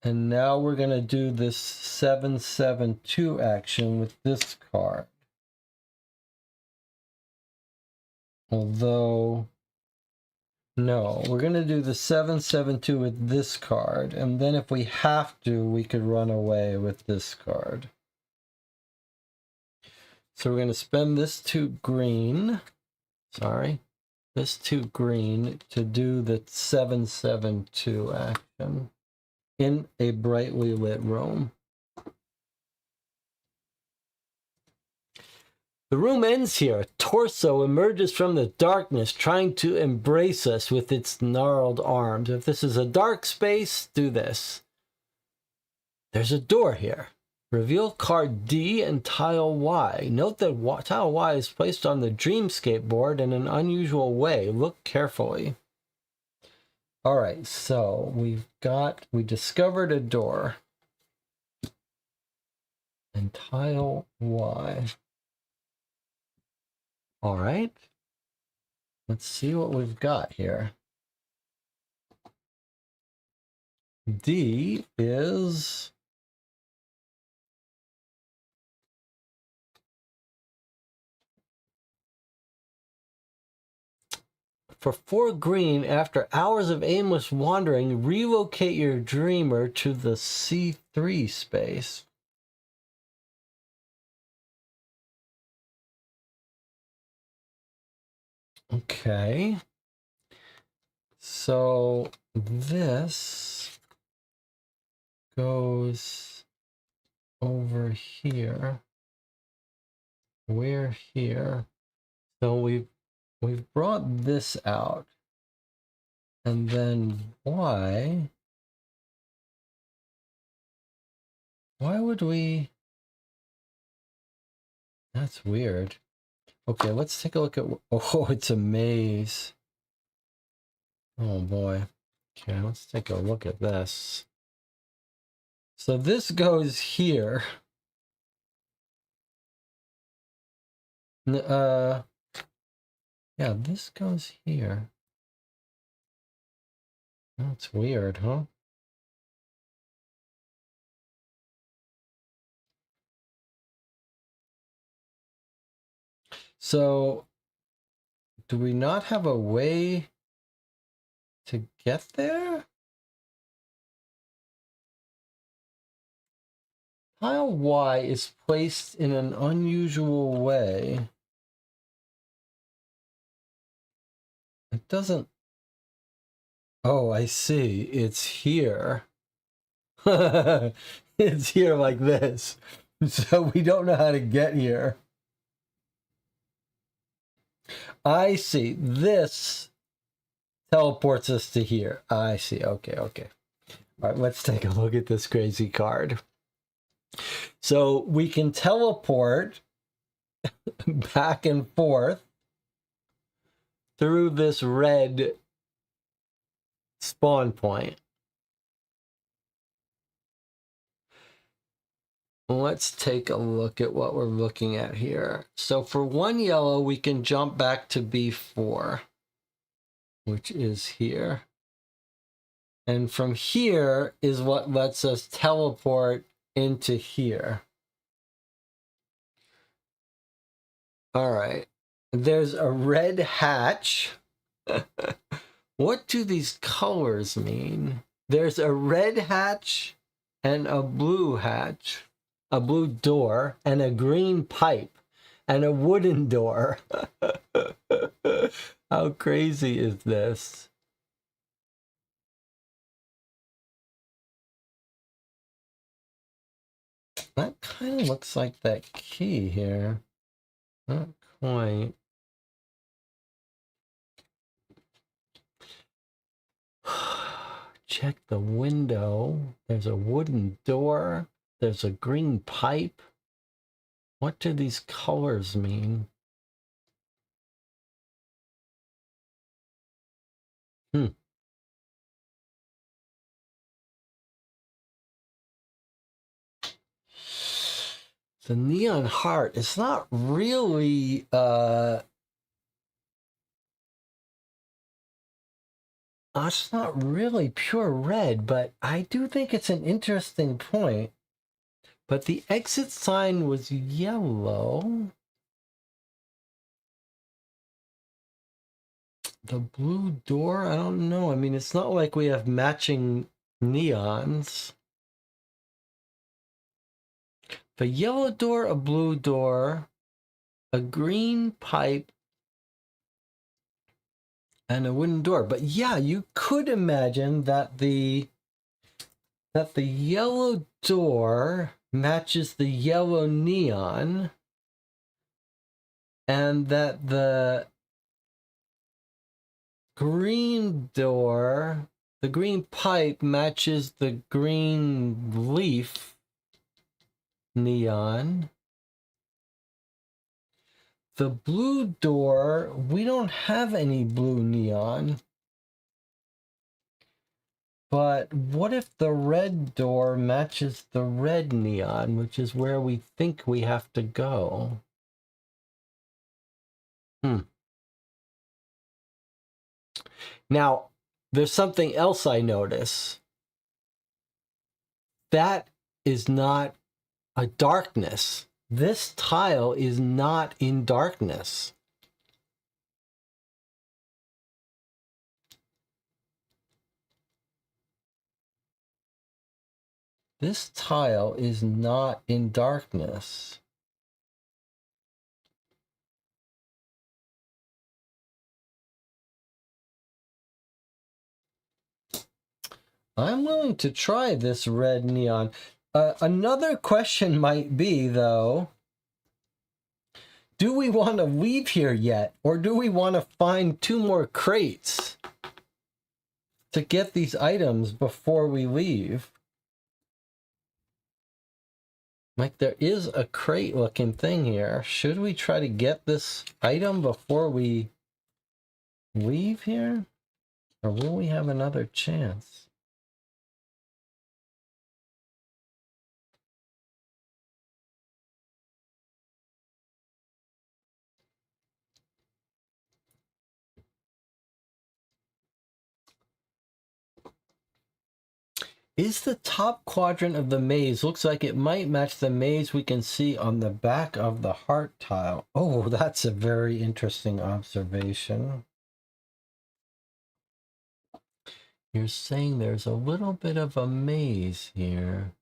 And now we're going to do this 772 action with this card. Although, no, we're going to do the 772 with this card. And then if we have to, we could run away with this card. So we're going to spend this 2 green. Sorry. This 2 green to do the 772 action in a brightly lit room. The room ends here. A torso emerges from the darkness, trying to embrace us with its gnarled arms. If this is a dark space, do this. There's a door here. Reveal card D and tile Y. Note that tile Y is placed on the dreamscape board in an unusual way. Look carefully. All right, so we discovered a door. And tile Y. All right. Let's see what we've got here. D is for 4 green, after hours of aimless wandering, relocate your dreamer to the C3 space. Okay. So this goes over here. We're here. So we've brought this out. And then why would we? That's weird. Okay, let's take a look at, oh, it's a maze. Oh boy. Okay, let's take a look at this. So this goes here. Yeah, this goes here. That's weird, huh? So, do we not have a way to get there? Tile Y is placed in an unusual way. It doesn't... Oh, I see. It's here. It's here like this. So we don't know how to get here. I see. This teleports us to here. I see. Okay, okay. All right, let's take a look at this crazy card. So we can teleport back and forth through this red spawn point. Let's take a look at what we're looking at here. So for one yellow, we can jump back to B4, which is here. And from here is what lets us teleport into here. All right. There's a red hatch. What do these colors mean? There's a red hatch and a blue hatch, a blue door, and a green pipe, and a wooden door. How crazy is this? That kind of looks like that key here. Not quite. Check the window. There's a wooden door. There's a green pipe. What do these colors mean? The neon heart, it's not really it's not really pure red, but I do think it's an interesting point. But the exit sign was yellow. The blue door, I don't know. I mean, it's not like we have matching neons. The yellow door, a blue door, a green pipe, and a wooden door. But yeah, you could imagine that the yellow door matches the yellow neon, and that the green door, the green pipe matches the green leaf neon. The blue door, we don't have any blue neon. But what if the red door matches the red neon, which is where we think we have to go? Now, there's something else I notice. That is not a darkness. This tile is not in darkness. This tile is not in darkness. I'm willing to try this red neon. Another question might be, though, do we want to leave here yet? Or do we want to find 2 more crates to get these items before we leave? Like, there is a crate looking thing here. Should we try to get this item before we leave here? Or will we have another chance? Is the top quadrant of the maze, looks like it might match the maze we can see on the back of the heart tile. Oh, that's a very interesting observation. You're saying there's a little bit of a maze here.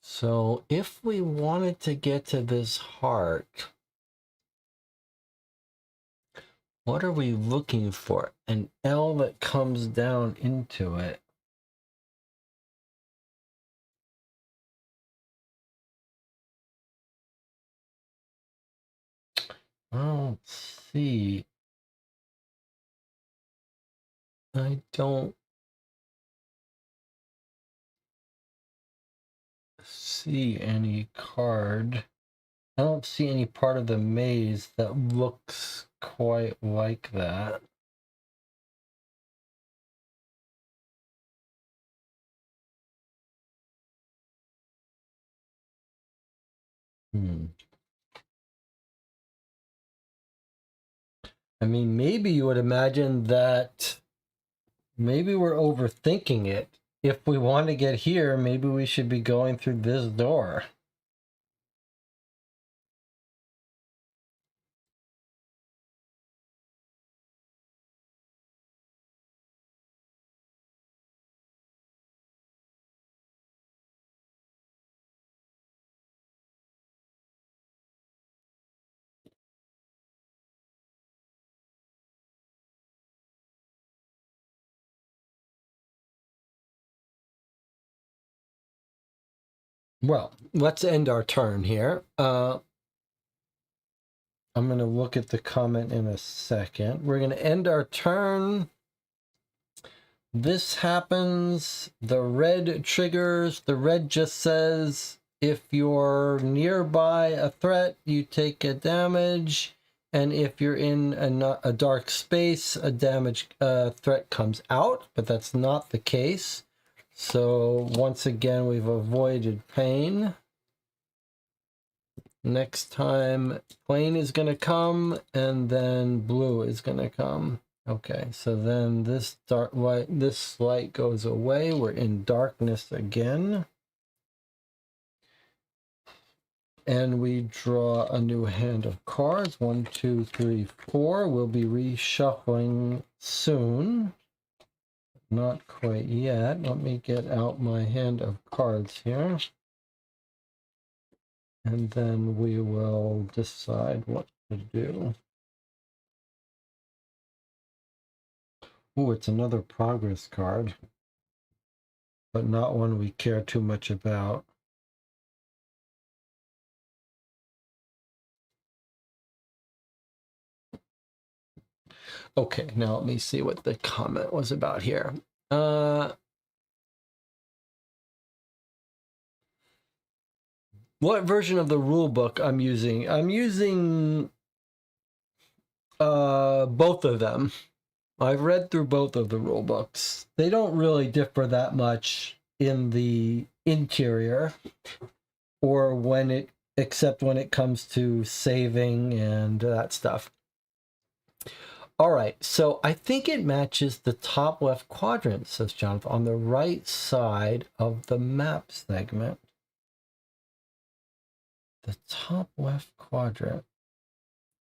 So if we wanted to get to this heart, what are we looking for? An L that comes down into it. I don't see. I don't see any card. I don't see any part of the maze that looks quite like that. I mean, maybe you would imagine that maybe we're overthinking it. If we want to get here, maybe we should be going through this door. Well, let's end our turn here. I'm going to look at the comment in a second. We're going to end our turn. This happens. The red triggers. The red just says if you're nearby a threat, you take a damage. And if you're in a dark space, a damage threat comes out. But that's not the case. So once again, we've avoided pain. Next time, plain is going to come, and then blue is going to come. Okay, so then this light goes away. We're in darkness again. And we draw a new hand of cards. 1, 2, 3, 4. We'll be reshuffling soon. Not quite yet. Let me get out my hand of cards here. And then we will decide what to do. Oh, it's another progress card, but not one we care too much about. Okay, now let me see what the comment was about here. What version of the rule book I'm using? I'm using both of them. I've read through both of the rule books. They don't really differ that much in the interior or except when it comes to saving and that stuff. All right, so I think it matches the top left quadrant, says Jonathan, on the right side of the map segment. The top left quadrant.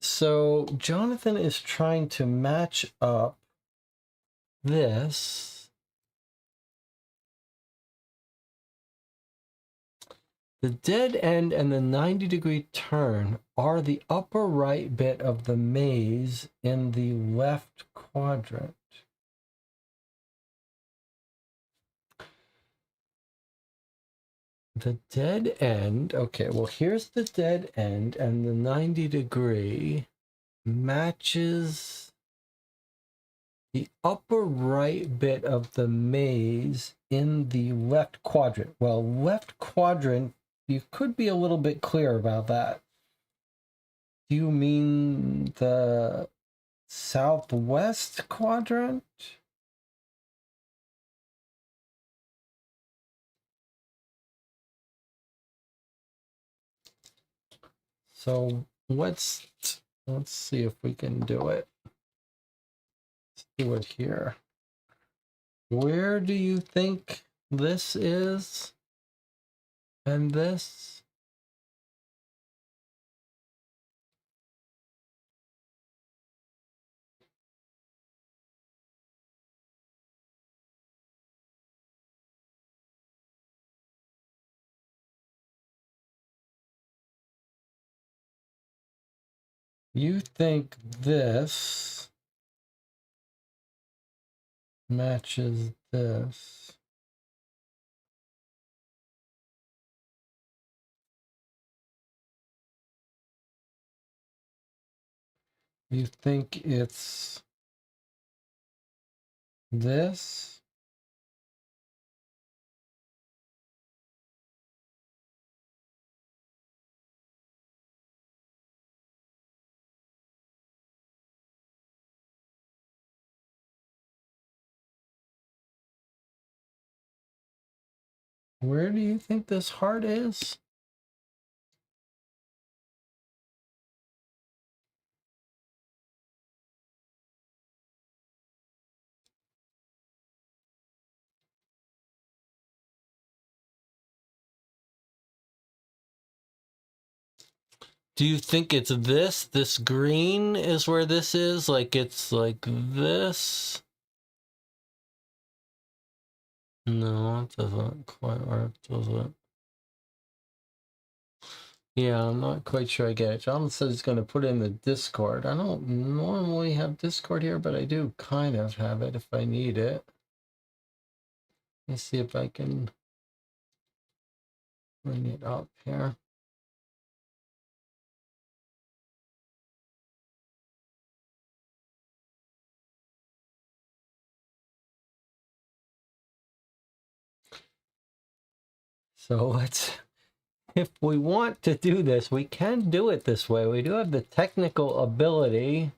So Jonathan is trying to match up this. The dead end and the 90-degree turn are the upper right bit of the maze in the left quadrant. The dead end, okay, well, here's the dead end, and the 90-degree matches the upper right bit of the maze in the left quadrant. Well, left quadrant, you could be a little bit clear about that. Do you mean the southwest quadrant? So let's see if we can do it. Let's do it here. Where do you think this is? And this? You think this matches this? You think it's this? Where do you think this heart is? Do you think it's this? This green is where this is? Like it's like this? No, it doesn't quite work, does it? Yeah, I'm not quite sure I get it. Jonathan says he's going to put it in the Discord. I don't normally have Discord here, but I do kind of have it if I need it. Let me see if I can bring it up here. So let's, if we want to do this, we can do it this way. We do have the technical ability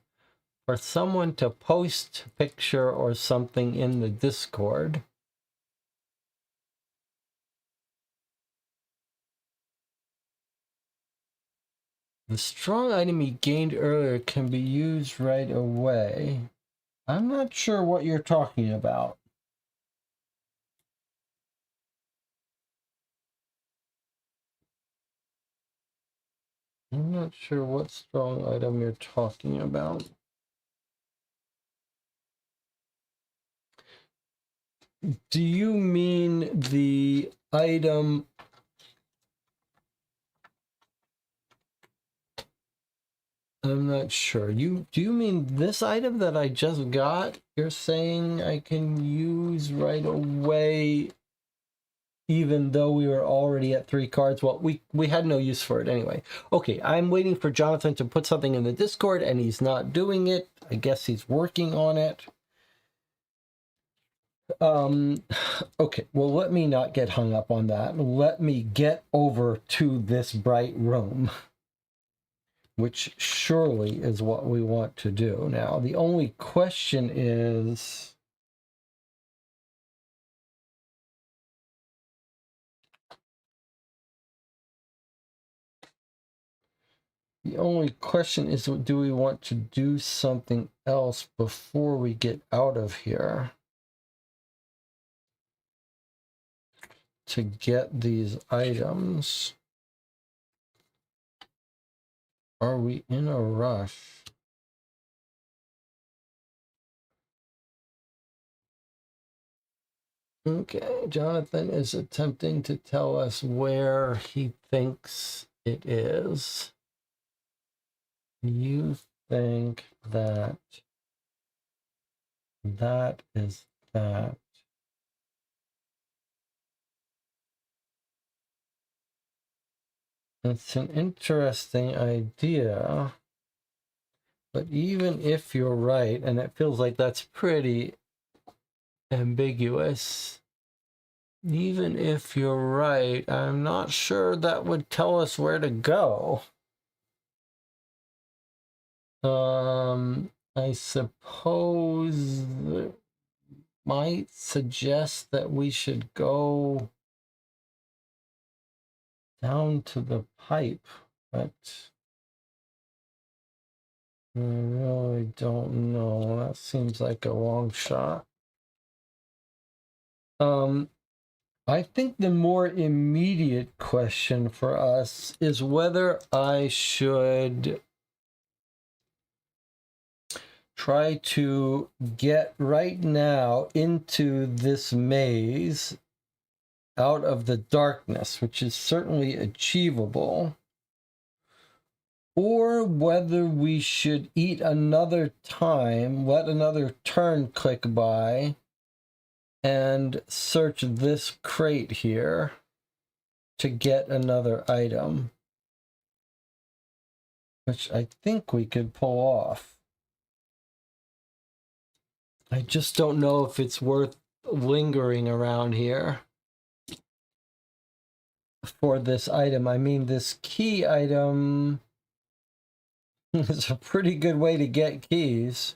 for someone to post a picture or something in the Discord. The strong item you gained earlier can be used right away. I'm not sure what you're talking about. I'm not sure what strong item you're talking about. Do you mean the item? I'm not sure. Do you mean this item that I just got? You're saying I can use right away even though we were already at 3 cards? Well, we had no use for it anyway. Okay, I'm waiting for Jonathan to put something in the Discord, and he's not doing it. I guess he's working on it. Okay, well, let me not get hung up on that. Let me get over to this bright room, which surely is what we want to do. Now, the only question is... The only question is, do we want to do something else before we get out of here to get these items? Are we in a rush? Okay, Jonathan is attempting to tell us where he thinks it is. You think that that is that. It's an interesting idea, but even if you're right, and it feels like that's pretty ambiguous, even if you're right, I'm not sure that would tell us where to go. I suppose it might suggest that we should go down to the pipe, but I really don't know. That seems like a long shot. I think the more immediate question for us is whether I should try to get right now into this maze out of the darkness, which is certainly achievable, or whether we should eat another time, let another turn click by, and search this crate here to get another item, which I think we could pull off. I just don't know if it's worth lingering around here for this item. I mean, this key item is a pretty good way to get keys.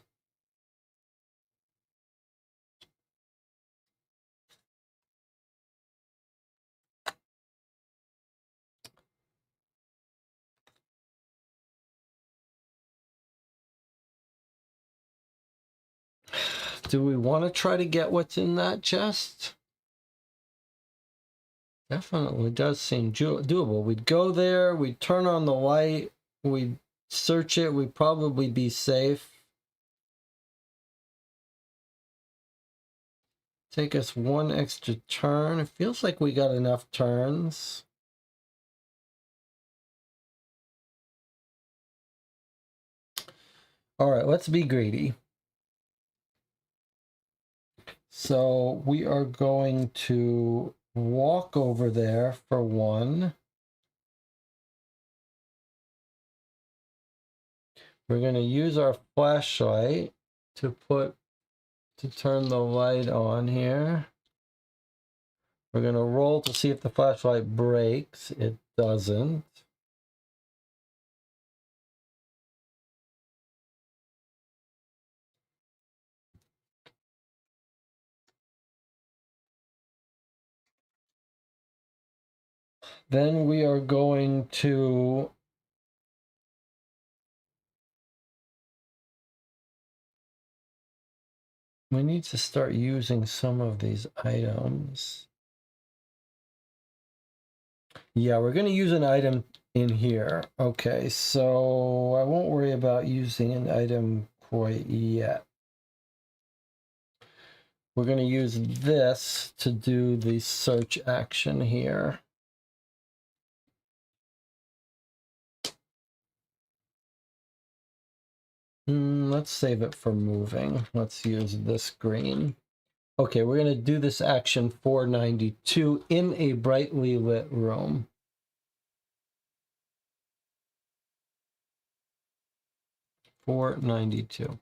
Do we want to try to get what's in that chest? Definitely does seem doable. We'd go there, we'd turn on the light, we'd search it, we'd probably be safe. Take us one extra turn. It feels like we got enough turns. All right, let's be greedy. So we are going to walk over there for one. We're going to use our flashlight to turn the light on here. We're going to roll to see if the flashlight breaks. It doesn't. Then we are going to we need to start using some of these items. Yeah, we're going to use an item in here. Okay, so I won't worry about using an item quite yet. We're going to use this to do the search action here. Let's save it for moving. Let's use this green. Okay, we're going to do this action 492 in a brightly lit room. $4.92.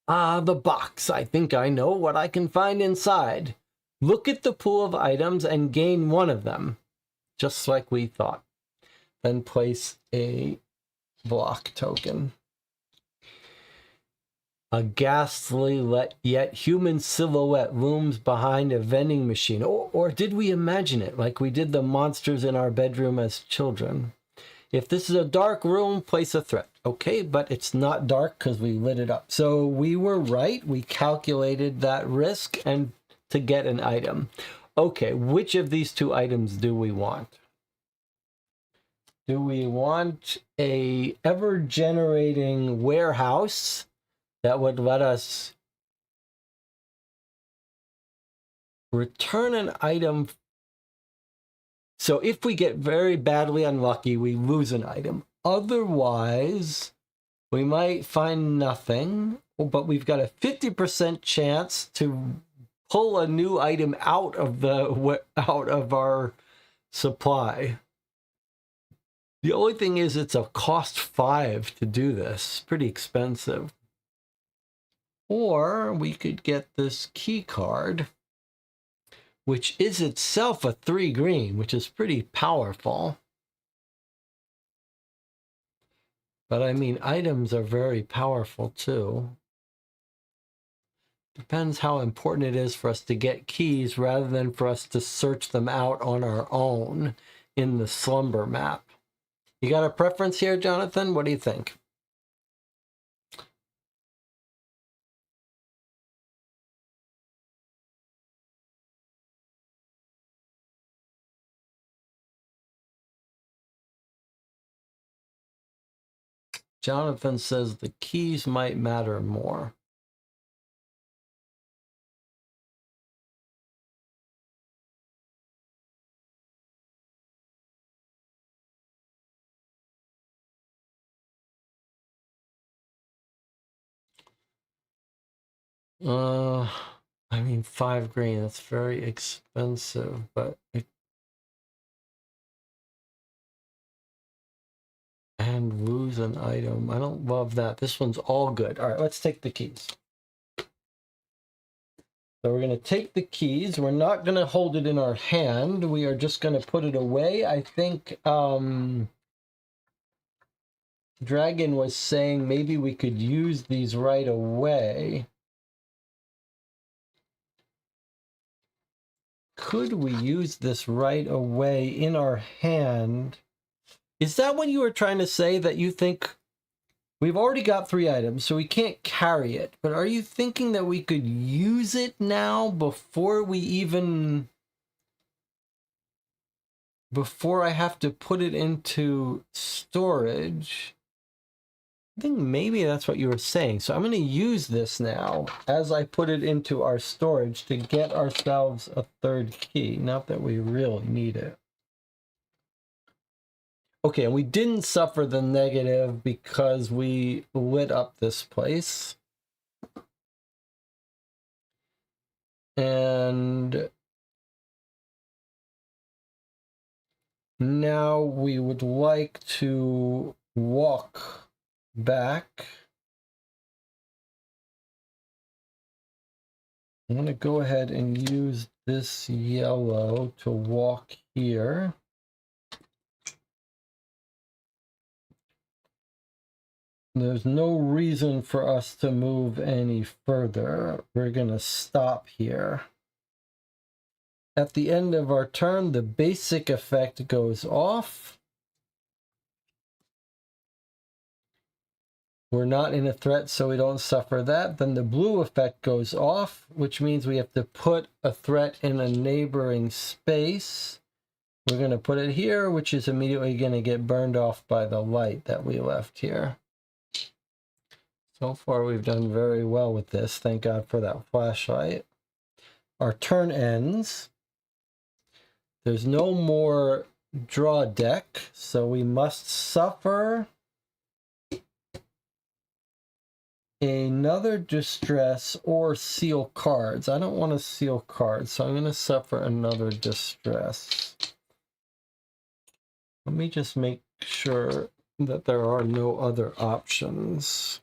Ah, the box. I think I know what I can find inside. Look at the pool of items and gain one of them, just like we thought. Then place a block token. A ghastly yet human silhouette looms behind a vending machine. Or did we imagine it like we did the monsters in our bedroom as children? If this is a dark room, place a threat. Okay, but it's not dark because we lit it up. So we were right. We calculated that risk and to get an item. Okay, which of these two items do we want? Do we want a ever-generating warehouse that would let us return an item? So if we get very badly unlucky, we lose an item. Otherwise, we might find nothing, but we've got a 50% chance to pull a new item out of our supply. The only thing is it's a cost 5 to do this. Pretty expensive. Or we could get this key card, which is itself a 3 green, which is pretty powerful. But I mean, items are very powerful too. Depends how important it is for us to get keys rather than for us to search them out on our own in the slumber map. You got a preference here, Jonathan? What do you think? Jonathan says the keys might matter more. I mean, 5 green, that's very expensive, but and lose an item. I don't love that. This one's all good. All right, let's take the keys. So we're going to take the keys. We're not going to hold it in our hand. We are just going to put it away. I think Dragon was saying maybe we could use these right away. Could we use this right away in our hand? Is that what you were trying to say, that you think we've already got 3 items, so we can't carry it? But are you thinking that we could use it now before I have to put it into storage? I think maybe that's what you were saying. So I'm going to use this now as I put it into our storage to get ourselves a 3rd key. Not that we really need it. Okay, and we didn't suffer the negative because we lit up this place. And now we would like to walk back. I'm going to go ahead and use this yellow to walk here. There's no reason for us to move any further. We're going to stop here. At the end of our turn, the basic effect goes off. We're not in a threat, so we don't suffer that. Then the blue effect goes off, which means we have to put a threat in a neighboring space. We're going to put it here, which is immediately going to get burned off by the light that we left here. So far, we've done very well with this. Thank God for that flashlight. Our turn ends. There's no more draw deck, so we must suffer another distress or seal cards. I don't want to seal cards, so I'm going to suffer another distress. Let me just make sure that there are no other options.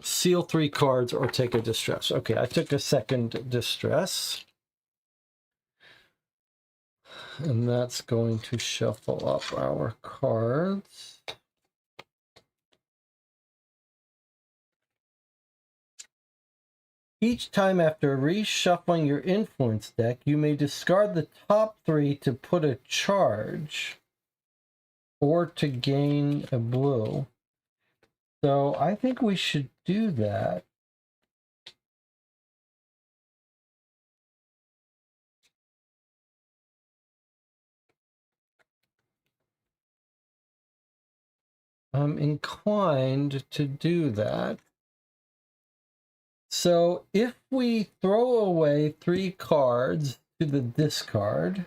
Seal 3 cards or take a distress. Okay, I took a second distress. And that's going to shuffle up our cards. Each time after reshuffling your influence deck, you may discard the top 3 to put a charge or to gain a blue. So I think we should do that. I'm inclined to do that. So if we throw away 3 cards to the discard,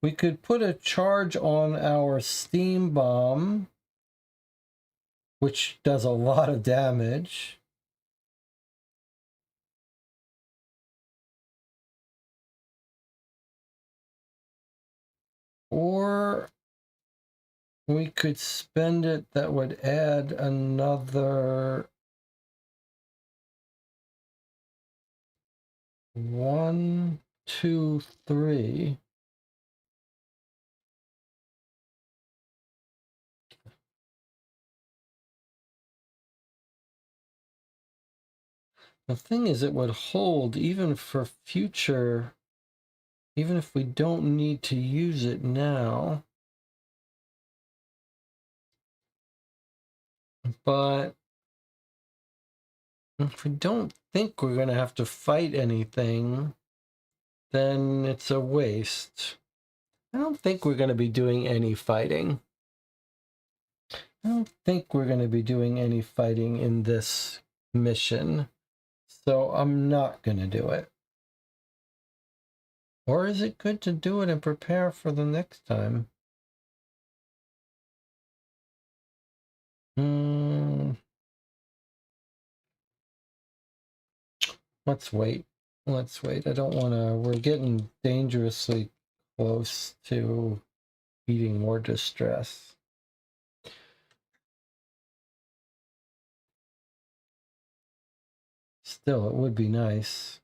we could put a charge on our steam bomb, which does a lot of damage. Or we could spend it, that would add another 1, 2, 3. The thing is, it would hold even for future, even if we don't need to use it now. But if we don't think we're going to have to fight anything, then it's a waste. I don't think we're going to be doing any fighting. I don't think we're going to be doing any fighting in this mission. So I'm not going to do it. Or is it good to do it and prepare for the next time? Let's wait. Let's wait. I don't want to... We're getting dangerously close to eating more distress. Still, it would be nice.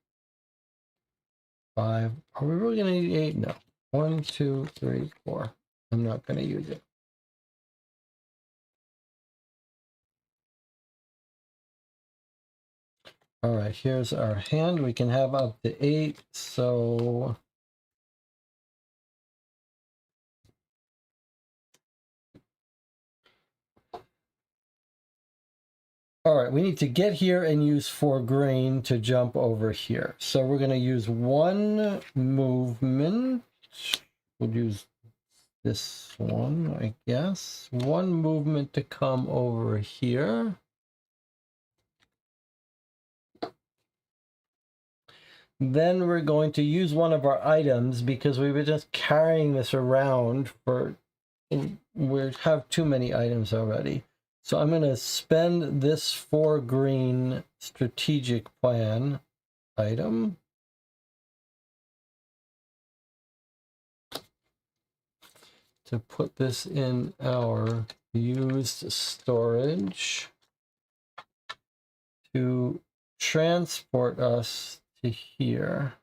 5. Are we really going to need 8? No. 1, 2, 3, 4. I'm not going to use it. All right, here's our hand. We can have up to 8, so... All right, we need to get here and use 4 green to jump over here. So we're going to use 1 movement. We'll use this one, I guess. 1 movement to come over here. Then we're going to use one of our items because we were just carrying this around for... We have too many items already. So I'm going to spend this 4 green strategic plan item. To put this in our used storage to transport us to here.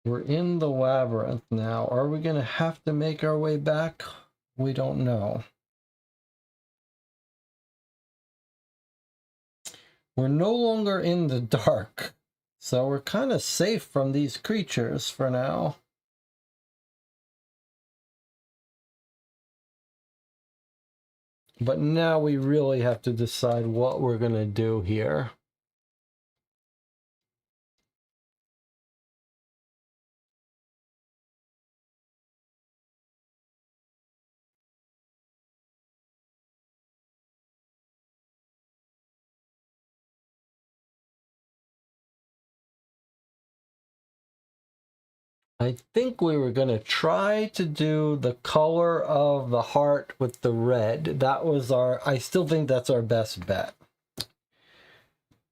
We're in the labyrinth now. Are we going to have to make our way back? We don't know. We're no longer in the dark, so we're kind of safe from these creatures for now. But now we really have to decide what we're going to do here. I think we were going to try to do the color of the heart with the red. That was our... I still think that's our best bet.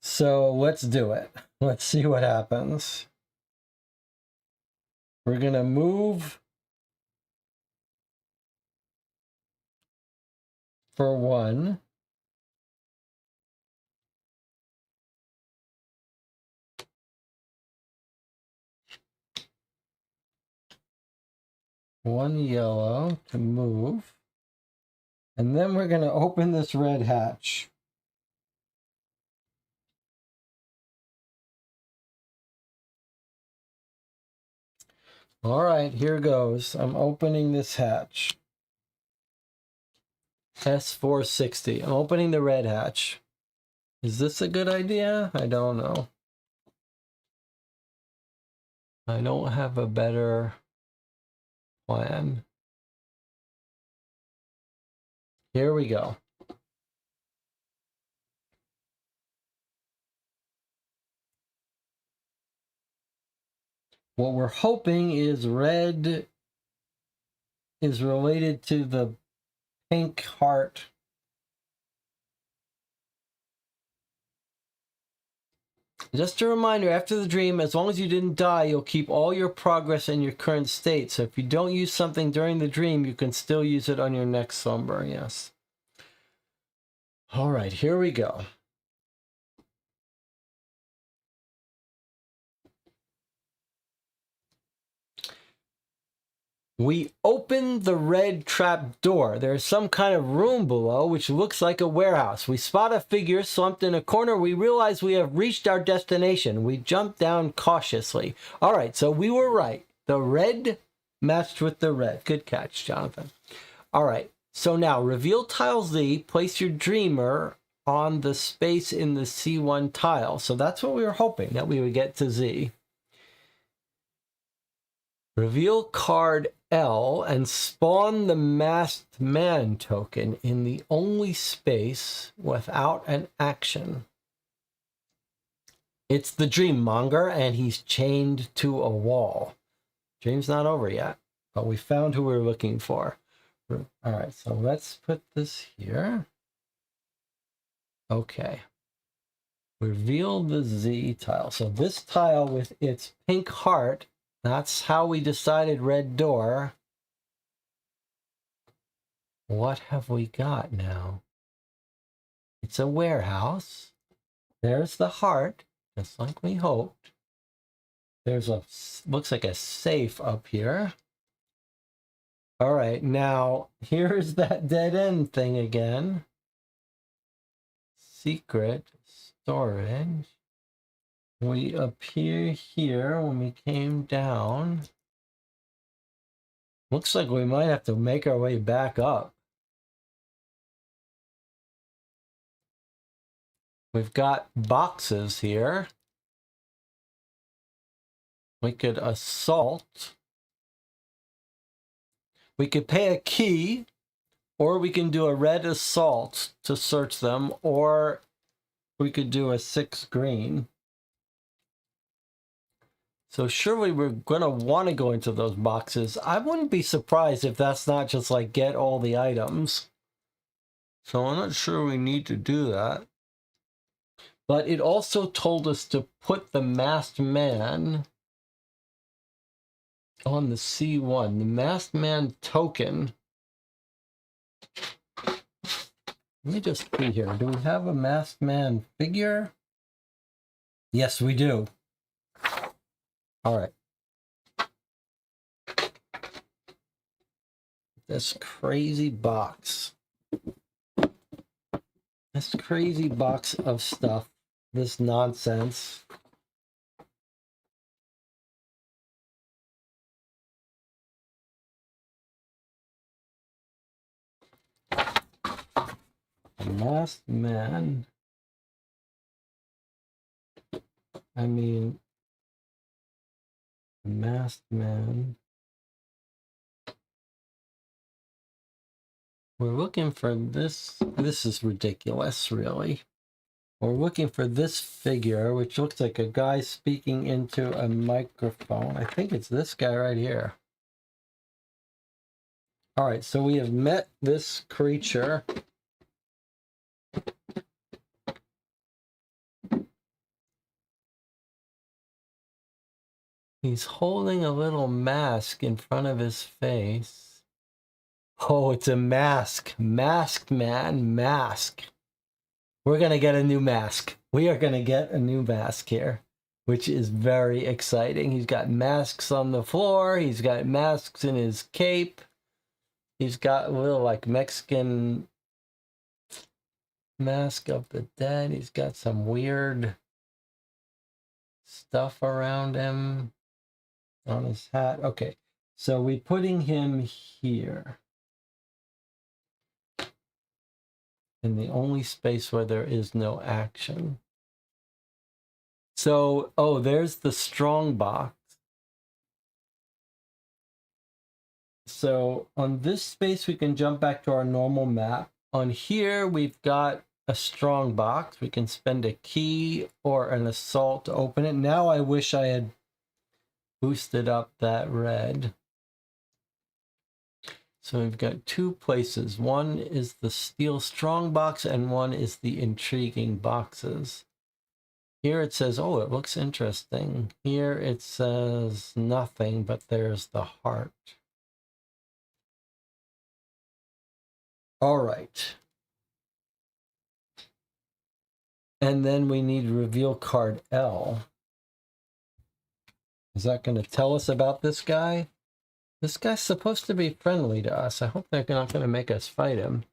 So let's do it. Let's see what happens. We're going to move for 1. One yellow to move. And then we're going to open this red hatch. All right, here goes. I'm opening this hatch. S460. I'm opening the red hatch. Is this a good idea? I don't know. I don't have a better plan. Here we go. What we're hoping is red is related to the pink heart. Just a reminder, after the dream, as long as you didn't die, you'll keep all your progress in your current state. So if you don't use something during the dream, you can still use it on your next slumber, yes. All right, here we go. We open the red trap door. There's some kind of room below, which looks like a warehouse. We spot a figure slumped in a corner. We realize we have reached our destination. We jump down cautiously. All right, so we were right. The red matched with the red. Good catch, Jonathan. All right, so now reveal tile Z. Place your dreamer on the space in the C1 tile. So that's what we were hoping, that we would get to Z. Reveal card L and spawn the masked man token in the only space without an action. It's the dream monger, and he's chained to a wall. Dream's not over yet, but we found who we're looking for. All right, so let's put this here. Okay. Reveal the Z tile. So this tile with its pink heart, that's how we decided red door. What have we got now? It's a warehouse. There's the heart, just like we hoped. There's a, looks like a safe up here. All right, now here's that dead end thing again. Secret storage. We appear here when we came down. Looks like we might have to make our way back up. We've got boxes here. We could assault. We could pay a key, or we can do a red assault to search them, or we could do a 6 green. So surely we're going to want to go into those boxes. I wouldn't be surprised if that's not just like get all the items. So I'm not sure we need to do that. But it also told us to put the masked man on the C1. The masked man token. Let me just see here. Do we have a masked man figure? Yes, we do. All right. This crazy box. This crazy box of stuff. This nonsense. Masked man. I mean, masked man. We're looking for this. This is ridiculous, really. We're looking for this figure, which looks like a guy speaking into a microphone. I think it's this guy right here. All right, so we have met this creature. He's holding a little mask in front of his face. Oh, it's a mask. Masked man, mask. We're going to get a new mask. We are going to get a new mask here, which is very exciting. He's got masks on the floor. He's got masks in his cape. He's got a little like Mexican mask of the dead. He's got some weird stuff around him on his hat. Okay, so we're putting him here in the only space where there is no action. So, oh, there's the strong box. So on this space, we can jump back to our normal map. On here, we've got a strong box. We can spend a key or an assault to open it. Now I wish I had boosted up that red. So we've got 2 places. One is the steel strong box and one is the intriguing boxes. Here it says, oh, it looks interesting. Here it says nothing, but there's the heart. All right. And then we need reveal card L. Is that going to tell us about this guy? This guy's supposed to be friendly to us. I hope they're not going to make us fight him.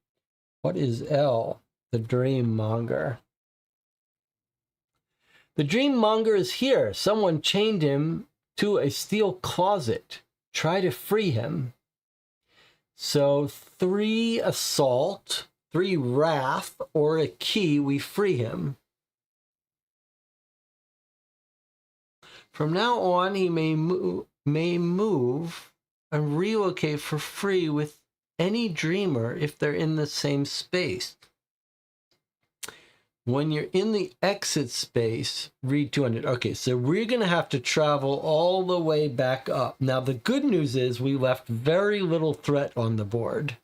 What is L? The dream monger. The dream monger is here. Someone chained him to a steel closet. Try to free him. So 3 assault, 3 wrath, or a key, we free him. From now on, he may move and relocate for free with any dreamer if they're in the same space. When you're in the exit space, read 200. Okay, so we're going to have to travel all the way back up. Now, the good news is we left very little threat on the board.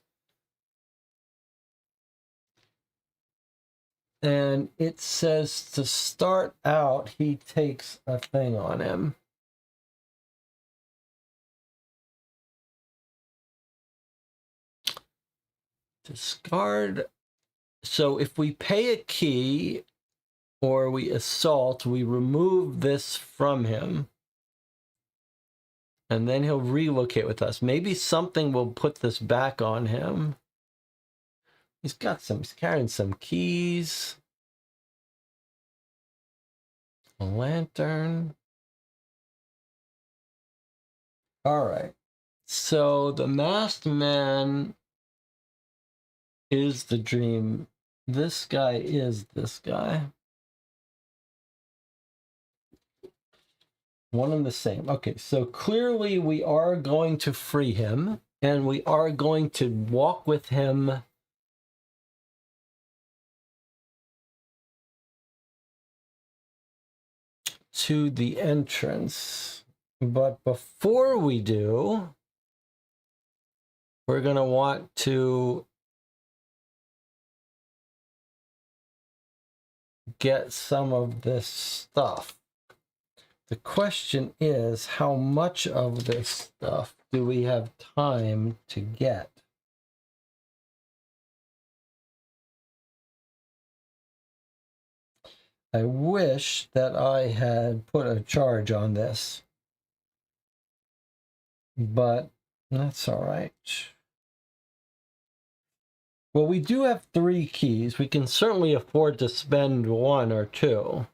And it says to start out, he takes a thing on him. Discard. So if we pay a key or we assault, we remove this from him. And then he'll relocate with us. Maybe something will put this back on him. He's carrying some keys. A lantern. All right. So the masked man is the dream. This guy is this guy. One and the same. Okay, so clearly we are going to free him, and we are going to walk with him to the entrance. But before we do, we're going to want to get some of this stuff. The question is, how much of this stuff do we have time to get? I wish that I had put a charge on this, but that's all right. Well, we do have 3 keys. We can certainly afford to spend 1 or 2.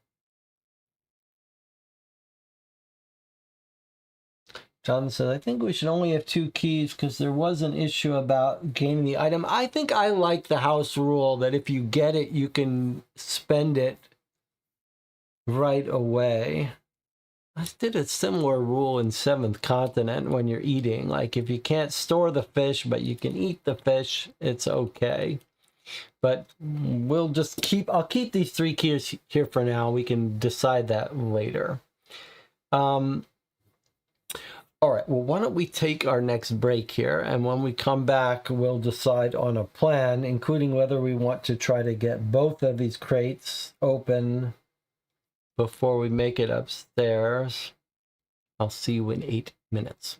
John said, I think we should only have 2 keys because there was an issue about gaining the item. I think I like the house rule that if you get it, you can spend it right away. I did a similar rule in 7th Continent when you're eating. Like, if you can't store the fish, but you can eat the fish, it's okay. But we'll just I'll keep these 3 keys here for now. We can decide that later. All right, well, why don't we take our next break here, and when we come back, we'll decide on a plan, including whether we want to try to get both of these crates open before we make it upstairs. I'll see you in 8 minutes.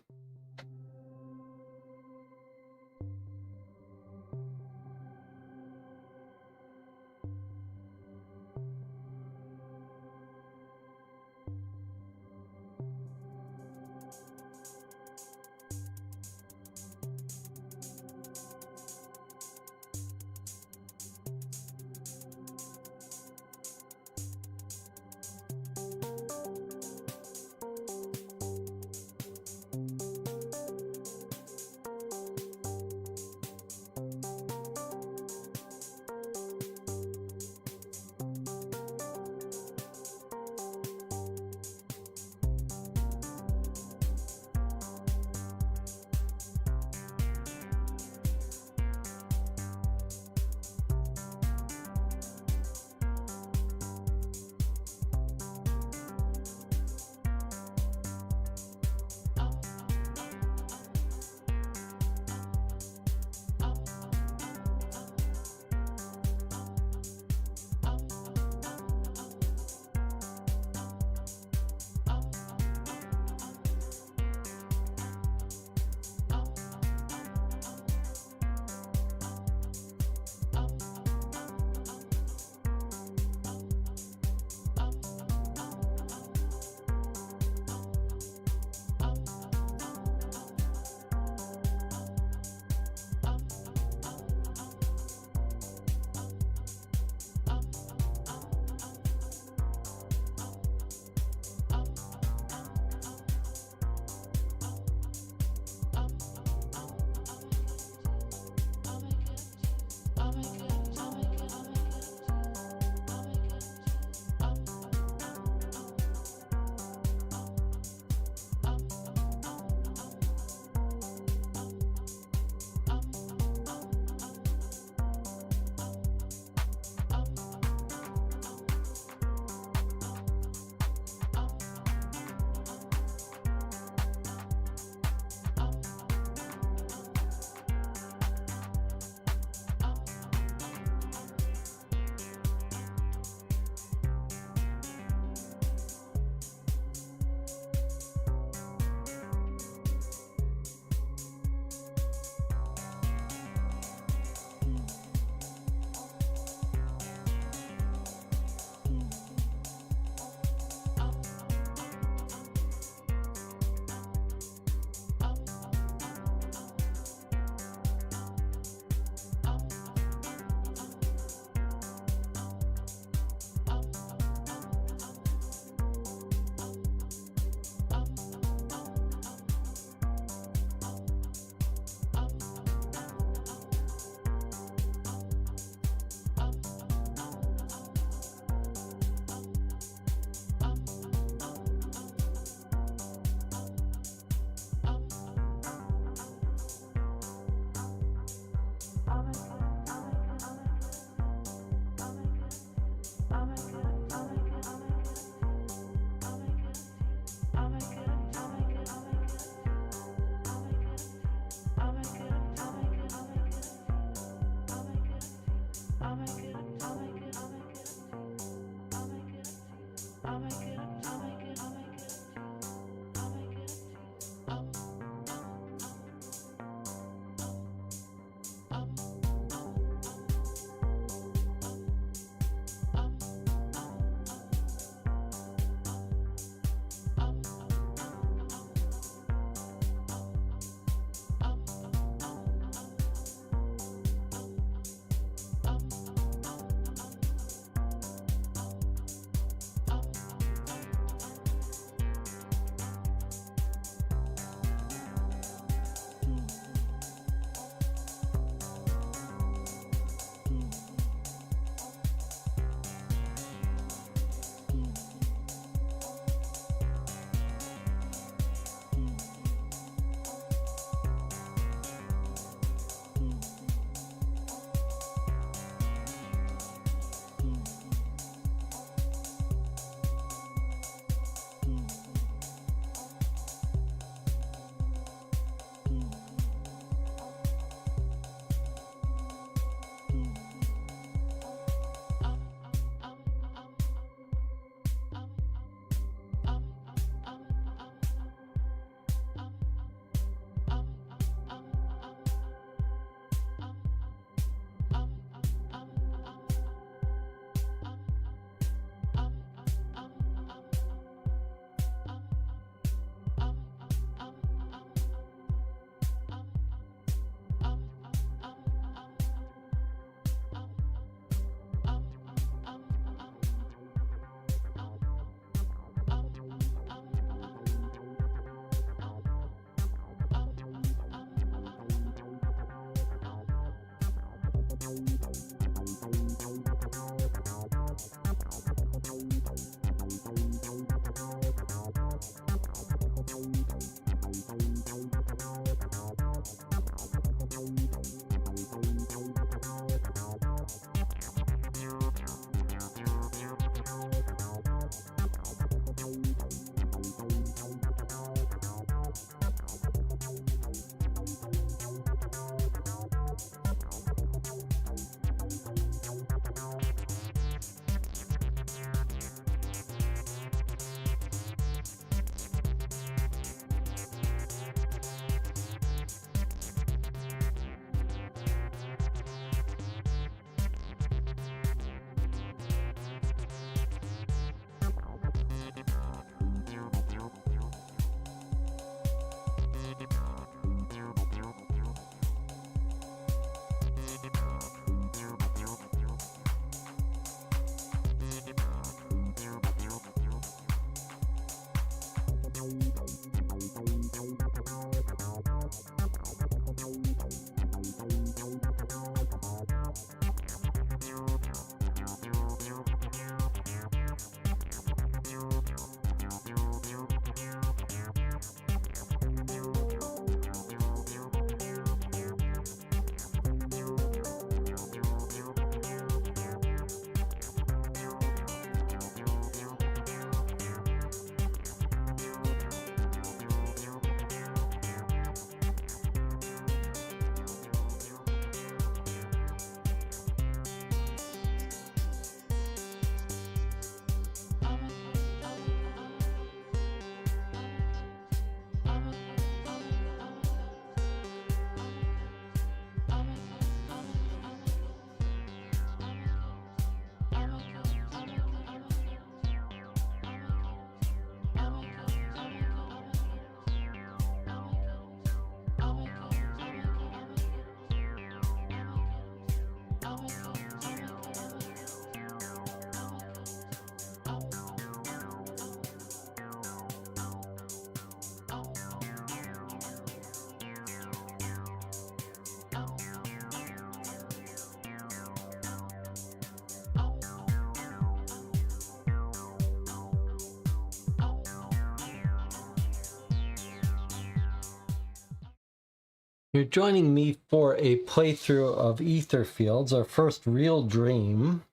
You're joining me for a playthrough of Etherfields, our first real dream.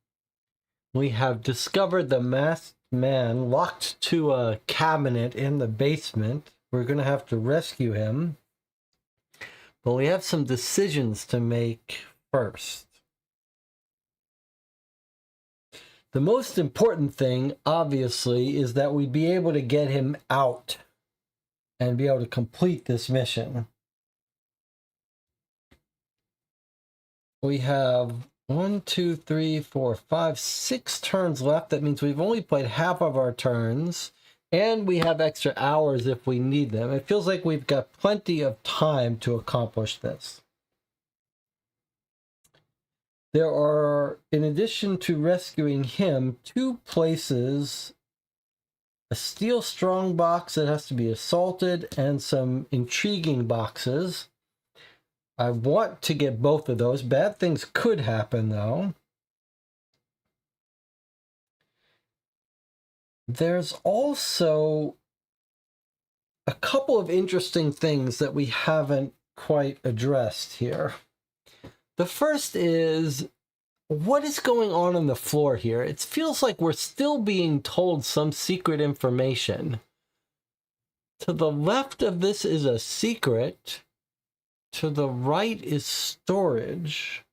We have discovered the masked man locked to a cabinet in the basement. We're going to have to rescue him. But we have some decisions to make first. The most important thing, obviously, is that we be able to get him out and be able to complete this mission. We have 1, 2, 3, 4, 5, 6 turns left. That means we've only played half of our turns, and we have extra hours if we need them. It feels like we've got plenty of time to accomplish this. There are, in addition to rescuing him, 2 places: a steel strong box that has to be assaulted, and some intriguing boxes. I want to get both of those. Bad things could happen, though. There's also a couple of interesting things that we haven't quite addressed here. The first is, what is going on the floor here? It feels like we're still being told some secret information. To the left of this is a secret. To the right is storage.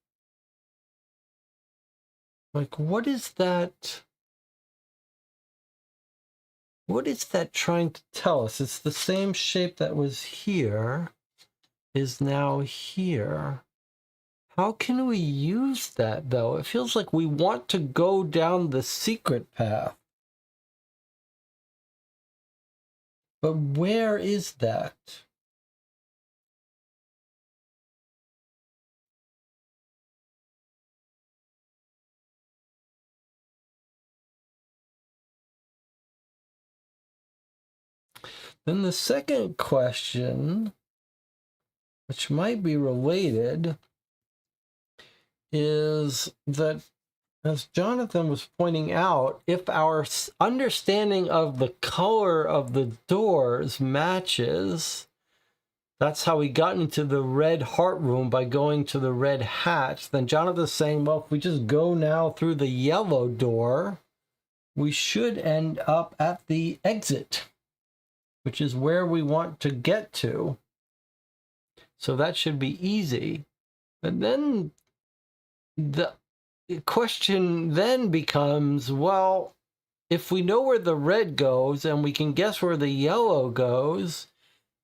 Like, what is that? What is that trying to tell us? It's the same shape that was here, is now here. How can we use that, though? It feels like we want to go down the secret path. But where is that? Then the second question, which might be related, is that, as Jonathan was pointing out, if our understanding of the color of the doors matches, that's how we got into the red heart room by going to the red hatch, then Jonathan's saying, well, if we just go now through the yellow door, we should end up at the exit, which is where we want to get to. So that should be easy. And then the question then becomes, well, if we know where the red goes and we can guess where the yellow goes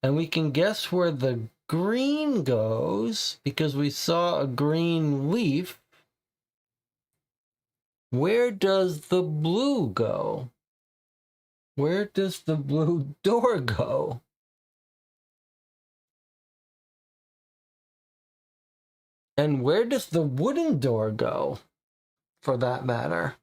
and we can guess where the green goes because we saw a green leaf, where does the blue go? Where does the blue door go? And where does the wooden door go, for that matter?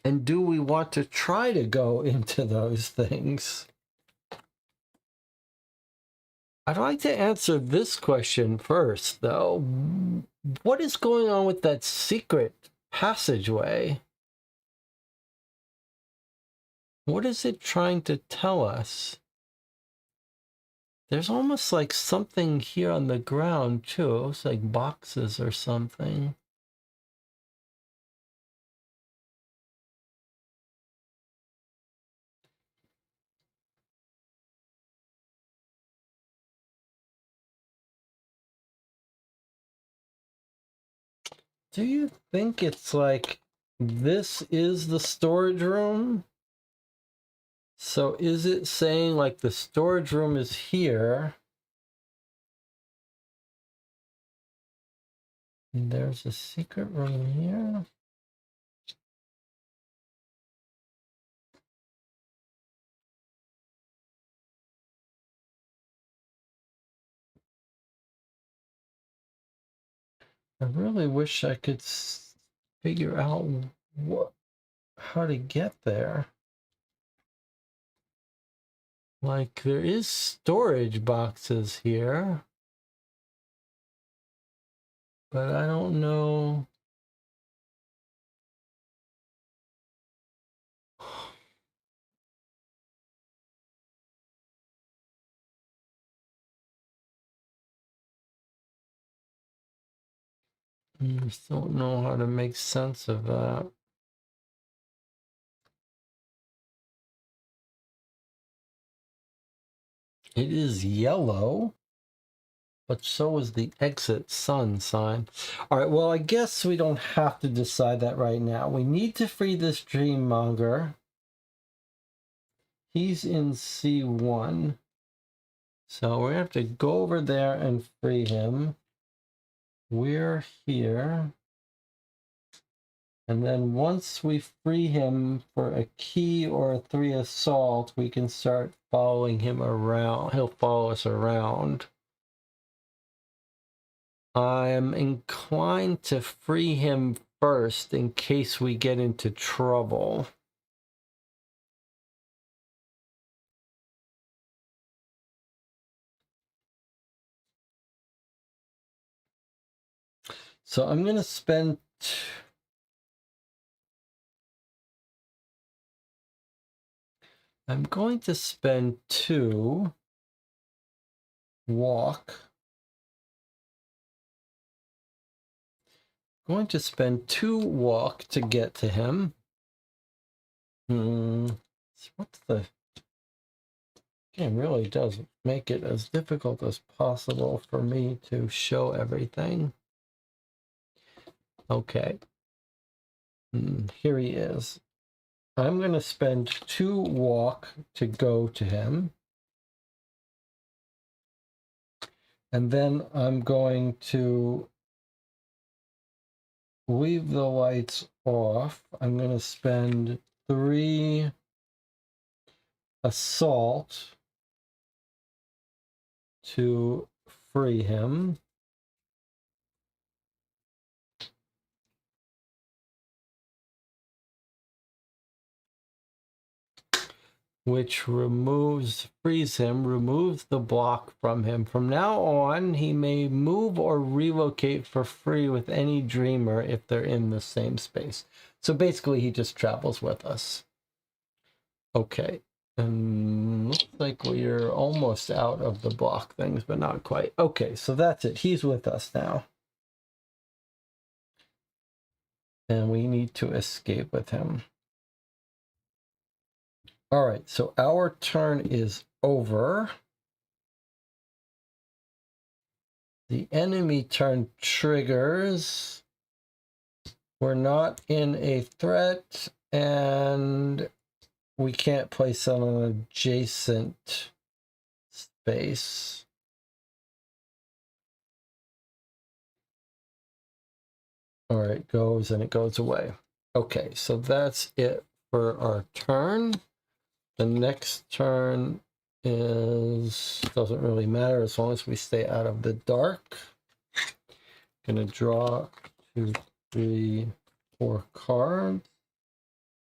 And do we want to try to go into those things? I'd like to answer this question first, though. What is going on with that secret passageway? What is it trying to tell us? There's almost like something here on the ground, too. It looks like boxes or something. Do you think it's like this is the storage room? So is it saying like the storage room is here? And there's a secret room here? I really wish I could figure out how to get there. Like, there is storage boxes here, but I don't know. I just don't know how to make sense of that. It is yellow, but so is the exit sun sign. All right, well, I guess we don't have to decide that right now. We need to free this Dreammonger. He's in C1. So we're going to have to go over there and free him. We're here. And then once we free him for a key or a 3 assault, we can start following him around. He'll follow us around. I'm inclined to free him first in case we get into trouble. So I'm going to spend... I'm going to spend 2 walk. Going to spend 2 walk to get to him. What's the game really does make it as difficult as possible for me to show everything. Okay. Here he is. I'm going to spend 2 walk to go to him. And then I'm going to leave the lights off. I'm going to spend 3 assault to free him. Which frees him, removes the block from him. From now on, he may move or relocate for free with any dreamer if they're in the same space. So basically, he just travels with us. Okay. And looks like we're almost out of the block things, but not quite. Okay, so that's it. He's with us now. And we need to escape with him. All right, so our turn is over. The enemy turn triggers. We're not in a threat, and we can't place on an adjacent space. All right, goes and it goes away. Okay, so that's it for our turn. The next turn doesn't really matter as long as we stay out of the dark. Gonna draw 2, 3, 4 cards.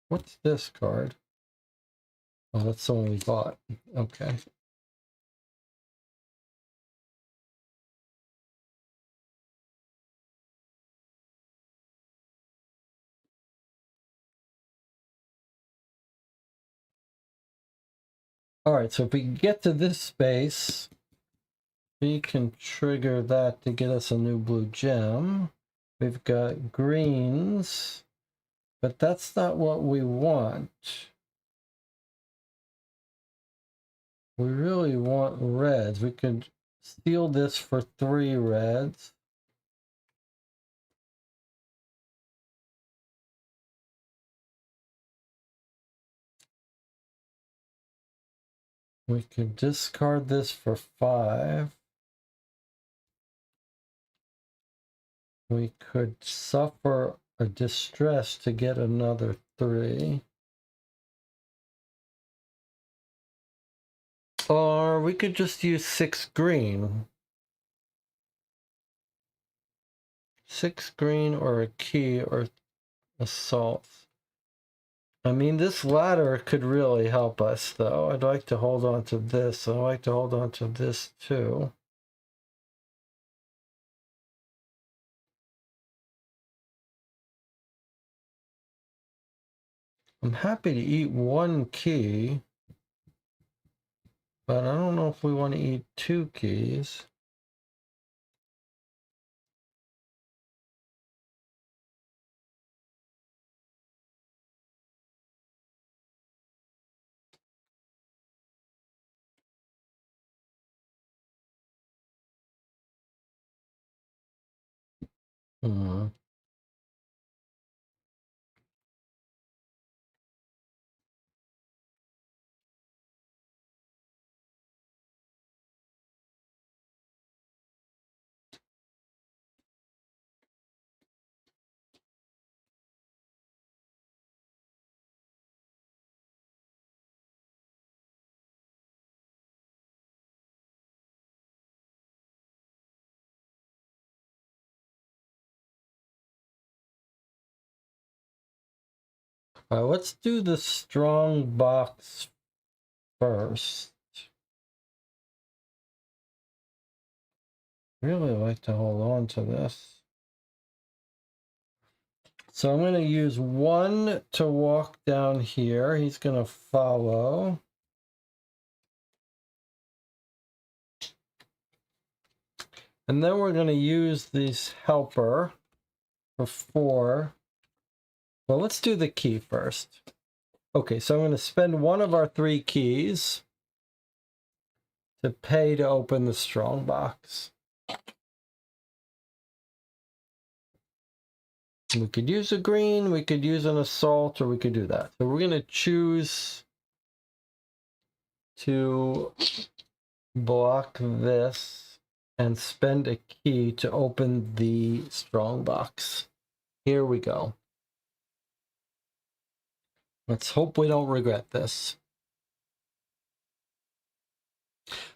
What's this card? Oh, that's the one we bought. Okay. All right, so if we get to this space, we can trigger that to get us a new blue gem. We've got greens, but that's not what we want. We really want reds. We could steal this for 3 reds. We could discard this for 5. We could suffer a distress to get another 3. Or we could just use 6 green. 6 green or a key or assault. I mean, this ladder could really help us, though. I'd like to hold on to this. I'd like to hold on to this, too. I'm happy to eat 1 key, but I don't know if we want to eat 2 keys. Hmm. All right, let's do the strong box first. Really like to hold on to this. So I'm going to use one to walk down here. He's going to follow. And then we're going to use this helper for 4. Well, let's do the key first. Okay, so I'm going to spend one of our 3 keys to pay to open the strong box. We could use a green, we could use an assault, or we could do that. So we're going to choose to block this and spend a key to open the strong box. Here we go. Let's hope we don't regret this.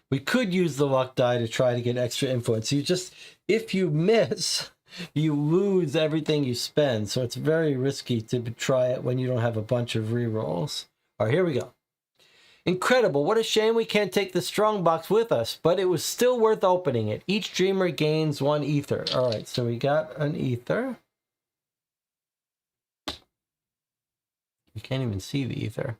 We could use the luck die to try to get extra influence. If you miss, you lose everything you spend. So it's very risky to try it when you don't have a bunch of rerolls. All right, here we go. Incredible. What a shame we can't take the strong box with us, but it was still worth opening it. Each dreamer gains 1 ether. All right, so we got an ether. You can't even see the ether.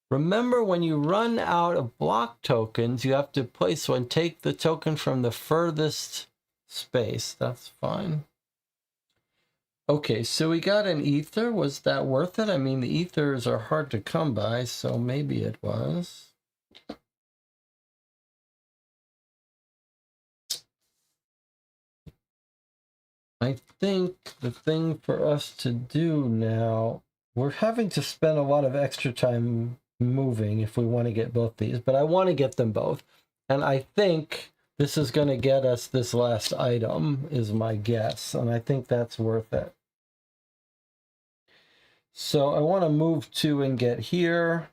Remember, when you run out of block tokens, you have to place one. Take the token from the furthest space. That's fine. Okay, so we got an ether. Was that worth it? I mean, the ethers are hard to come by, so maybe it was. I think the thing for us to do now, we're having to spend a lot of extra time moving if we want to get both these, but I want to get them both. And I think this is going to get us this last item, is my guess. And I think that's worth it. So I want to move 2 and get here.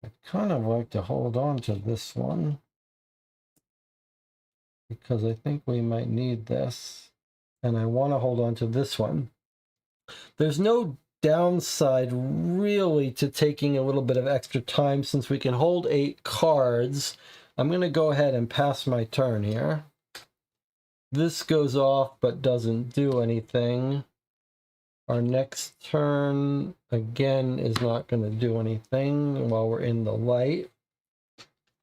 I'd kind of like to hold on to this one, because I think we might need this. And I want to hold on to this one. There's no downside really to taking a little bit of extra time since we can hold 8 cards. I'm going to go ahead and pass my turn here. This goes off but doesn't do anything. Our next turn, again, is not going to do anything while we're in the light.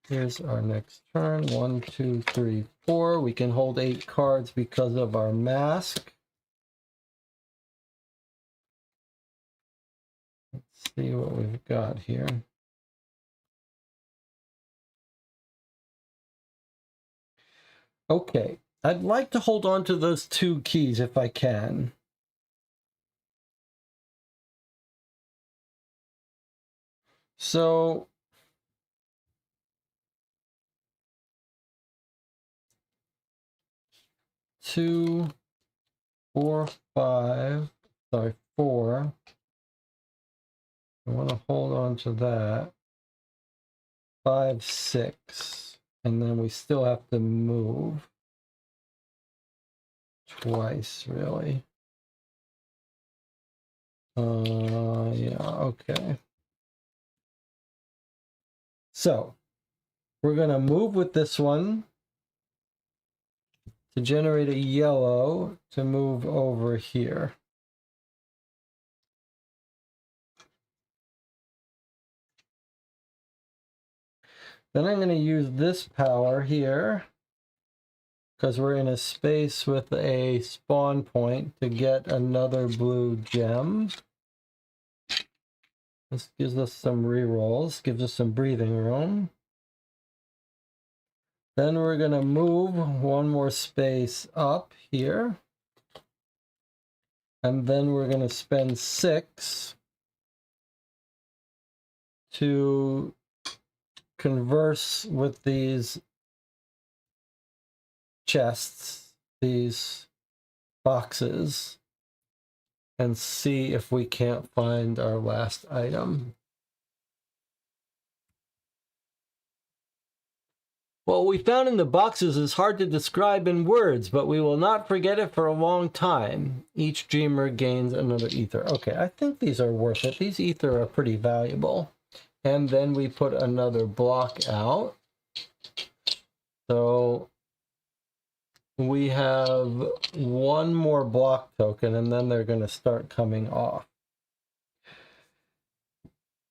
Here's our next turn. 1, 2, 3, 4. We can hold 8 cards because of our mask. Let's see what we've got here. Okay, I'd like to hold on to those 2 keys if I can. So 2, 4, 5, sorry, 4. I want to hold on to that. 5, 6. And then we still have to move twice, really. Yeah, okay. So we're going to move with this one to generate a yellow to move over here. Then I'm going to use this power here, because we're in a space with a spawn point, to get another blue gem. This gives us some rerolls, gives us some breathing room. Then we're going to move one more space up here. And then we're going to spend 6 to converse with these chests, these boxes, and see if we can't find our last item. What we found in the boxes is hard to describe in words, but we will not forget it for a long time. Each dreamer gains another ether. Okay, I think these are worth it. These ether are pretty valuable. And then we put another block out. So we have one more block token, and then they're going to start coming off.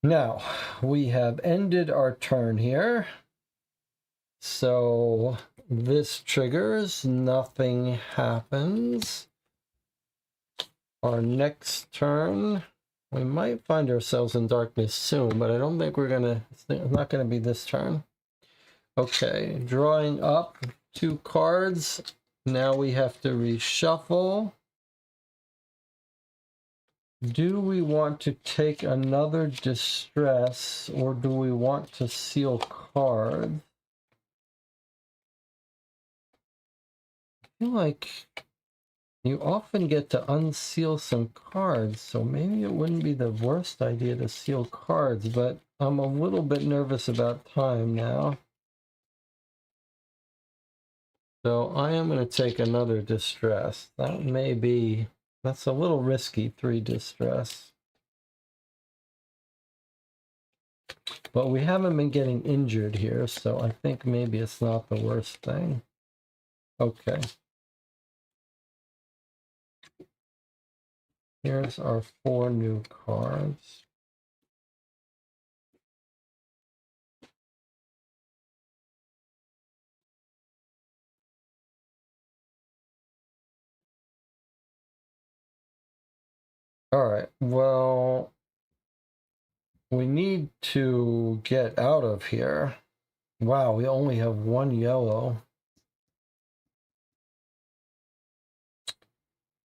Now, we have ended our turn here. So this triggers, nothing happens. Our next turn, we might find ourselves in darkness soon, but I don't think we're gonna, it's not gonna be this turn. Okay, drawing up 2 cards. Now we have to reshuffle. Do we want to take another distress, or do we want to seal cards? I feel like you often get to unseal some cards, so maybe it wouldn't be the worst idea to seal cards, but I'm a little bit nervous about time now. So I am going to take another distress. That may be, that's a little risky, 3 distress. But we haven't been getting injured here, so I think maybe it's not the worst thing. Okay. Here's our 4 new cards. All right, well, we need to get out of here. Wow, we only have 1 yellow.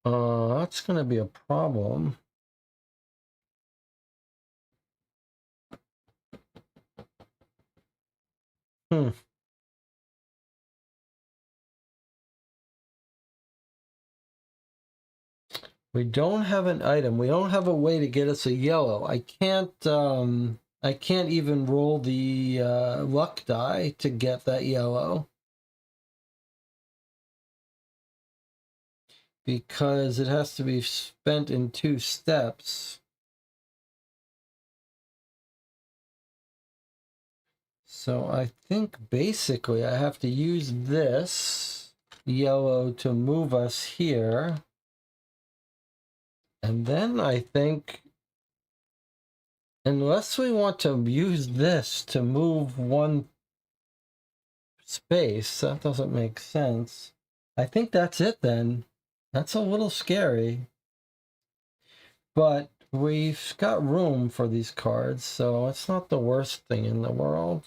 That's going to be a problem. We don't have an item. We don't have a way to get us a yellow. I can't even roll the luck die to get that yellow, because it has to be spent in 2 steps. So I think basically I have to use this yellow to move us here. And then I think, unless we want to use this to move 1 space, that doesn't make sense. I think that's it then. That's a little scary. But we've got room for these cards, so it's not the worst thing in the world.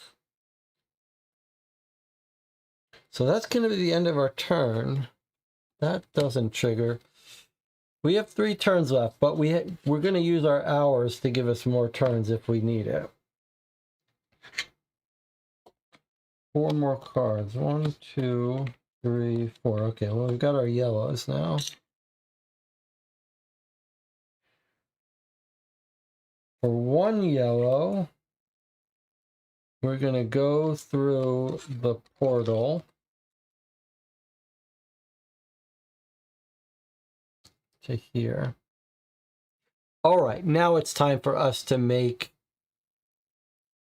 So that's going to be the end of our turn. That doesn't trigger. We have 3 turns left, but we're going to use our hours to give us more turns if we need it. 4 more cards. 1, 2, 3, 4. Okay, well, we've got our yellows now. For 1 yellow, we're going to go through the portal to here. All right, now it's time for us to make...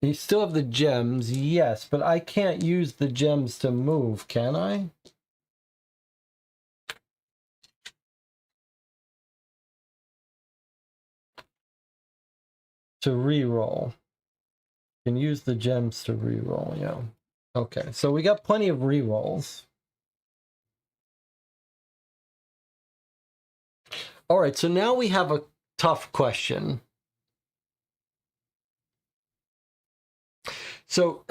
You still have the gems, yes, but I can't use the gems to move, can I? To re-roll. You can use the gems to re-roll, yeah. Okay, so we got plenty of re-rolls. All right, so now we have a tough question. So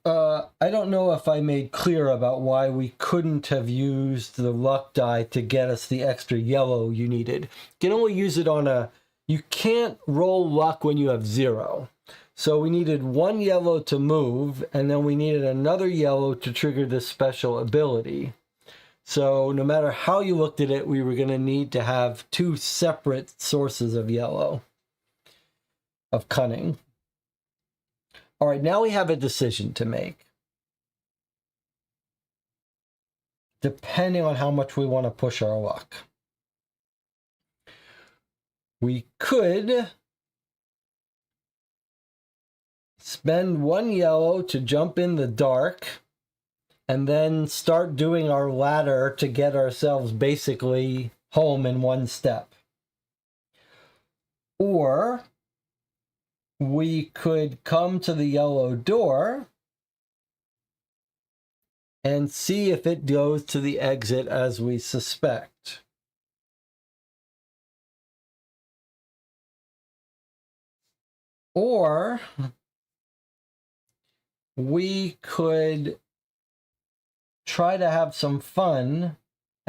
I don't know if I made clear about why we couldn't have used the luck die to get us the extra yellow you needed. You can only use it on a... You can't roll luck when you have 0. So we needed 1 yellow to move, and then we needed another yellow to trigger this special ability. So no matter how you looked at it, we were going to need to have 2 separate sources of yellow, of cunning. All right, now we have a decision to make. Depending on how much we want to push our luck. We could spend 1 yellow to jump in the dark and then start doing our ladder to get ourselves basically home in 1 step. Or we could come to the yellow door and see if it goes to the exit as we suspect. Or we could try to have some fun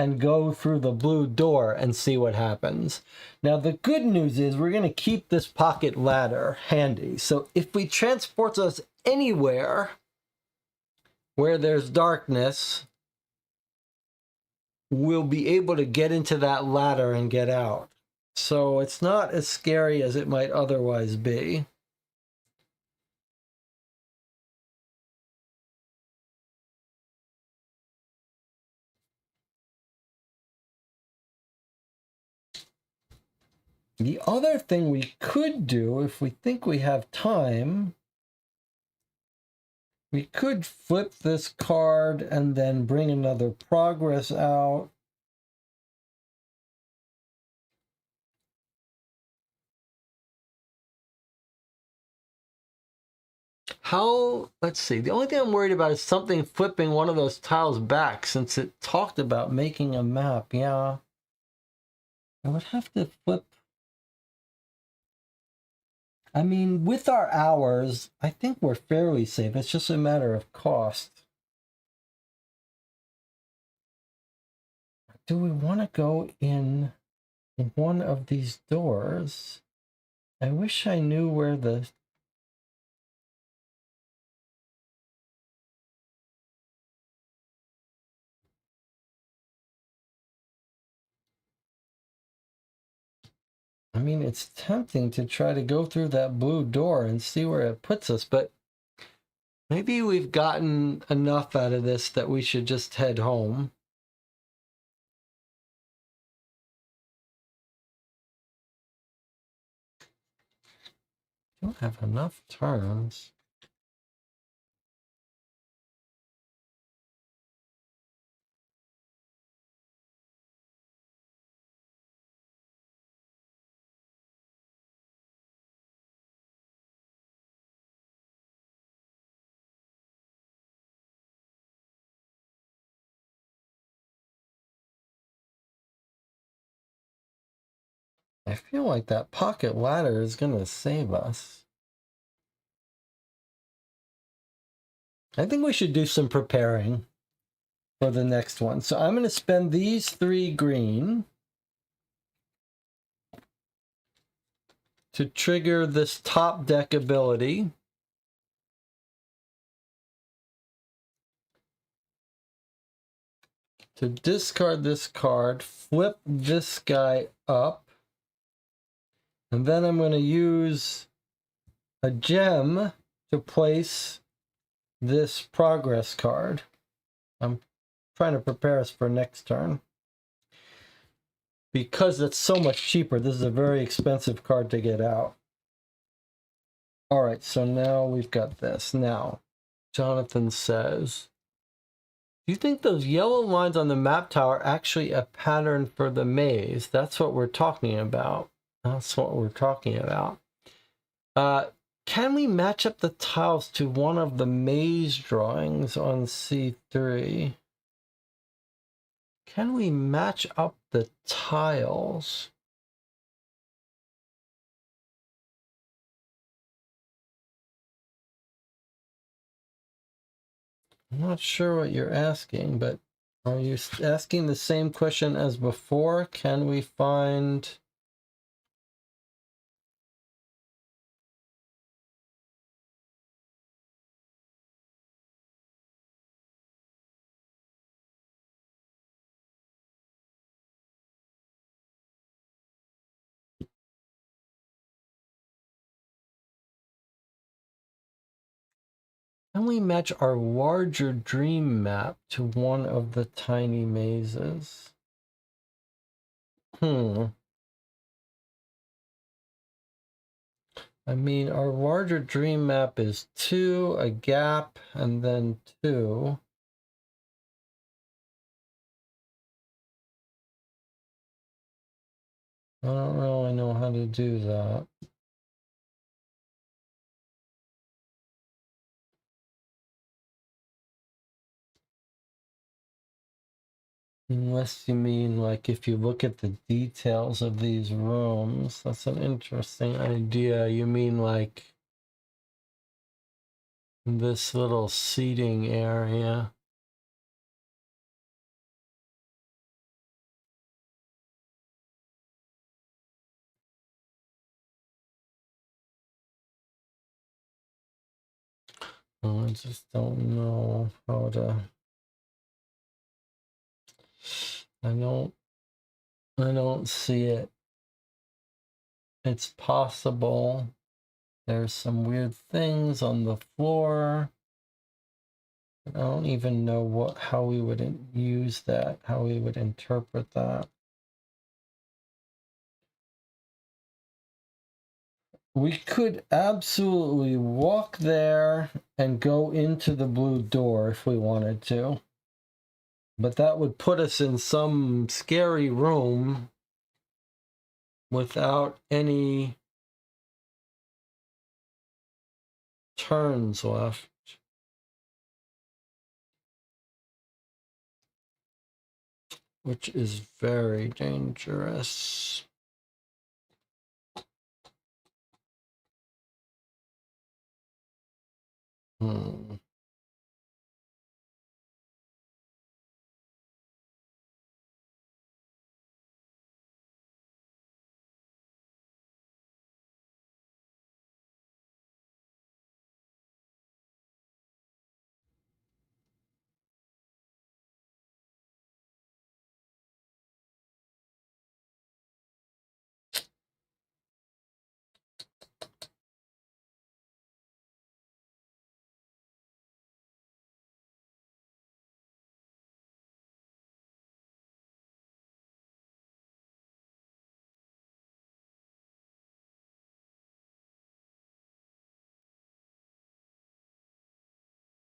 and go through the blue door and see what happens. Now, the good news is we're going to keep this pocket ladder handy. So if we transport us anywhere where there's darkness, we'll be able to get into that ladder and get out. So it's not as scary as it might otherwise be. The other thing we could do, if we think we have time, we could flip this card and then bring another progress out. Let's see, the only thing I'm worried about is something flipping one of those tiles back, since it talked about making a map. Yeah, I would have to flip. I mean, with our hours, I think we're fairly safe. It's just a matter of cost. Do we want to go in one of these doors? I wish I knew where the... I mean, it's tempting to try to go through that blue door and see where it puts us, but maybe we've gotten enough out of this that we should just head home. Don't have enough turns. I feel like that pocket ladder is going to save us. I think we should do some preparing for the next one. So I'm going to spend these 3 green to trigger this top deck ability. To discard this card, flip this guy up, and then I'm going to use a gem to place this progress card. I'm trying to prepare us for next turn. Because it's so much cheaper, this is a very expensive card to get out. All right, so now we've got this. Now, Jonathan says, do you think those yellow lines on the map tile are actually a pattern for the maze? That's what we're talking about. That's what we're talking about. Can we match up the tiles to one of the maze drawings on C3? Can we match up the tiles? I'm not sure what you're asking, but are you asking the same question as before? Can we find... Can we match our larger dream map to one of the tiny mazes? I mean, our larger dream map is 2, a gap, and then 2. I don't really know how to do that. Unless you mean, like, if you look at the details of these rooms, that's an interesting idea. You mean, like, this little seating area. Oh, I just don't know how to... I don't see it. It's possible. There's some weird things on the floor. I don't even know how we would use that, how we would interpret that. We could absolutely walk there and go into the blue door if we wanted to. But that would put us in some scary room without any turns left. Which is very dangerous.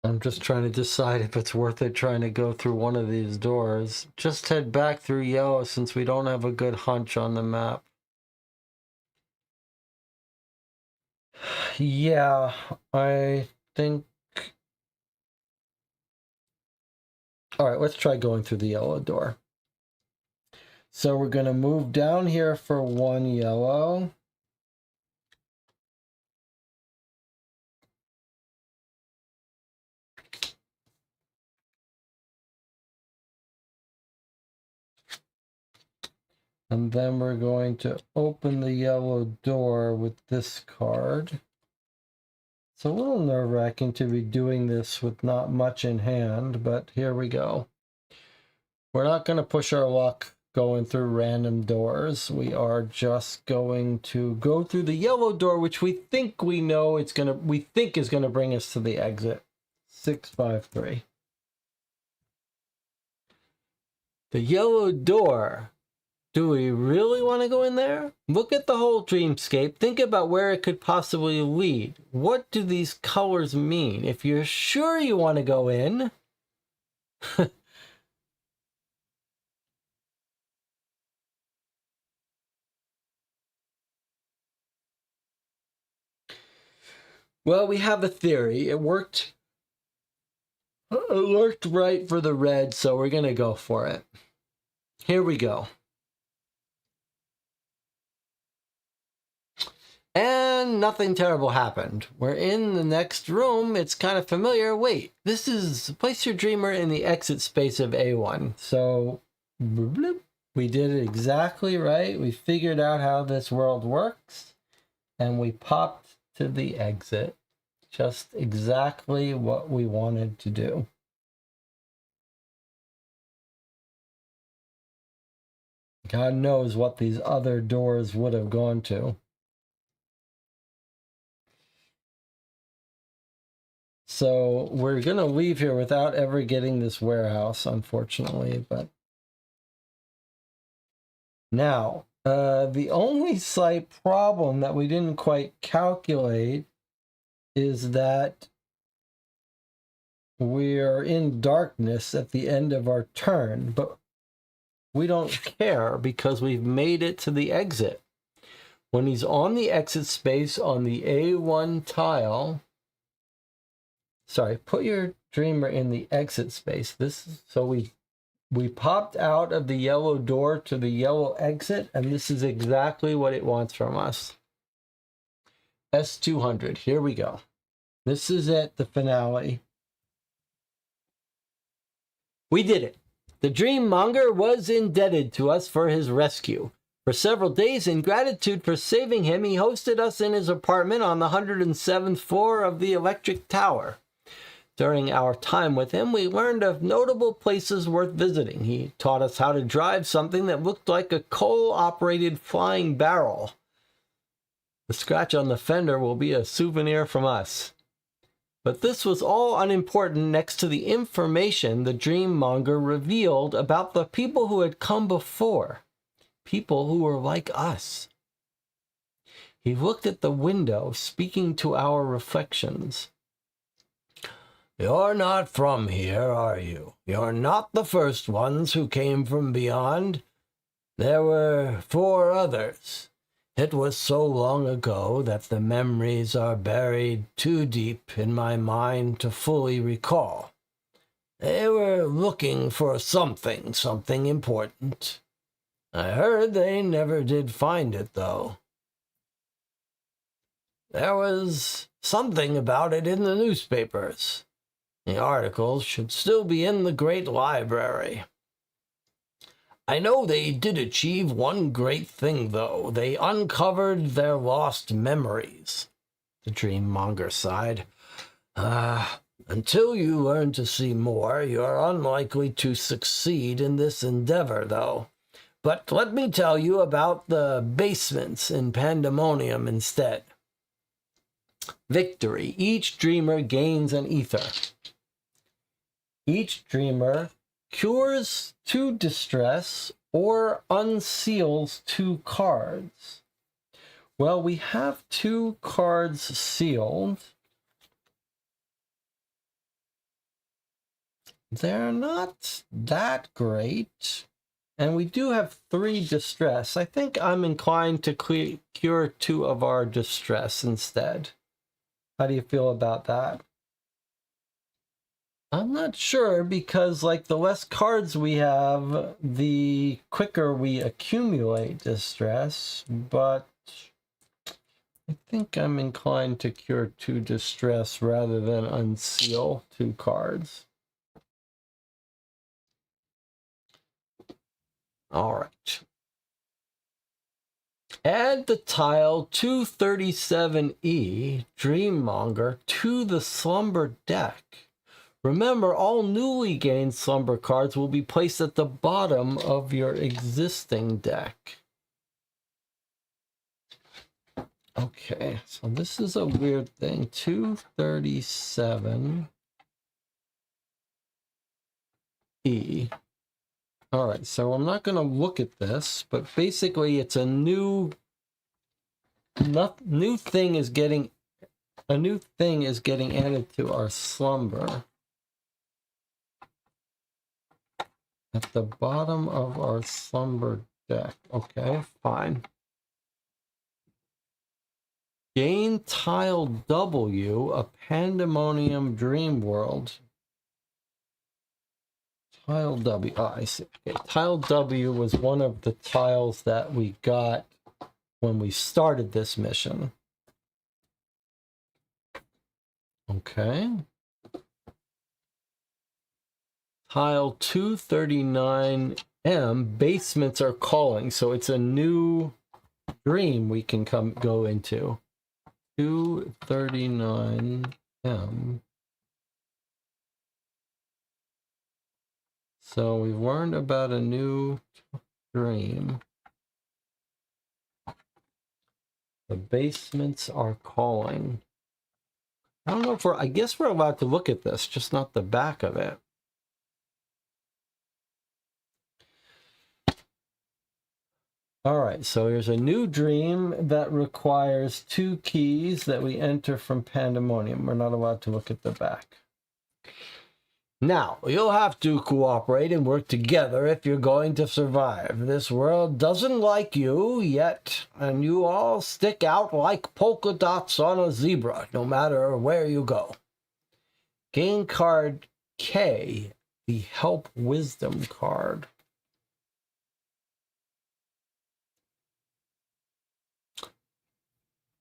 I'm just trying to decide if it's worth it trying to go through one of these doors. Just head back through yellow since we don't have a good hunch on the map. Yeah, I think... All right, let's try going through the yellow door. So we're going to move down here for 1 yellow. And then we're going to open the yellow door with this card. It's a little nerve-wracking to be doing this with not much in hand, but here we go. We're not going to push our luck going through random doors. We are just going to go through the yellow door, which we think we know is going to bring us to the exit. 653. The yellow door. Do we really want to go in there? Look at the whole dreamscape. Think about where it could possibly lead. What do these colors mean? If you're sure you want to go in... Well, we have a theory. It worked right for the red, so we're going to go for it. Here we go. And nothing terrible happened. We're in the next room. It's kind of familiar. Wait, this is place your dreamer in the exit space of A1. So, bloop, we did it exactly right. We figured out how this world works. And we popped to the exit. Just exactly what we wanted to do. God knows what these other doors would have gone to. So we're going to leave here without ever getting this warehouse, unfortunately. But now, the only slight problem that we didn't quite calculate is that we're in darkness at the end of our turn, but we don't care because we've made it to the exit. When he's on the exit space on the A1 tile, sorry, put your dreamer in the exit space. So we popped out of the yellow door to the yellow exit, and this is exactly what it wants from us. S200, here we go. This is it, the finale. We did it. The dream monger was indebted to us for his rescue. For several days, in gratitude for saving him, he hosted us in his apartment on the 107th floor of the electric tower. During our time with him, we learned of notable places worth visiting. He taught us how to drive something that looked like a coal-operated flying barrel. The scratch on the fender will be a souvenir from us. But this was all unimportant next to the information the dream monger revealed about the people who had come before. People who were like us. He looked at the window, speaking to our reflections. You're not from here, are you? You're not the first ones who came from beyond. There were 4 others. It was so long ago that the memories are buried too deep in my mind to fully recall. They were looking for something important. I heard they never did find it, though. There was something about it in the newspapers. The articles should still be in the great library. I know they did achieve one great thing, though. They uncovered their lost memories. The dream monger sighed. Until you learn to see more, you're unlikely to succeed in this endeavor, though. But let me tell you about the basements in Pandemonium instead. Victory. Each dreamer gains an ether. Each dreamer cures 2 distress or unseals 2 cards. Well, we have 2 cards sealed. They're not that great. And we do have 3 distress. I think I'm inclined to cure 2 of our distress instead. How do you feel about that? I'm not sure because, like, the less cards we have, the quicker we accumulate distress, but I think I'm inclined to cure 2 distress rather than unseal 2 cards. All right. Add the tile 237E, Dreammonger, to the Slumber deck. Remember, all newly gained Slumber cards will be placed at the bottom of your existing deck. Okay, so this is a weird thing. 237E. All right, so I'm not going to look at this, but basically it's a new thing is getting added to our Slumber at the bottom of our Slumber deck. Okay, fine. Gain tile W, a Pandemonium Dream World. Tile W. Oh, I see. Okay. Tile W was one of the tiles that we got when we started this mission. Okay. Tile 239M, basements are calling. So it's a new dream we can go into. 239M. So we've learned about a new dream. The basements are calling. I don't know if I guess we're allowed to look at this, just not the back of it. All right, so here's a new dream that requires 2 keys that we enter from Pandemonium. We're not allowed to look at the back. Now, you'll have to cooperate and work together if you're going to survive. This world doesn't like you yet, and you all stick out like polka dots on a zebra, no matter where you go. Gain card K, the Help Wisdom card.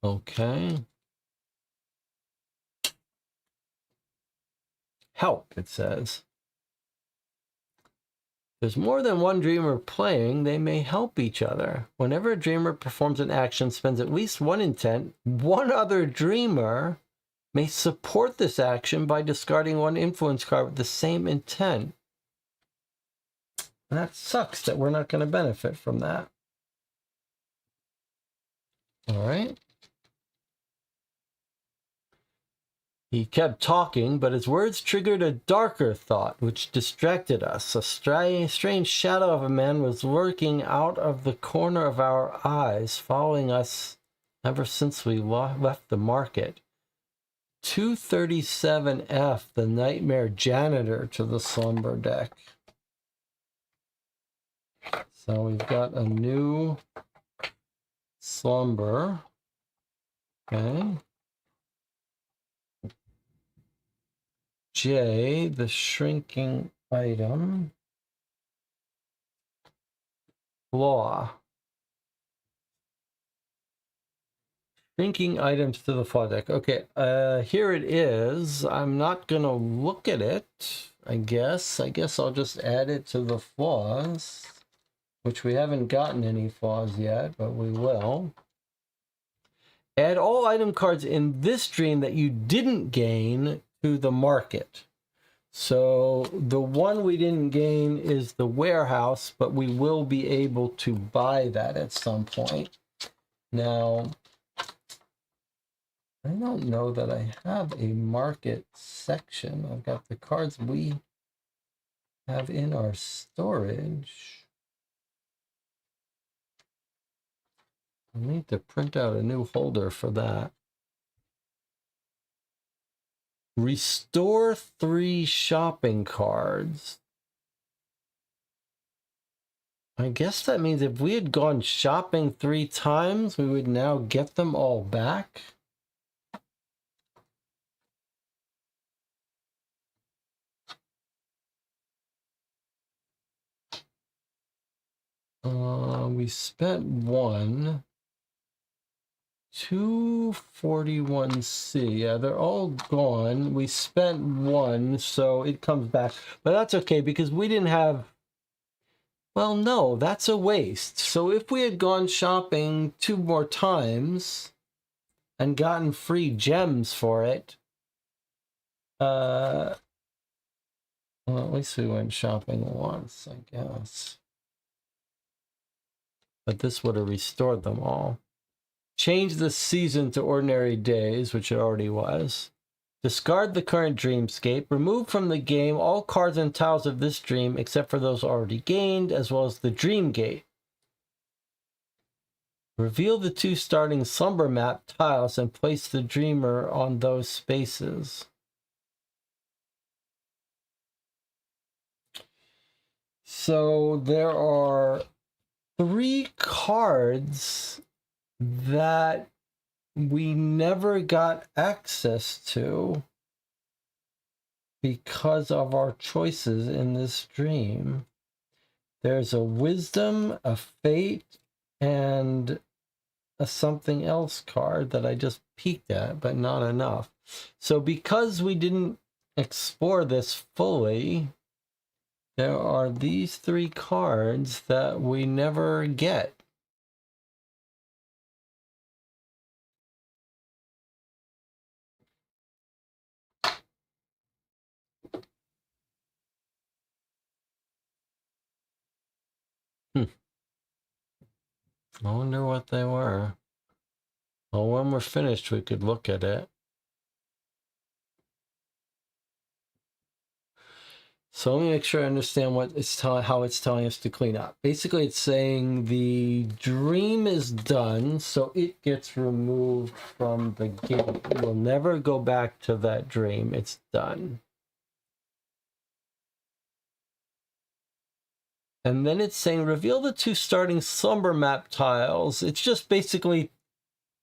Okay. Help, it says. There's more than one dreamer playing, they may help each other. Whenever a dreamer performs an action, spends at least one intent, one other dreamer may support this action by discarding one influence card with the same intent. That sucks that we're not going to benefit from that. All right. He kept talking, but his words triggered a darker thought, which distracted us. A strange shadow of a man was lurking out of the corner of our eyes, following us ever since we left the market. 237F, the nightmare janitor, to the slumber deck. So we've got a new slumber. Okay. J, the shrinking item. Flaw. Shrinking items to the flaw deck. Okay, here it is. I'm not gonna look at it, I guess. I guess I'll just add it to the flaws, which we haven't gotten any flaws yet, but we will. Add all item cards in this dream that you didn't gain to the market. So the one we didn't gain is the warehouse, but we will be able to buy that at some point. Now, I don't know that I have a market section. I've got the cards we have in our storage. I need to print out a new holder for that. Restore 3 shopping cards. I guess that means if we had gone shopping 3 times, we would now get them all back. We spent 1. 241C. Yeah, they're all gone. We spent 1, so it comes back. But that's okay because we didn't have... Well, no, that's a waste. So if we had gone shopping 2 more times and gotten free gems for it, well, at least we went shopping once, I guess. But this would have restored them all. Change the season to ordinary days, which it already was. Discard the current dreamscape. Remove from the game all cards and tiles of this dream except for those already gained, as well as the dream gate. Reveal the 2 starting slumber map tiles and place the dreamer on those spaces. So there are 3 cards that we never got access to because of our choices in this dream. There's a wisdom, a fate, and a something else card that I just peeked at, but not enough. So because we didn't explore this fully, there are these 3 cards that we never get. I wonder what they were. Well, when we're finished, we could look at it. So let me make sure I understand what it's telling, how it's telling us to clean up. Basically, it's saying the dream is done, so it gets removed from the game. We'll never go back to that dream. It's done. And then it's saying reveal the 2 starting slumber map tiles. It's just basically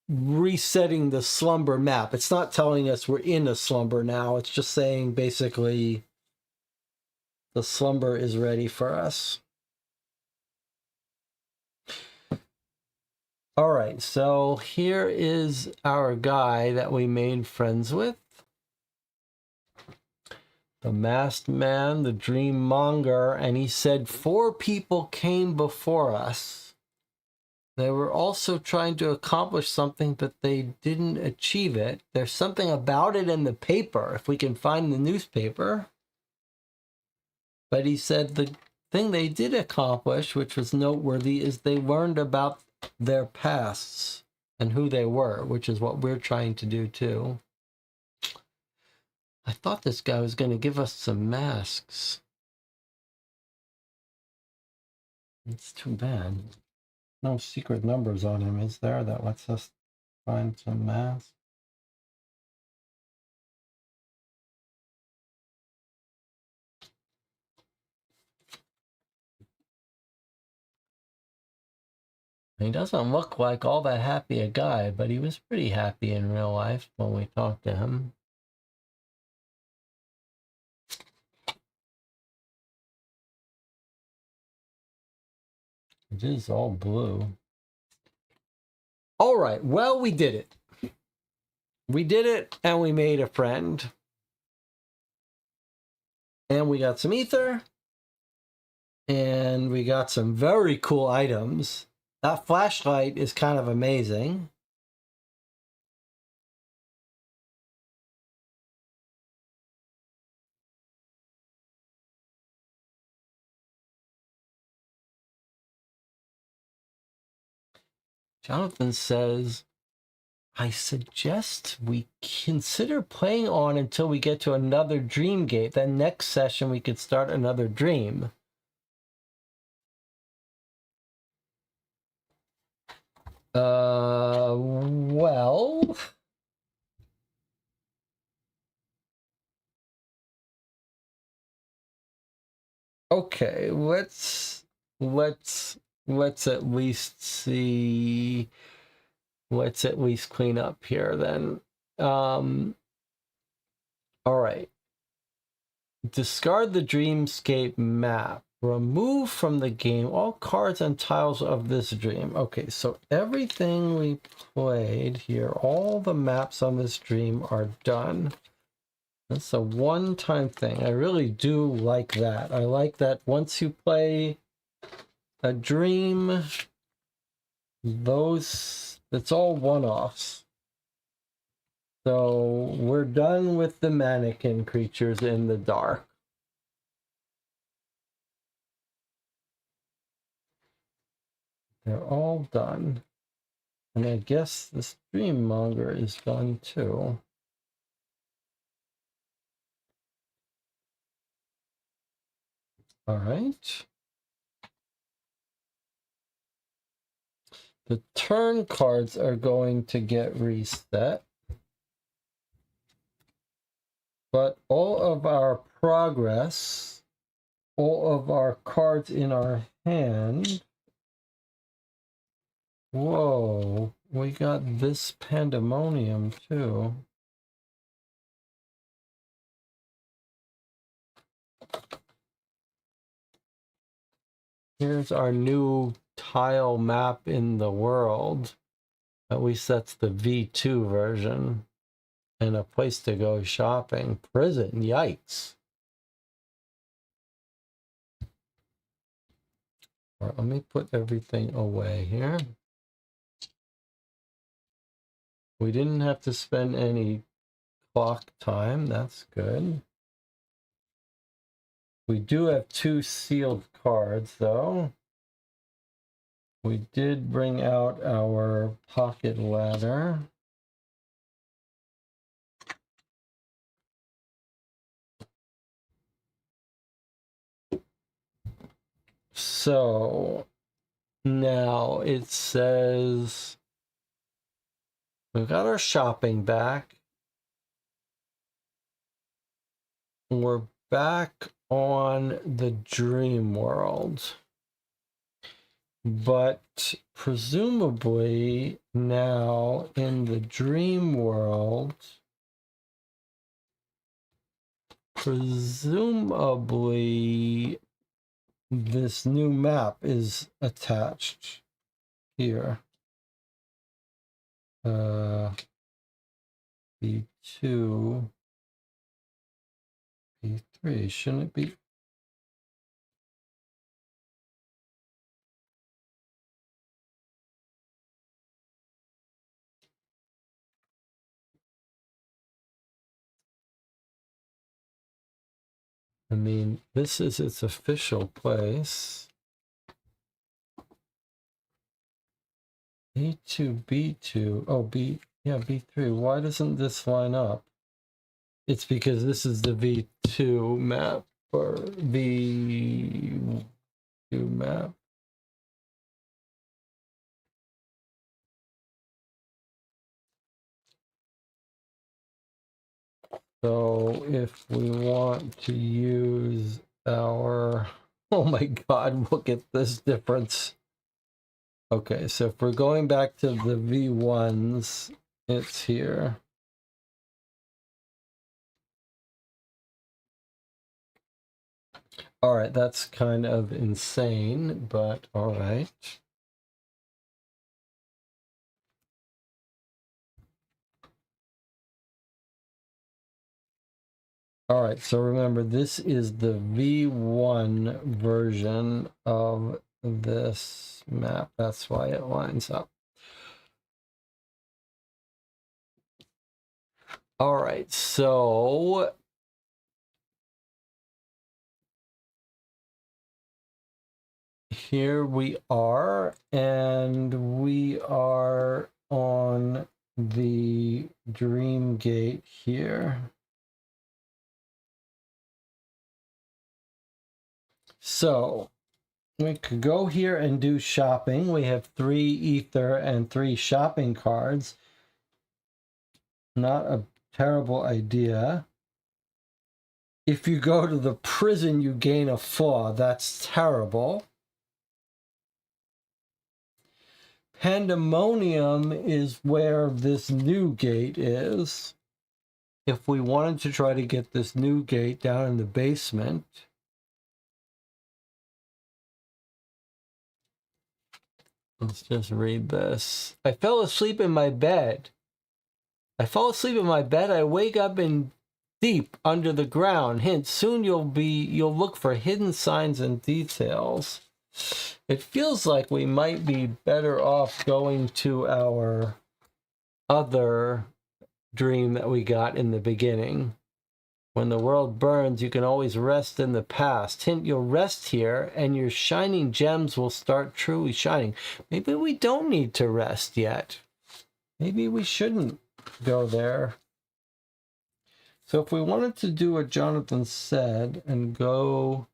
resetting the slumber map. It's not telling us we're in a slumber now. It's just saying basically the slumber is ready for us. All right, so here is our guy that we made friends with. The masked man, the dream monger, and he said 4 people came before us. They were also trying to accomplish something, but they didn't achieve it. There's something about it in the paper, if we can find the newspaper. But he said the thing they did accomplish, which was noteworthy, is they learned about their pasts and who they were, which is what we're trying to do too. I thought this guy was going to give us some masks. It's too bad. No secret numbers on him, is there, that lets us find some masks? He doesn't look like all that happy a guy, but he was pretty happy in real life when we talked to him. It is all blue. All right, well, we did it. We did it, and we made a friend. And we got some ether. And we got some very cool items. That flashlight is kind of amazing. Jonathan says, I suggest we consider playing on until we get to another dream gate. Then next session we could start another dream. Well, okay, let's at least see. Let's at least clean up here then. All right. Discard the dreamscape map. Remove from the game all cards and tiles of this dream. Okay, so everything we played here, all the maps on this dream are done. That's a one-time thing. I really do like that. I like that once you play a dream, it's all one-offs. So we're done with the mannequin creatures in the dark. They're all done. And I guess the streammonger is done too. All right. The turn cards are going to get reset. But all of our progress, all of our cards in our hand. Whoa, we got this pandemonium too. Here's our new tile map in the world. At least that's the V2 version. and a place to go shopping. Prison, yikes. All right, let me put everything away here. We didn't have to spend any clock time. That's good. We do have 2 sealed cards, though. We did bring out our pocket ladder. So now it says we've got our shopping back. We're back on the dream world. But presumably now in the dream world, presumably this new map is attached here. B2, B3, shouldn't it be? I mean, this is its official place. A2, B2, oh, B3. Why doesn't this line up? It's because this is the V2 map, or V2 map. So if we want to use our, oh my God, look at this difference. Okay, so if we're going back to the V1s, it's here. All right, that's kind of insane, but all right. All right, so remember, this is the V1 version of this map. That's why it lines up. All right, so here we are, and we are on the dream gate here. So we could go here and do shopping. We have 3 ether and 3 shopping cards. Not a terrible idea. If you go to the prison, you gain a flaw. That's terrible. Pandemonium is where this new gate is. If we wanted to try to get this new gate down in the basement, let's just read this. I fell asleep in my bed. I wake up in deep under the ground. Hint, soon you'll look for hidden signs and details. It feels like we might be better off going to our other dream that we got in the beginning. When the world burns, you can always rest in the past. Hint, you'll rest here and your shining gems will start truly shining. Maybe we don't need to rest yet. Maybe we shouldn't go there. So if we wanted to do what Jonathan said and go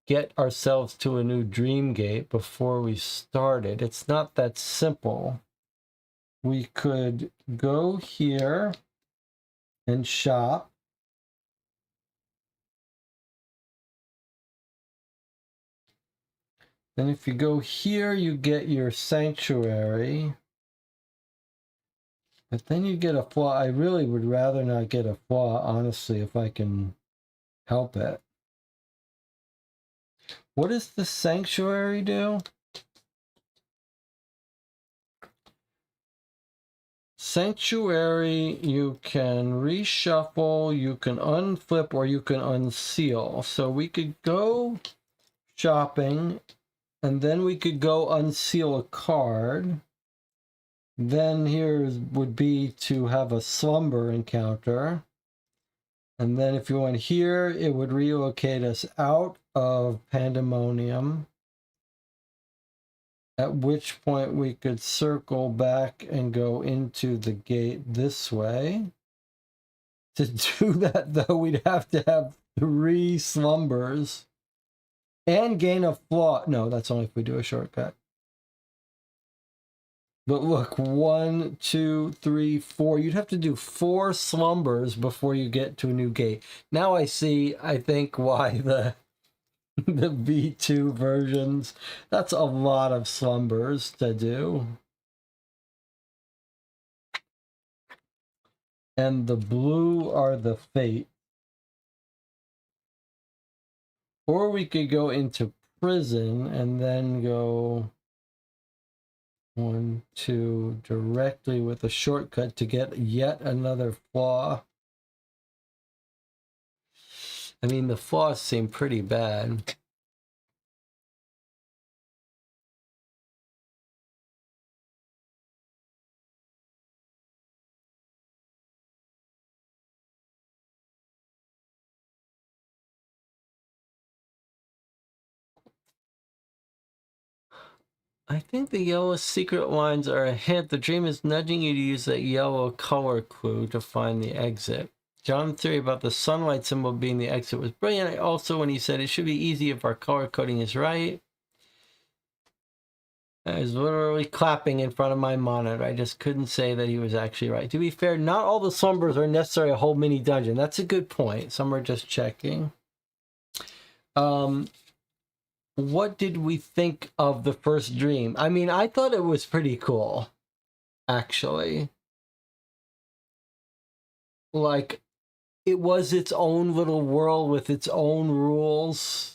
get ourselves to a new dream gate before we started, it's not that simple. We could go here and shop. Then if you go here, you get your sanctuary. But then you get a flaw. I really would rather not get a flaw, honestly, if I can help it. What does the sanctuary do? sanctuary, you can reshuffle, you can unflip, or you can unseal. So we could go shopping, and then we could go unseal a card. Then here would be to have a slumber encounter. And then if you went here, it would relocate us out of Pandemonium. At which point we could circle back and go into the gate this way. To do that, though, we'd have to have 3 slumbers and gain a flaw. No, that's only if we do a shortcut. But look, 1, 2, 3, 4. You'd have to do 4 slumbers before you get to a new gate. Now I see, I think, why the V2 versions. That's a lot of slumbers to do. And the blue are the fate. Or we could go into prison and then go 1, 2 directly with a shortcut to get yet another flaw. I mean, the flaws seem pretty bad. I think the yellow secret lines are a hint. The dream is nudging you to use that yellow color clue to find the exit. John's theory about the sunlight symbol being the exit was brilliant. Also, when he said it should be easy if our color coding is right. I was literally clapping in front of my monitor. I just couldn't say that he was actually right. To be fair, not all the slumbers are necessarily a whole mini dungeon. That's a good point. Some are just checking. What did we think of the first dream? I mean, I thought it was pretty cool, actually. Like, it was its own little world with its own rules.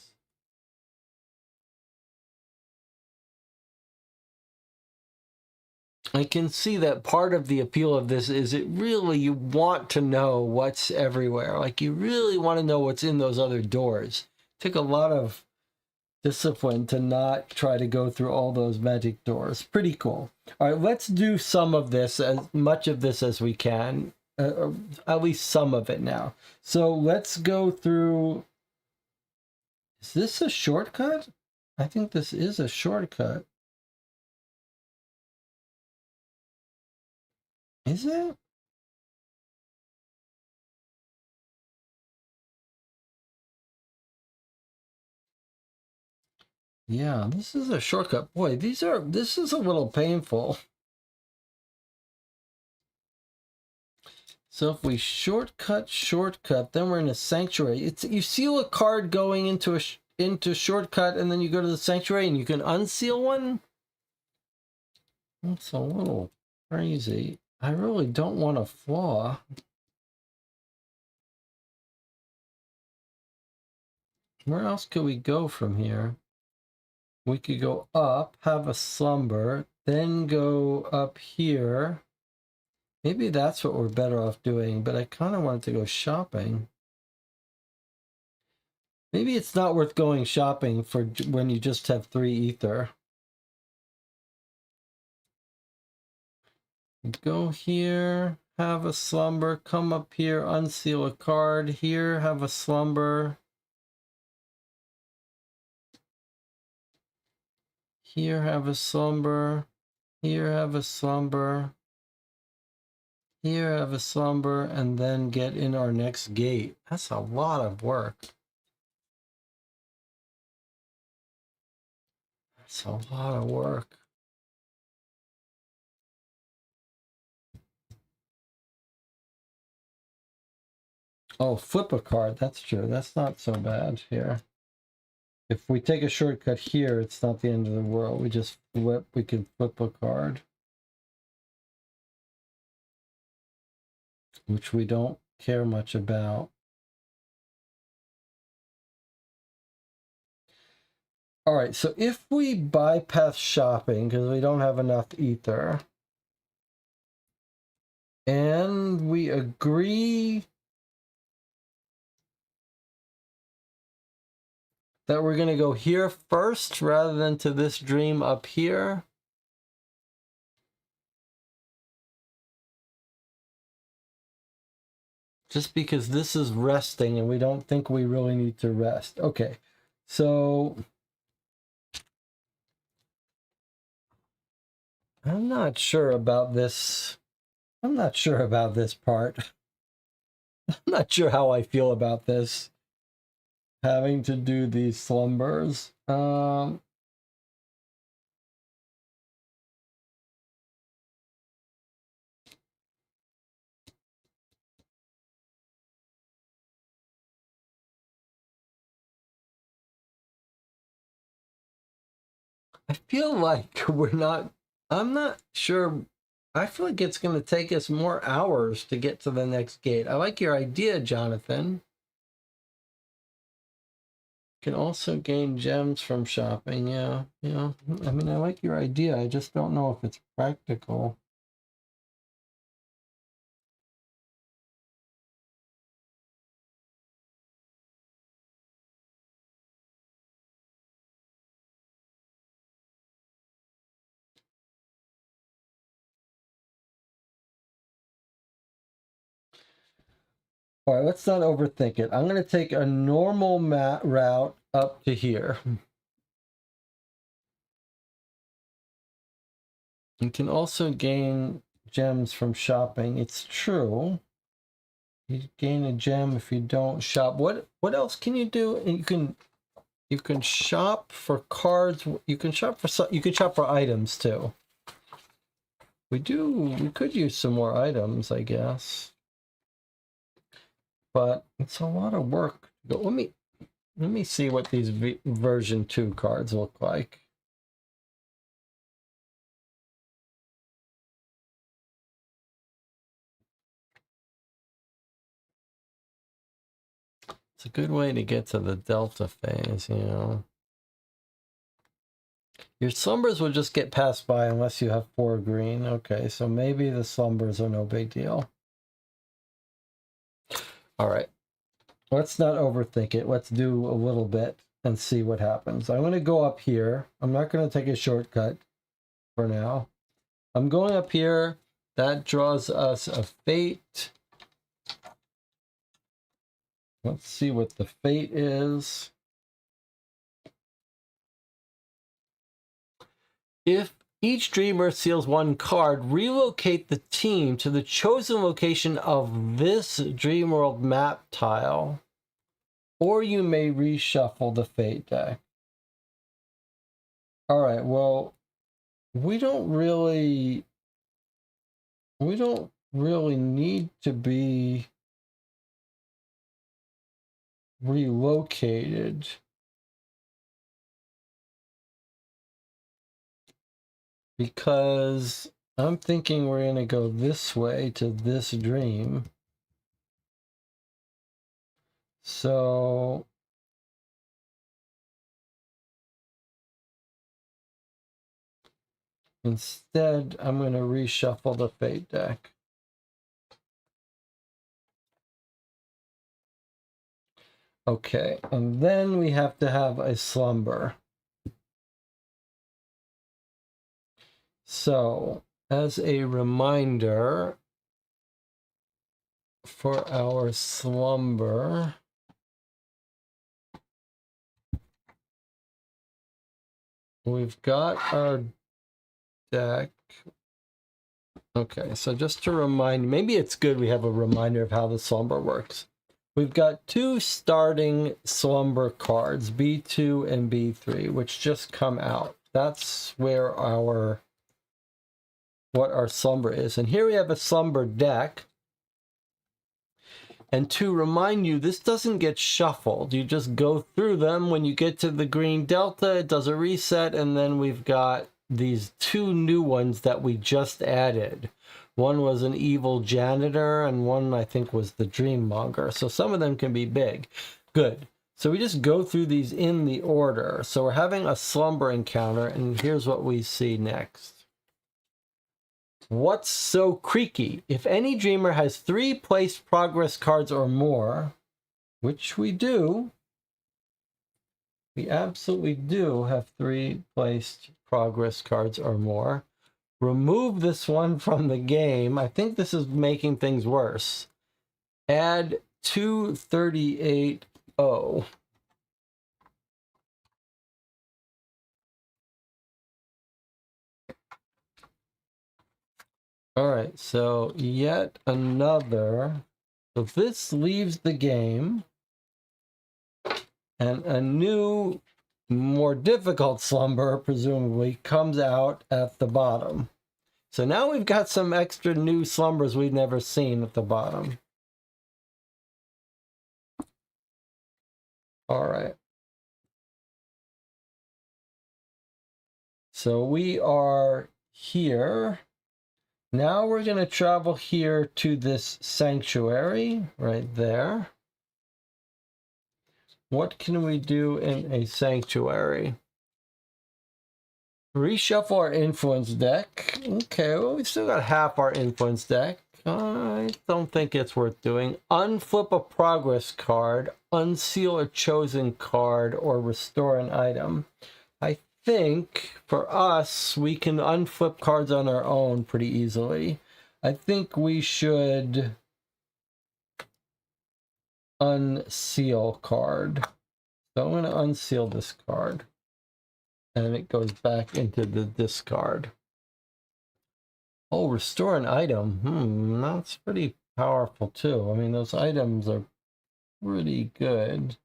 I can see that part of the appeal of this is it really, you want to know what's everywhere. Like, you really want to know what's in those other doors. It took a lot of discipline to not try to go through all those magic doors. Pretty cool. All right, let's do some of this, as much of this as we can. At least some of it now. So let's go through. Is this a shortcut? I think this is a shortcut. Is it? Yeah, this is a shortcut. Boy, this is a little painful. So if we shortcut, then we're in a sanctuary. You seal a card going into shortcut, and then you go to the sanctuary and you can unseal one? That's a little crazy. I really don't want a flaw. Where else could we go from here? We could go up, have a slumber, then go up here. Maybe that's what we're better off doing, but I kind of wanted to go shopping. Maybe it's not worth going shopping for when you just have 3 ether. Go here, have a slumber, come up here, unseal a card. Here, have a slumber. Here, have a slumber. Here, have a slumber. Here, have a slumber, and then get in our next gate. That's a lot of work. That's a lot of work. Oh, flip a card. That's true. That's not so bad here. If we take a shortcut here, it's not the end of the world. We just flip. We can flip a card, which we don't care much about. All right, so if we bypass shopping because we don't have enough ether, And we agree that we're going to go here first rather than to this dream up here. Just because this is resting and we don't think we really need to rest. Okay, so I'm not sure about this. I'm not sure about this part. I'm not sure how I feel about this. Having to do these slumbers. I feel like I'm not sure. I feel like it's going to take us more hours to get to the next gate. I like your idea, Jonathan. Can also gain gems from shopping. Yeah. I mean, I like your idea. I just don't know if it's practical. All right, let's not overthink it. I'm going to take a normal route up to here. You can also gain gems from shopping. It's true. You gain a gem if you don't shop. What else can you do? And you can shop for cards. You can shop for items too. We could use some more items, I guess. But it's a lot of work. Let me see what these version 2 cards look like. It's a good way to get to the delta phase, you know. Your slumbers will just get passed by unless you have 4 green. Okay, so maybe the slumbers are no big deal. All right. Let's not overthink it. Let's do a little bit and see what happens. I'm going to go up here. I'm not going to take a shortcut for now. I'm going up here. That draws us a fate. Let's see what the fate is. If each dreamer seals 1 card, relocate the team to the chosen location of this Dream World map tile, or you may reshuffle the fate deck. All right, well, we don't really need to be relocated. Because I'm thinking we're going to go this way to this dream. So instead, I'm going to reshuffle the fate deck. Okay, and then we have to have a slumber. So, as a reminder for our slumber, we've got our deck. Okay, so just to remind, maybe it's good we have a reminder of how the slumber works. We've got 2 starting slumber cards, B2 and B3, which just come out. That's where what our slumber is. And here we have a slumber deck. And to remind you, this doesn't get shuffled. You just go through them. When you get to the green delta, it does a reset, and then we've got these 2 new ones that we just added. One was an evil janitor, and one I think was the dream monger. So some of them can be big. Good. So we just go through these in the order. So we're having a slumber encounter, and here's what we see next. What's so creaky? If any dreamer has 3 placed progress cards or more, which we do, we absolutely do have 3 placed progress cards or more, remove this one from the game. I think this is making things worse. Add 238-0. All right, so yet another. So this leaves the game, and a new, more difficult slumber presumably comes out at the bottom. So now we've got some extra new slumbers we've never seen at the bottom. All right. So we are here. Now we're going to travel here to this sanctuary right there. What can we do in a sanctuary? Reshuffle our influence deck. Okay, well, we still got half our influence deck. I don't think it's worth doing. Unflip a progress card, unseal a chosen card, or restore an item. I think for us, we can unflip cards on our own pretty easily. I think we should unseal card. So I'm going to unseal this card. And it goes back into the discard. Oh, restore an item. That's pretty powerful too. I mean, those items are pretty good.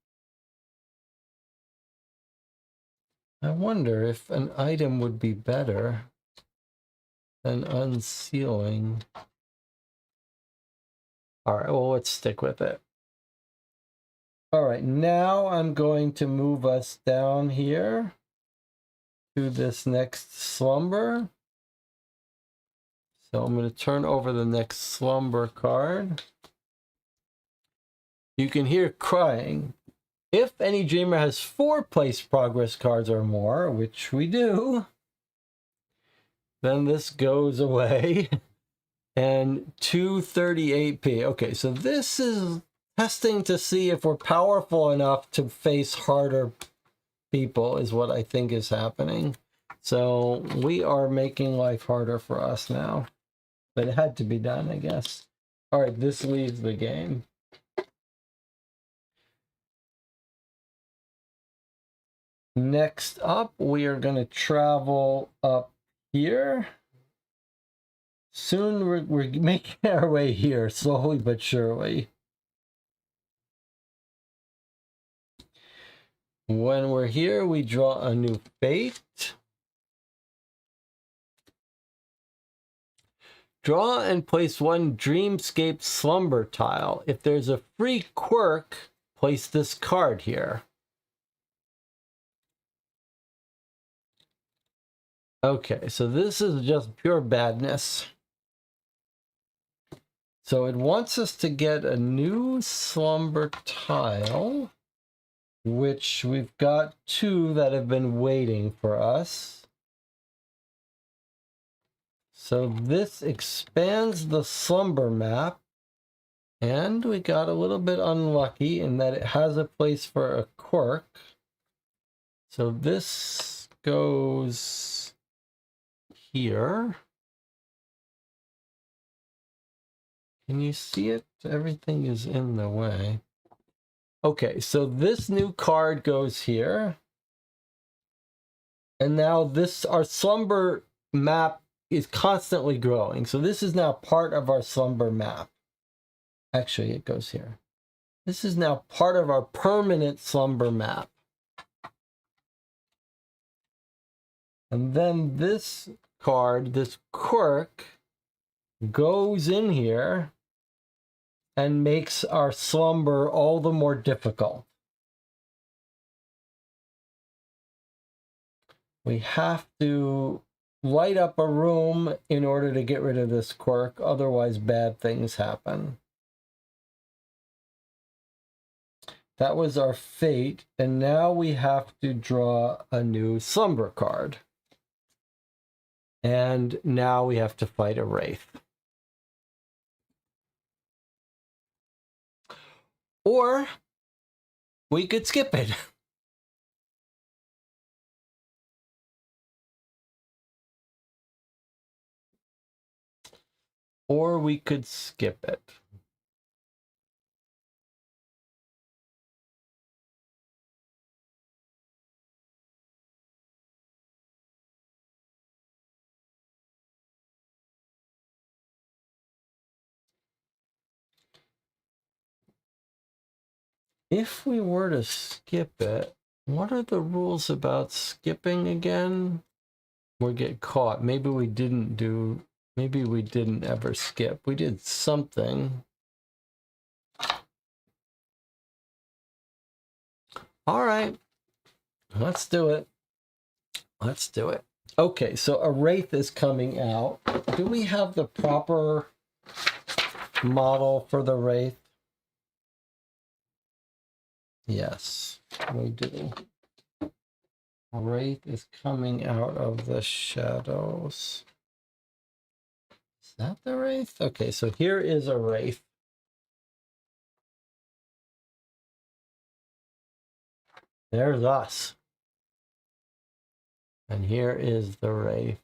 I wonder if an item would be better than unsealing. All right, well, let's stick with it. All right, now I'm going to move us down here to this next slumber. So I'm going to turn over the next slumber card. You can hear crying. If any dreamer has 4 placed progress cards or more, which we do, then this goes away. And 238p. Okay, so this is testing to see if we're powerful enough to face harder people is what I think is happening. So we are making life harder for us now. But it had to be done, I guess. All right, this leaves the game. Next up, we are going to travel up here. Soon we're making our way here, slowly but surely. When we're here, we draw a new fate. Draw and place 1 Dreamscape Slumber tile. If there's a free quirk, place this card here. Okay, so this is just pure badness. So it wants us to get a new slumber tile, which we've got 2 that have been waiting for us. So this expands the slumber map, and we got a little bit unlucky in that it has a place for a quirk. So this goes here. Can you see it? Everything is in the way. Okay, so this new card goes here. And now this, our slumber map is constantly growing. So this is now part of our slumber map. Actually, it goes here. This is now part of our permanent slumber map. And then this card, this quirk, goes in here and makes our slumber all the more difficult. We have to light up a room in order to get rid of this quirk, otherwise bad things happen. That was our fate, and now we have to draw a new slumber card. And now we have to fight a wraith. Or we could skip it. Or we could skip it. If we were to skip it, what are the rules about skipping again? We'll get caught. Maybe we didn't ever skip. We did something. All right, let's do it. Let's do it. Okay, so a wraith is coming out. Do we have the proper model for the wraith? Yes, we do. A wraith is coming out of the shadows. Is that the wraith? Okay, so here is a wraith. There's us. And here is the wraith.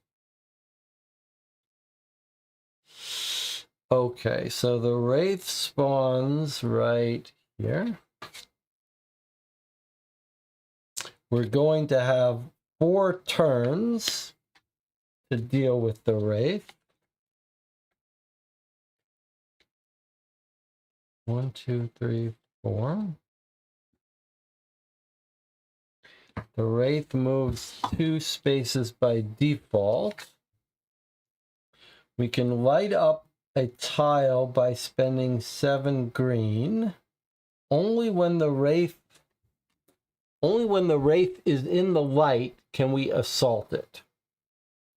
Okay, so the wraith spawns right here. We're going to have 4 turns to deal with the wraith. 1, 2, 3, 4. The wraith moves 2 spaces by default. We can light up a tile by spending 7 green. Only when the wraith is in the light can we assault it.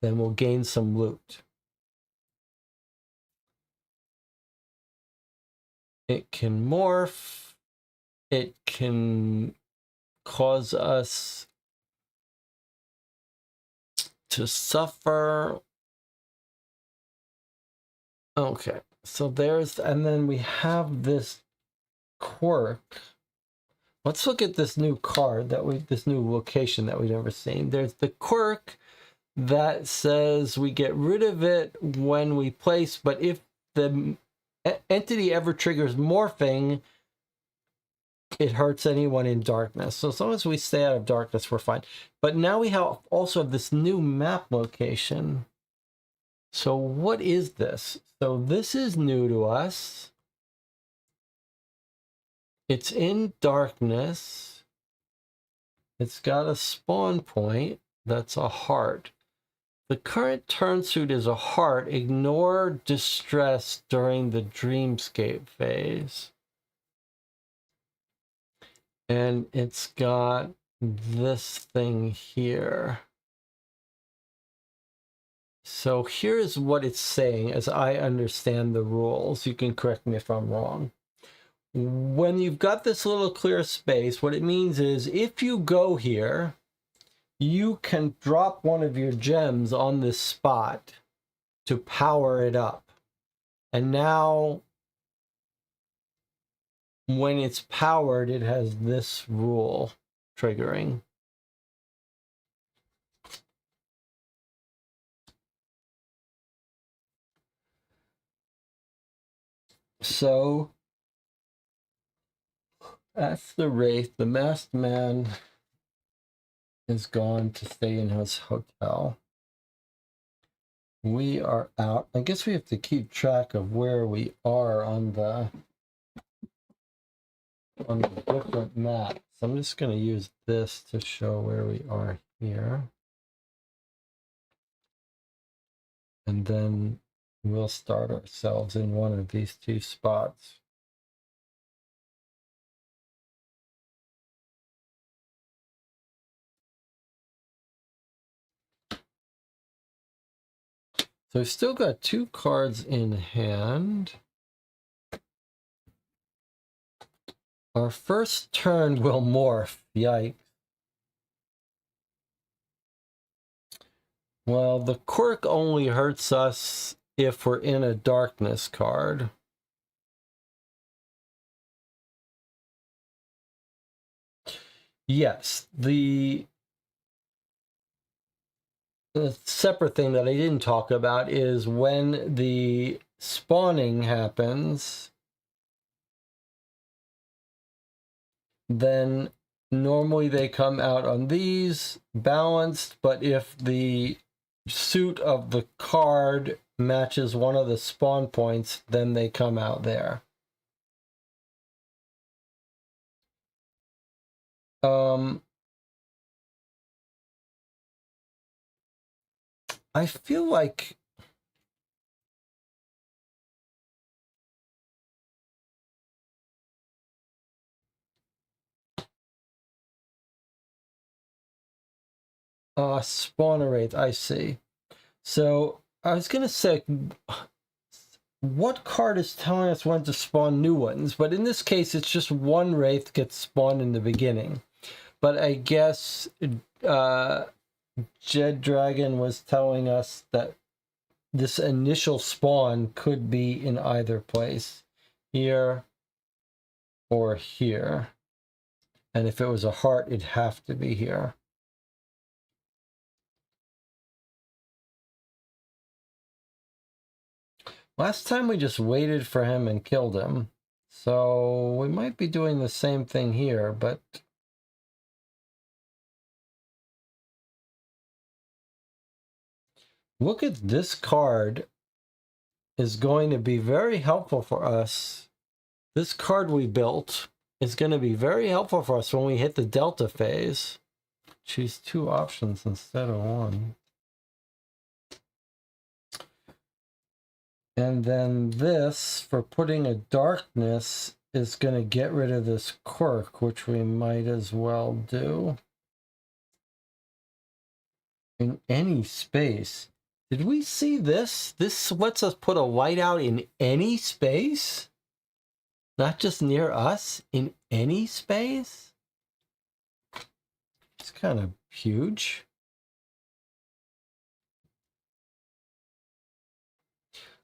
Then we'll gain some loot. It can morph. It can cause us to suffer. Okay, so there's, and then we have this quirk. Let's look at this new card this new location that we've never seen. There's the quirk that says we get rid of it when we place, but if the entity ever triggers morphing, it hurts anyone in darkness. So as long as we stay out of darkness, we're fine. But now we also have this new map location. So what is this? So this is new to us. It's in darkness. It's got a spawn point. That's a heart. The current turn suit is a heart. Ignore distress during the dreamscape phase. And it's got this thing here. So here's what it's saying as I understand the rules. You can correct me if I'm wrong. When you've got this little clear space, what it means is if you go here, you can drop one of your gems on this spot to power it up. And now when it's powered, it has this rule triggering. So that's the wraith. The masked man is gone to stay in his hotel. We are out. I guess we have to keep track of where we are on the different maps. I'm just going to use this to show where we are here. And then we'll start ourselves in one of these 2 spots. So we've still got 2 cards in hand. Our first turn will morph. Yikes. Well, the quirk only hurts us if we're in a darkness card. Yes, the separate thing that I didn't talk about is when the spawning happens, then normally they come out on these balanced, but if the suit of the card matches one of the spawn points, then they come out there. I feel like spawner rate, I see. So I was gonna say, what card is telling us when to spawn new ones? But in this case, it's just one wraith gets spawned in the beginning. But I guess Jed Dragon was telling us that this initial spawn could be in either place, here or here. And if it was a heart, it'd have to be here. Last time we just waited for him and killed him. So we might be doing the same thing here, but look at this card is going to be very helpful for us. This card we built is going to be very helpful for us when we hit the Delta phase. Choose 2 options instead of 1. And then this, for putting a darkness, is going to get rid of this quirk, which we might as well do. In any space. Did we see this? This lets us put a light out in any space? Not just near us, in any space? It's kind of huge.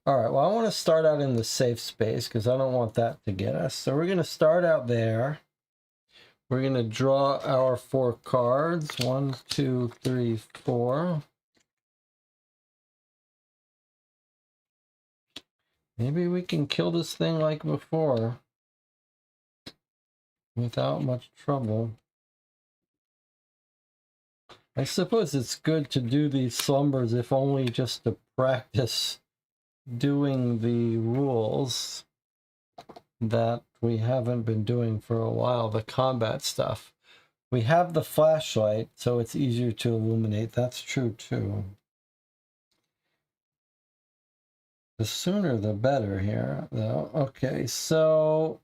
All right, well, I want to start out in the safe space because I don't want that to get us. So we're going to start out there. We're going to draw our 4 cards. 1, 2, 3, 4. Maybe we can kill this thing like before without much trouble. I suppose it's good to do these slumbers if only just to practice doing the rules that we haven't been doing for a while, the combat stuff. We have the flashlight, so it's easier to illuminate. That's true too. The sooner the better here, though. Okay, so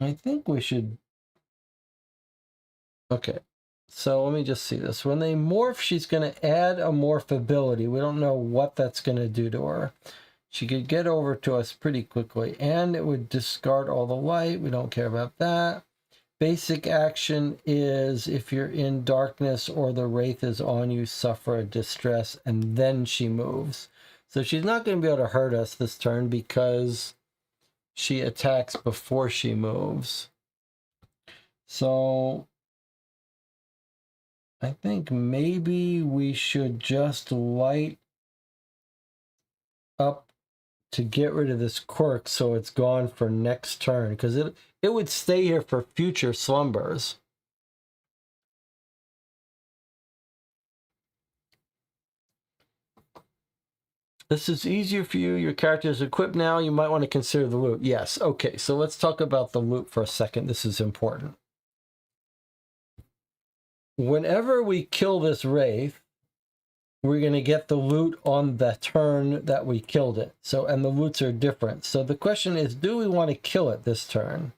I think we should. Okay, so let me just see this. When they morph, she's going to add a morph ability. We don't know what that's going to do to her. She could get over to us pretty quickly, and it would discard all the light. We don't care about that. Basic action is if you're in darkness or the wraith is on you, suffer a distress, and then she moves. So she's not going to be able to hurt us this turn because she attacks before she moves. So I think maybe we should just light up to get rid of this quirk so it's gone for next turn, because it would stay here for future slumbers. This is easier for you. Your character is equipped now. You might want to consider the loot. Yes. Okay, so let's talk about the loot for a second. This is important. Whenever we kill this wraith, we're going to get the loot on the turn that we killed it. So, and the loots are different. So the question is, do we want to kill it this turn?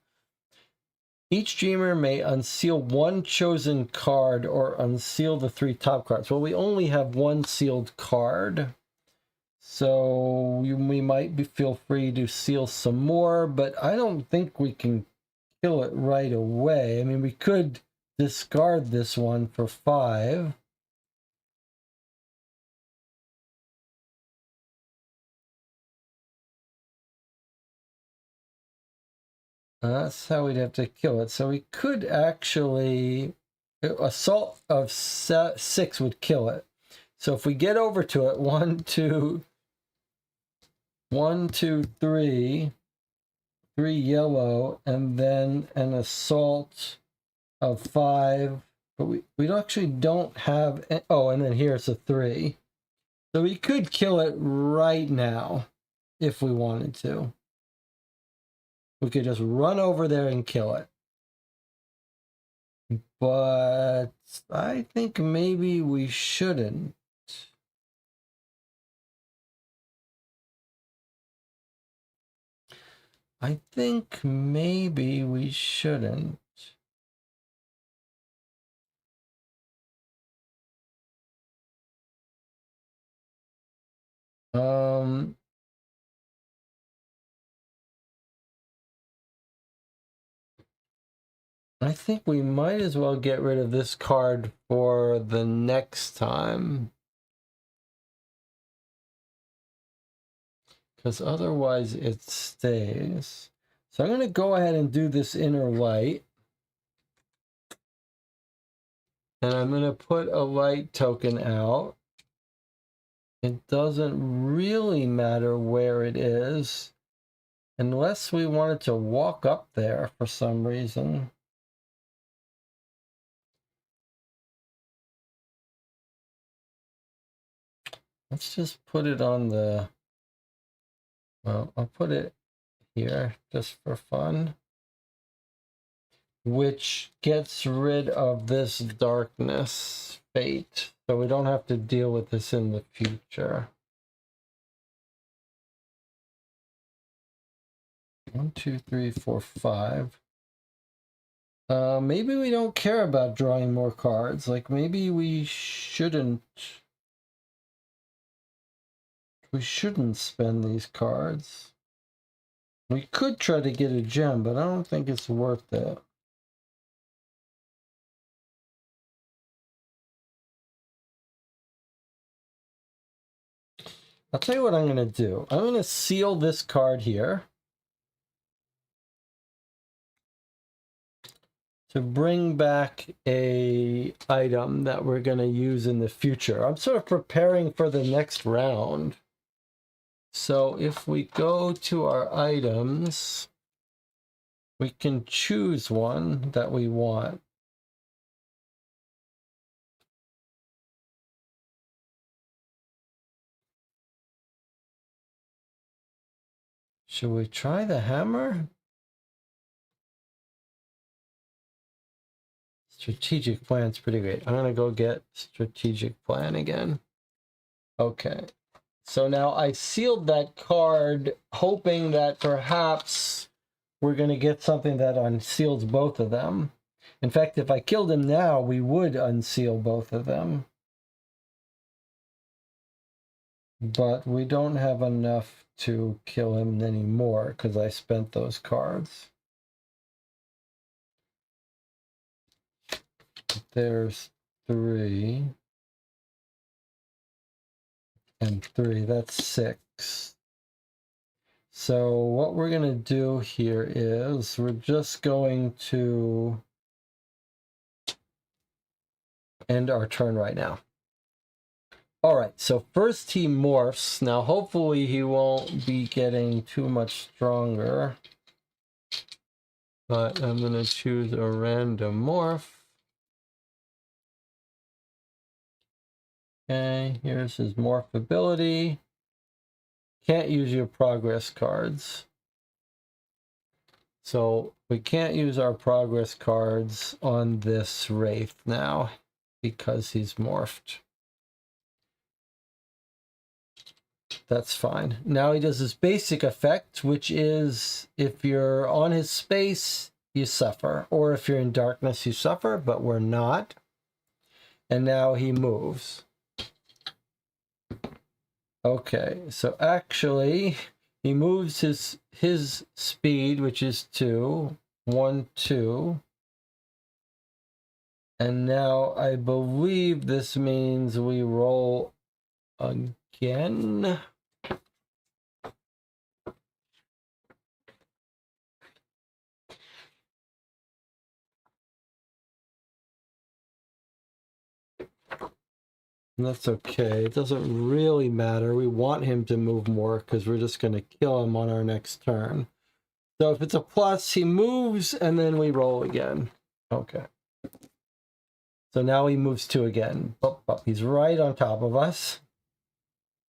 Each dreamer may unseal 1 chosen card or unseal the 3 top cards. Well, we only have 1 sealed card. So we might feel free to seal some more, but I don't think we can kill it right away. I mean, we could discard this one for 5. That's how we'd have to kill it. So we could actually... Assault of 6 would kill it. So if we get over to it, 1, 2, 3, 3 yellow, and then an assault of 5. But we actually don't have... Oh, and then here's a 3. So we could kill it right now if we wanted to. We could just run over there and kill it. But I think maybe we shouldn't. I think maybe we shouldn't. I think we might as well get rid of this card for the next time. Because otherwise it stays. So I'm going to go ahead and do this inner light. And I'm going to put a light token out. It doesn't really matter where it is. Unless we wanted to walk up there for some reason. Let's just put it on the... Well, I'll put it here just for fun. Which gets rid of this darkness fate. So we don't have to deal with this in the future. 1, 2, 3, 4, 5. Maybe we don't care about drawing more cards. Like maybe we shouldn't. We shouldn't spend these cards. We could try to get a gem, but I don't think it's worth it. I'll tell you what I'm going to do. I'm going to seal this card here to bring back a item that we're going to use in the future. I'm sort of preparing for the next round. So if we go to our items, we can choose one that we want. Should we try the hammer? Strategic plan's pretty great. I'm going to go get strategic plan again. Okay. So now I sealed that card, hoping that perhaps we're going to get something that unseals both of them. In fact, if I killed him now, we would unseal both of them. But we don't have enough to kill him anymore because I spent those cards. There's 3. And 3, that's 6. So what we're going to do here is we're just going to end our turn right now. All right, so first he morphs. Now hopefully he won't be getting too much stronger. But I'm going to choose a random morph. Okay, here's his morph ability. Can't use your progress cards. So we can't use our progress cards on this Wraith now because he's morphed. That's fine. Now he does his basic effect, which is if you're on his space, you suffer. Or if you're in darkness, you suffer, but we're not. And now he moves. Okay, so actually, he moves his speed, which is 2, 1, 2. And now I believe this means we roll again. And that's okay. It doesn't really matter. We want him to move more because we're just going to kill him on our next turn. So if it's a plus, he moves and then we roll again. Okay. So now he moves 2 again. He's right on top of us.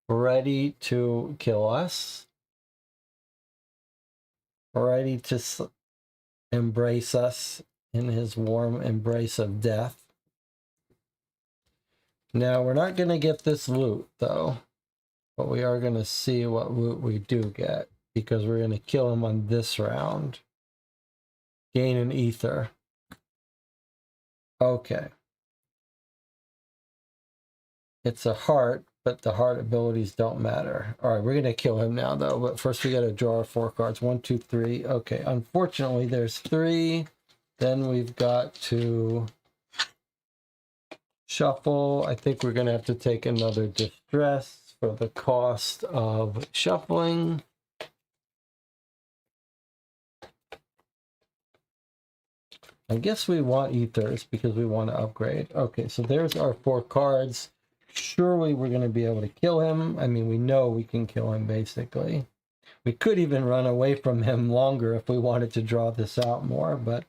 Ready to kill us. Ready to embrace us in his warm embrace of death. Now, we're not going to get this loot, though. But we are going to see what loot we do get. Because we're going to kill him on this round. Gain an ether. Okay. It's a heart, but the heart abilities don't matter. All right, we're going to kill him now, though. But first we got to draw our 4 cards. 1, 2, 3. Okay, unfortunately, there's 3. Then we've got to shuffle. I think we're going to have to take another distress for the cost of shuffling. I guess we want ethers because we want to upgrade. Okay, so there's our 4 cards. Surely we're going to be able to kill him. I mean, we know we can kill him, basically. We could even run away from him longer if we wanted to draw this out more, but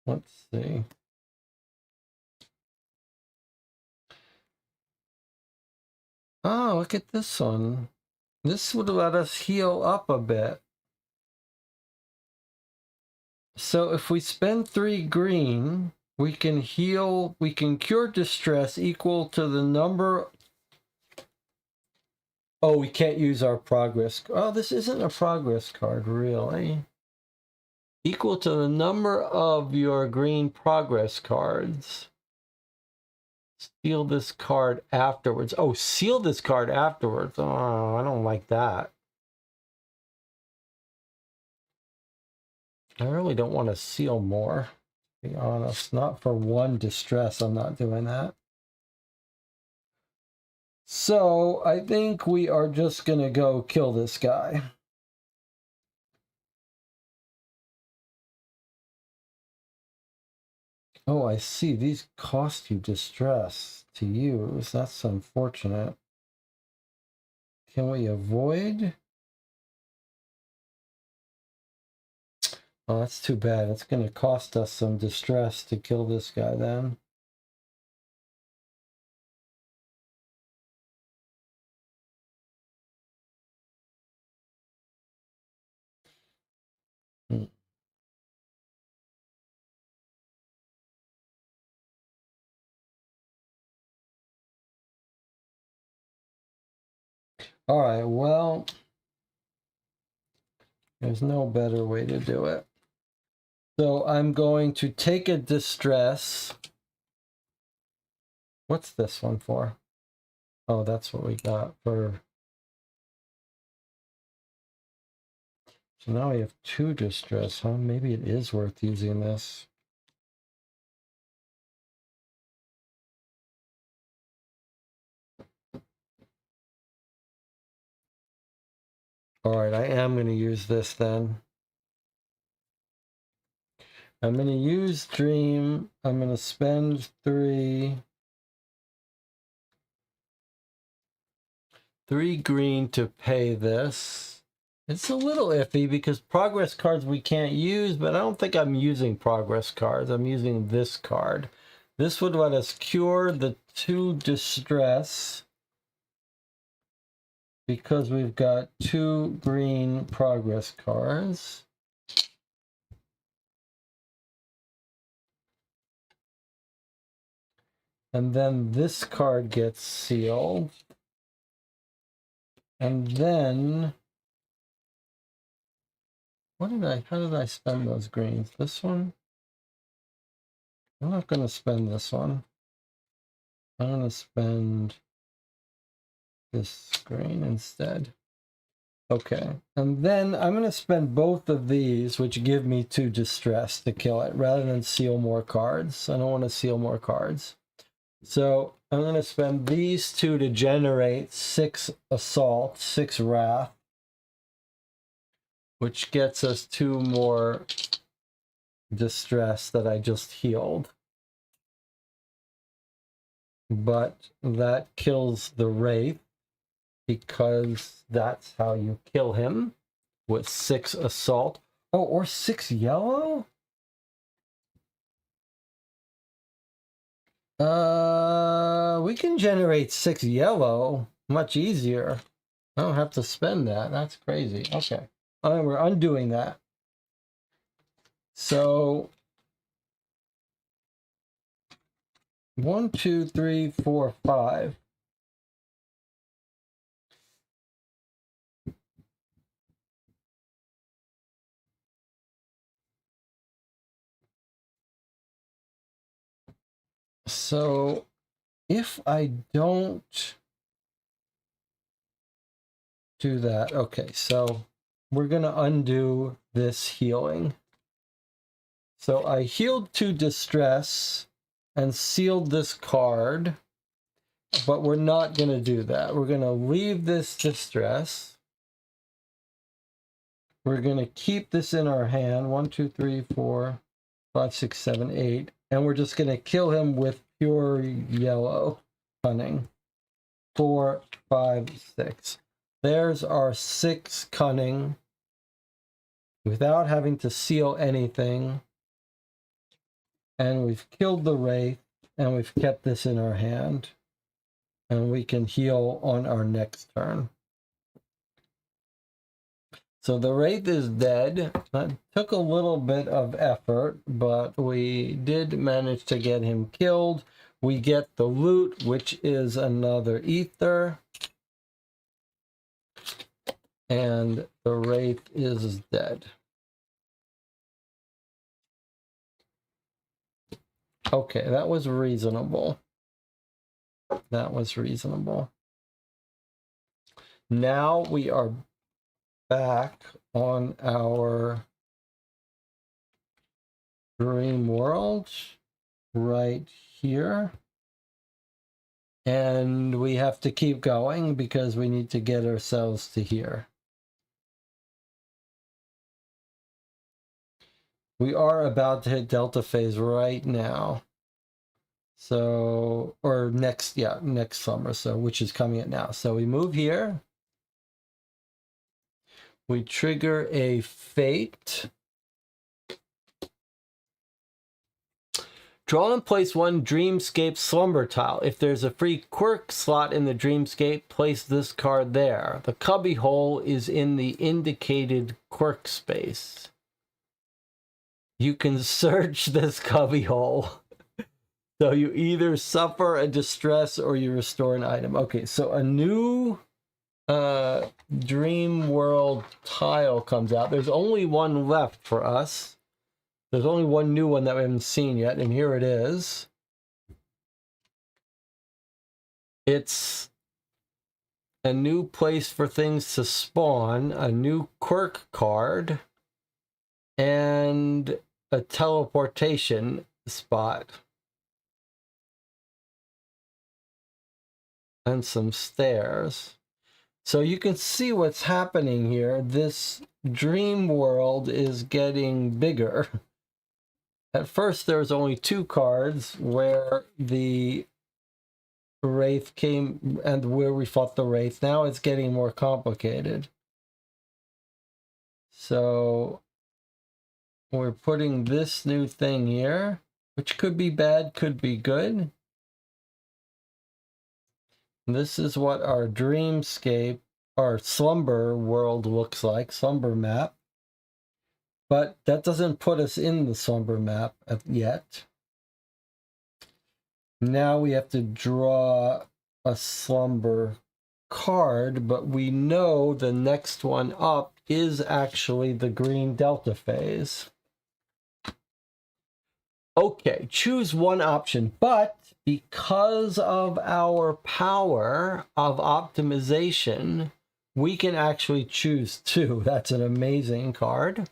let's see. Oh, look at this one. This would let us heal up a bit. So if we spend 3 green, we can heal, we can cure distress equal to the number. Oh, we can't use our progress. Oh, this isn't a progress card, really. Equal to the number of your green progress cards. Steal this card afterwards. Oh, seal this card afterwards. Oh, I don't like that. I really don't want to seal more, to be honest. Not for 1 distress, I'm not doing that. So, I think we are just going to go kill this guy. Oh, I see. These cost you distress to use. That's unfortunate. Can we avoid? Oh, that's too bad. It's going to cost us some distress to kill this guy then. Hmm. All right, well, there's no better way to do it. So I'm going to take a distress. What's this one for? Oh, that's what we got for. So now we have 2 distress, huh? Maybe it is worth using this. All right, I am going to use this then. I'm going to use Dream. I'm going to spend 3 green to pay this. It's a little iffy because progress cards we can't use, but I don't think I'm using progress cards. I'm using this card. This would let us cure the 2 distress because we've got 2 green progress cards. And then this card gets sealed. And then, how did I spend those greens? This one? I'm not going to spend this one. I'm going to spend this green instead. Okay, and then I'm going to spend both of these, which give me 2 distress, to kill it, rather than seal more cards. I don't want to seal more cards. So I'm going to spend these 2 to generate 6 assault, 6 wrath, which gets us 2 more distress that I just healed. But that kills the Wraith, because that's how you kill him, with 6 assault. Oh, or 6 yellow? We can generate 6 yellow much easier. I don't have to spend that. That's crazy. Okay. All right, we're undoing that. So 1, 2, 3, 4, 5. So if I don't do that, okay, so we're going to undo this healing. So I healed 2 distress and sealed this card, but we're not going to do that. We're going to leave this distress. We're going to keep this in our hand. 1, 2, 3, 4, 5, 6, 7, 8. And we're just going to kill him with pure yellow cunning. 4, 5, 6. There's our 6 cunning without having to seal anything. And we've killed the Wraith, and we've kept this in our hand. And we can heal on our next turn. So the Wraith is dead. That took a little bit of effort, but we did manage to get him killed. We get the loot, which is another ether. And the Wraith is dead. Okay, that was reasonable. That was reasonable. Now we are back on our dream world right here. And we have to keep going because we need to get ourselves to here. We are about to hit Delta phase right now. So, or next summer, so which is coming at now. So we move here. We trigger a fate. Draw and place 1 Dreamscape Slumber tile. If there's a free quirk slot in the Dreamscape, place this card there. The cubby hole is in the indicated quirk space. You can search this cubby hole. So you either suffer a distress or you restore an item. Okay, so a new Dream World tile comes out. There's only 1 left for us. There's only 1 new one that we haven't seen yet, and here it is. It's a new place for things to spawn, a new quirk card, and a teleportation spot. And some stairs. So you can see what's happening here. This dream world is getting bigger. At first there was only 2 cards where the Wraith came and where we fought the Wraith. Now it's getting more complicated. So we're putting this new thing here, which could be bad, could be good. This is what our dreamscape, our slumber world looks like, slumber map. But that doesn't put us in the slumber map yet. Now we have to draw a slumber card, but we know the next one up is actually the green delta phase. Okay, choose 1 option, but because of our power of optimization, we can actually choose two. That's an amazing card.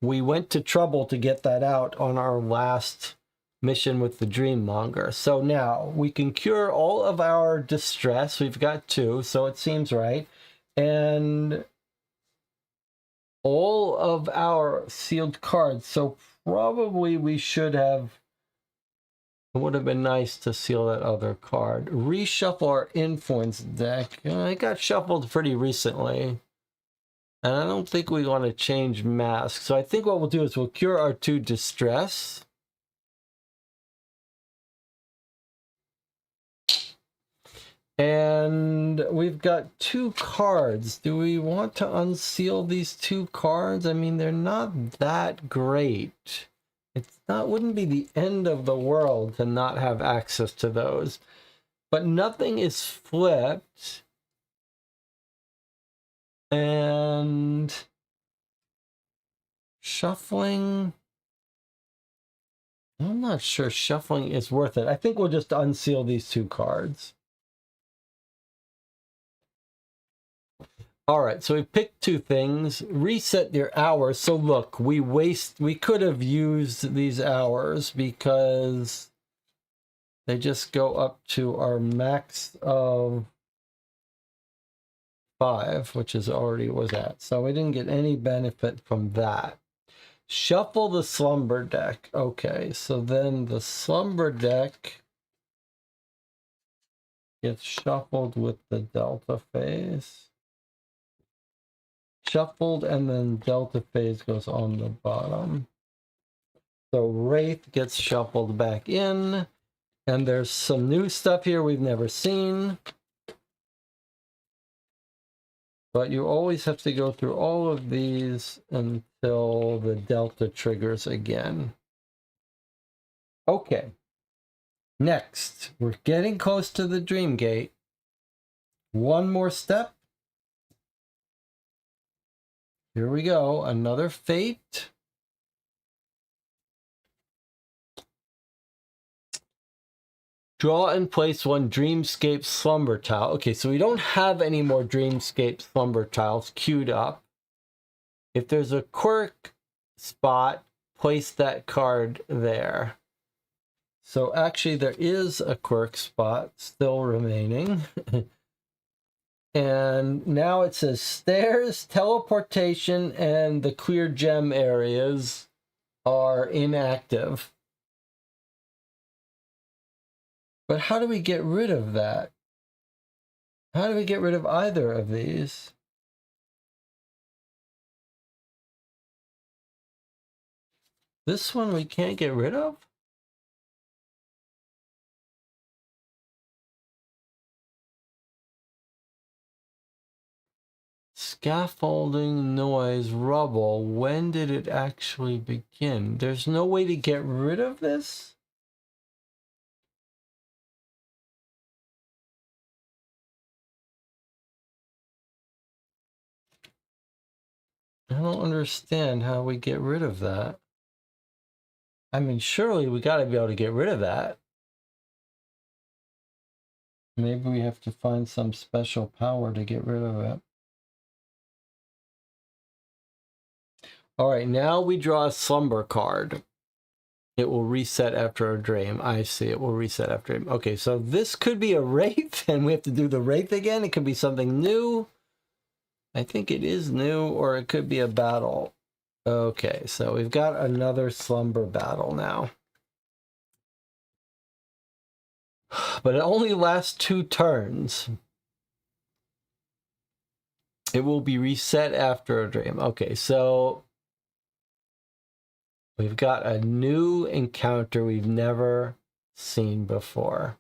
We went to trouble to get that out on our last mission with the Dreammonger. So now we can cure all of our distress. We've got two, so it seems right. And all of our sealed cards. So probably we should have... It would have been nice to seal that other card. Reshuffle our influence deck. It got shuffled pretty recently. And I don't think we want to change masks. So I think what we'll do is we'll cure our two distress. And we've got two cards. Do we want to unseal these two cards? I mean, they're not that great. Wouldn't be the end of the world to not have access to those. But nothing is flipped. And shuffling... I'm not sure shuffling is worth it. I think we'll just unseal these two cards. All right, so we picked two things. Reset your hours. So look, we could have used these hours because they just go up to our max of 5, which is already was at. So we didn't get any benefit from that. Shuffle the slumber deck. Okay, so then the slumber deck gets shuffled with the delta phase. Shuffled, and then delta phase goes on the bottom. So Wraith gets shuffled back in, and there's some new stuff here we've never seen. But you always have to go through all of these until the delta triggers again. Okay. Next, we're getting close to the Dream Gate. One more step. Here we go, another fate. Draw and place one Dreamscape Slumber tile. Okay, so we don't have any more Dreamscape Slumber tiles queued up. If there's a quirk spot, place that card there. So actually there is a quirk spot still remaining. And now it says stairs, teleportation, and the clear gem areas are inactive. But how do we get rid of that? How do we get rid of either of these? This one we can't get rid of? Scaffolding, noise, rubble. When did it actually begin? There's no way to get rid of this? I don't understand how we get rid of that. I mean, surely we got to be able to get rid of that. Maybe we have to find some special power to get rid of it. All right, now we draw a slumber card. It will reset after a dream. I see, it will reset after a dream. Okay, so this could be a wraith, and we have to do the wraith again. It could be something new. I think it is new, or it could be a battle. Okay, so we've got another slumber battle now. But it only lasts 2 turns. It will be reset after a dream. Okay, so we've got a new encounter we've never seen before.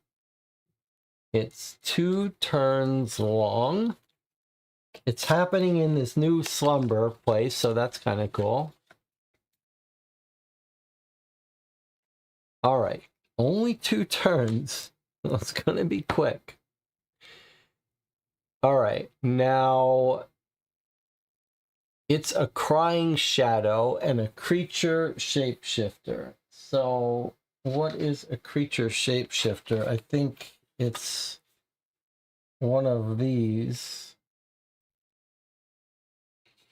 It's 2 turns long. It's happening in this new slumber place, so that's kind of cool. All right, only 2 turns. It's going to be quick. All right, now it's a crying shadow and a creature shapeshifter. So what is a creature shapeshifter? I think it's one of these.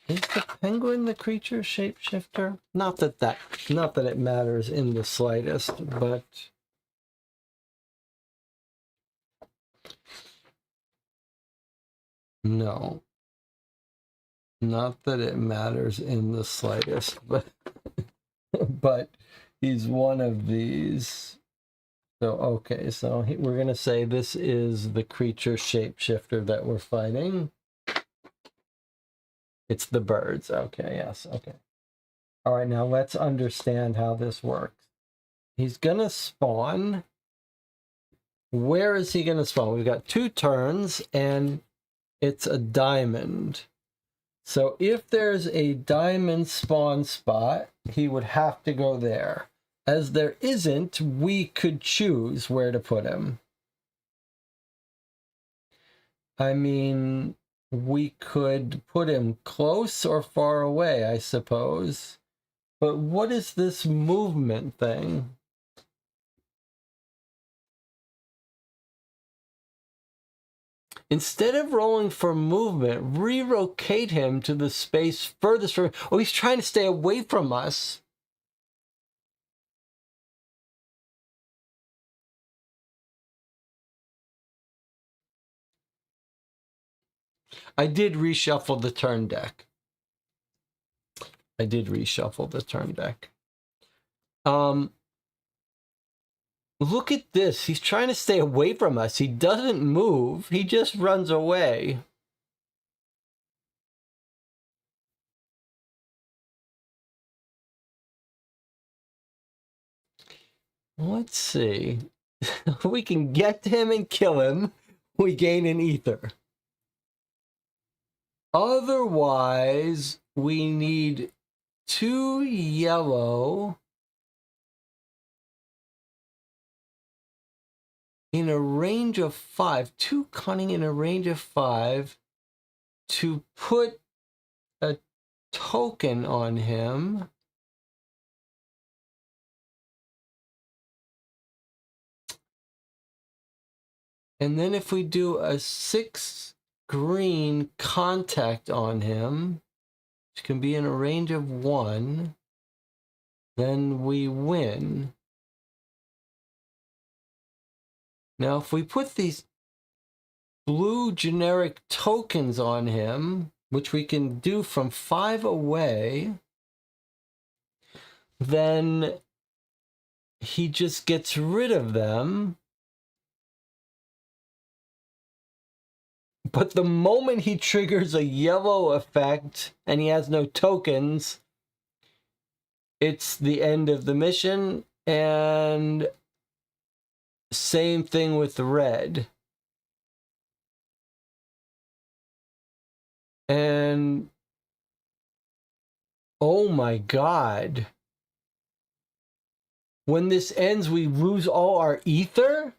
Is the penguin the creature shapeshifter? Not that it matters in the slightest, but no. Not that it matters in the slightest, but but he's one of these. So okay, so we're gonna say this is the creature shapeshifter that we're fighting. It's the birds. Okay, yes, okay. All right, now let's understand how this works. He's gonna spawn. Where is he gonna spawn? We've got 2 turns, and it's a diamond. So if there's a diamond spawn spot, he would have to go there. As there isn't, we could choose where to put him. I mean, we could put him close or far away, I suppose. But what is this movement thing? Instead of rolling for movement, relocate him to the space furthest from... Oh, he's trying to stay away from us. I did reshuffle the turn deck. Look at this. He's trying to stay away from us. He doesn't move. He just runs away. Let's see. We can get to him and kill him. We gain an ether. Otherwise, we need 2 yellow in a range of 5. 2 cunning in a range of 5 to put a token on him. And then if we do a 6 green contact on him, which can be in a range of 1, then we win. Now, if we put these blue generic tokens on him, which we can do from 5 away, then he just gets rid of them. But the moment he triggers a yellow effect and he has no tokens, it's the end of the mission. And same thing with the red. And oh my God. When this ends, we lose all our ether?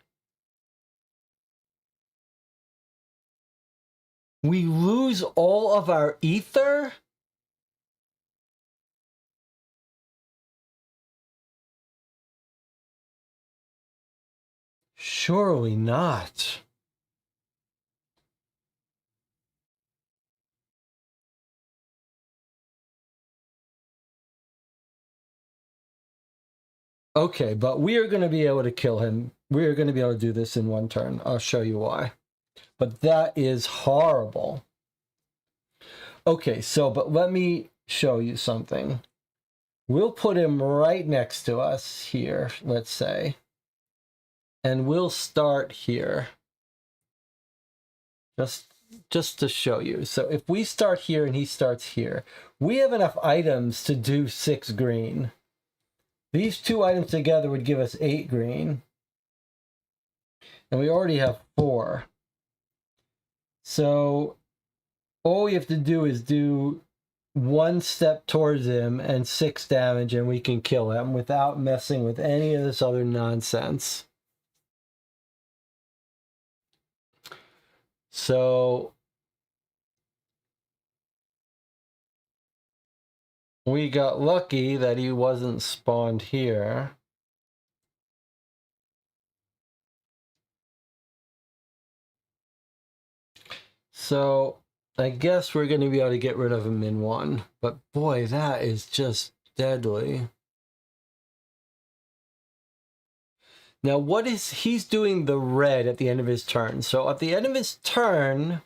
We lose all of our ether? Surely not. Okay, but we are going to be able to kill him. We are going to be able to do this in 1 turn. I'll show you why. But that is horrible. Okay, so, but let me show you something. We'll put him right next to us here, let's say. And we'll start here. Just to show you. So if we start here and he starts here, we have enough items to do 6 green. These 2 items together would give us 8 green. And we already have 4. So all we have to do is do 1 step towards him and 6 damage, and we can kill him without messing with any of this other nonsense. So we got lucky that he wasn't spawned here. So I guess we're going to be able to get rid of him in one. But boy, that is just deadly. Now, what is he's doing the red at the end of his turn. So at the end of his turn,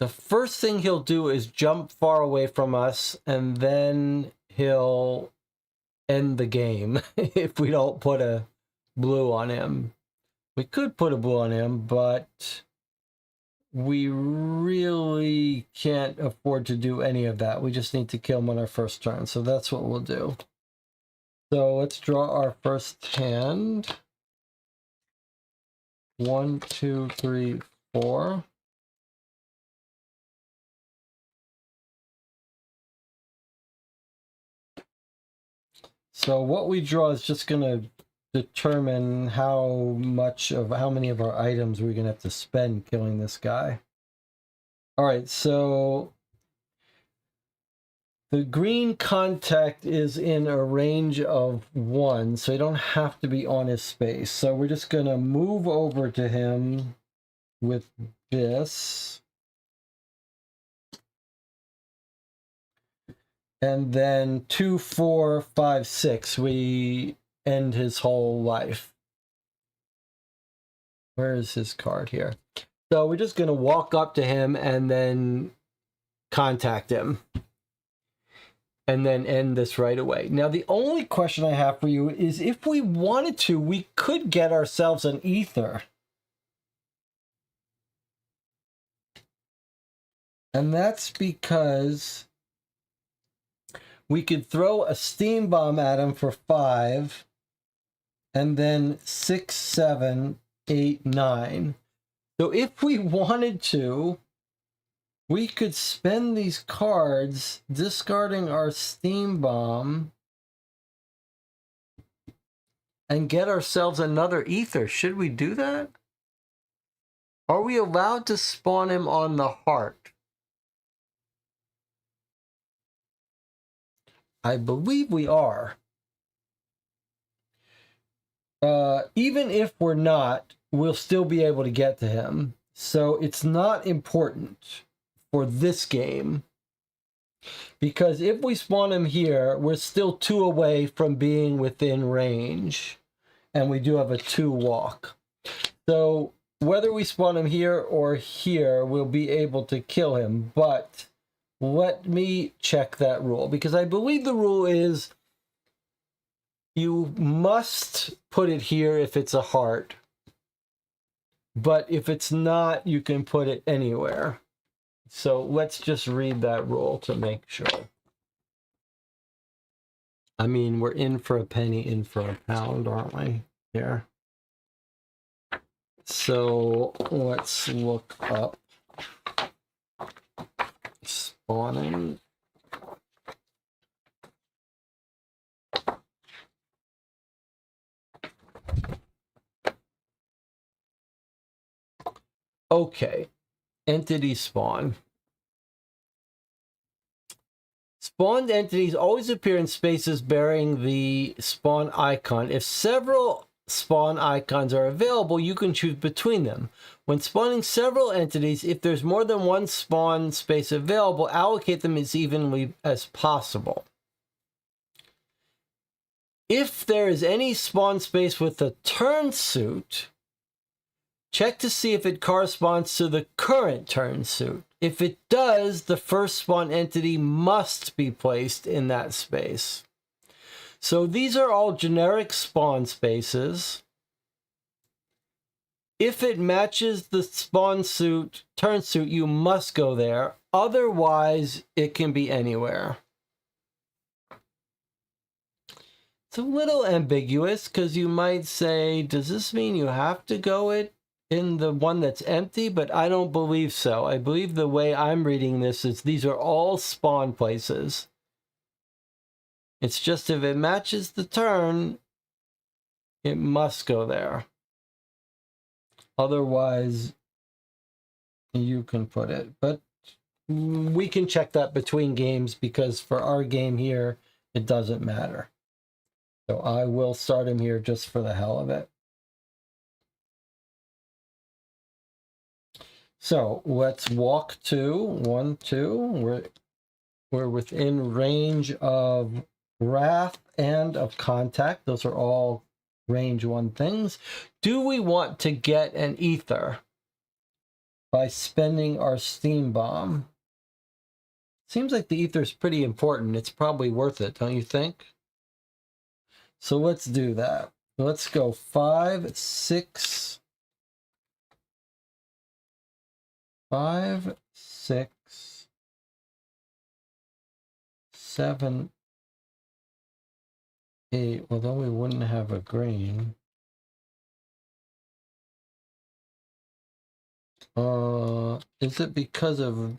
the first thing he'll do is jump far away from us, and then he'll end the game if we don't put a blue on him. We could put a blue on him, but we really can't afford to do any of that. We just need to kill him on our first turn. So that's what we'll do. So let's draw our first hand. 1, 2, 3, 4. So what we draw is just going to determine how many of our items we're going to have to spend killing this guy. All right, so the green contact is in a range of 1, so you don't have to be on his space. So we're just going to move over to him with this. And then 2, 4, 5, 6, we end his whole life. Where is his card here? So we're just going to walk up to him and then contact him. And then end this right away. Now, the only question I have for you is if we wanted to, we could get ourselves an ether. And that's because we could throw a steam bomb at him for 5, and then 6, 7, 8, 9. So if we wanted to, we could spend these cards discarding our steam bomb and get ourselves another ether. Should we do that? Are we allowed to spawn him on the heart? I believe we are. Even if we're not, we'll still be able to get to him. So it's not important for this game. Because if we spawn him here, we're still 2 away from being within range. And we do have a 2 walk. So whether we spawn him here or here, we'll be able to kill him. But let me check that rule, because I believe the rule is you must put it here if it's a heart, but if it's not, you can put it anywhere. So let's just read that rule to make sure. I mean, we're in for a penny, in for a pound, aren't we? Here. So let's look up spawning. Okay, entity spawn. Spawned entities always appear in spaces bearing the spawn icon. If several spawn icons are available, you can choose between them. When spawning several entities, if there's more than one spawn space available, allocate them as evenly as possible. If there is any spawn space with a turn suit, check to see if it corresponds to the current turn suit. If it does, the first spawn entity must be placed in that space. So these are all generic spawn spaces. If it matches the spawn suit, turn suit, you must go there. Otherwise, it can be anywhere. It's a little ambiguous because you might say, does this mean you have to go in the one that's empty? But I don't believe so. I believe the way I'm reading this is these are all spawn places. It's just if it matches the turn, it must go there. Otherwise, you can put it. But we can check that between games because for our game here, it doesn't matter. So I will start him here just for the hell of it. So let's walk to 1, 2. We're within range of wrath and of contact. Those are all range 1 things. Do we want to get an ether by spending our steam bomb? Seems like the ether is pretty important. It's probably worth it, don't you think? So let's do that. Let's go 5, 6, 5, 6, 7, 8. Well, then we wouldn't have a green. Is it because of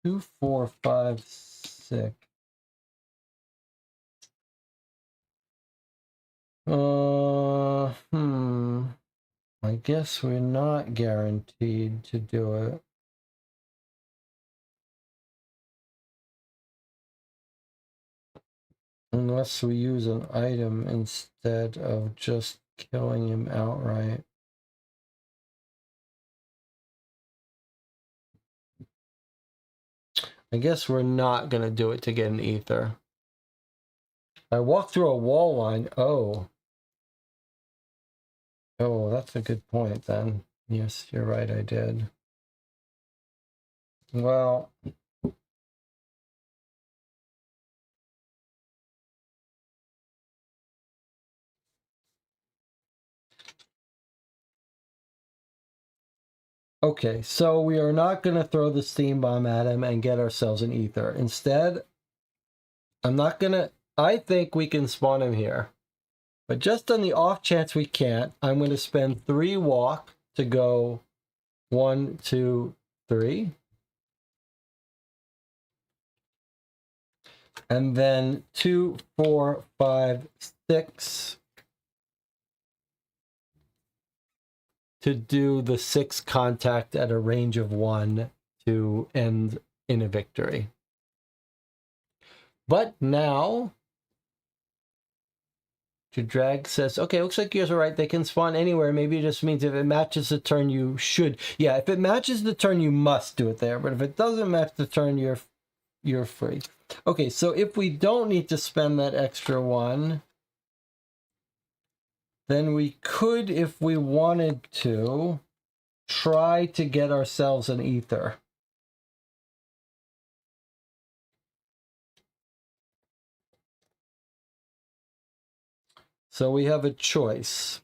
2, 4, 5, 6? I guess we're not guaranteed to do it. Unless we use an item instead of just killing him outright. I guess we're not going to do it to get an ether. I walked through a wall line. Oh, that's a good point then. Yes, you're right, I did. Well, okay, so we are not going to throw the steam bomb at him and get ourselves an ether. Instead, I think we can spawn him here. But just on the off chance we can't, I'm going to spend 3 walk to go 1, 2, 3. And then 2, 4, 5, 6 to do the 6 contact at a range of 1 to end in a victory. But now, to drag says, okay, looks like you guys are right. They can spawn anywhere. Maybe it just means if it matches the turn, you should. Yeah, if it matches the turn, you must do it there. But if it doesn't match the turn, you're free. Okay, so if we don't need to spend that extra 1, then we could, if we wanted to, try to get ourselves an ether. So we have a choice.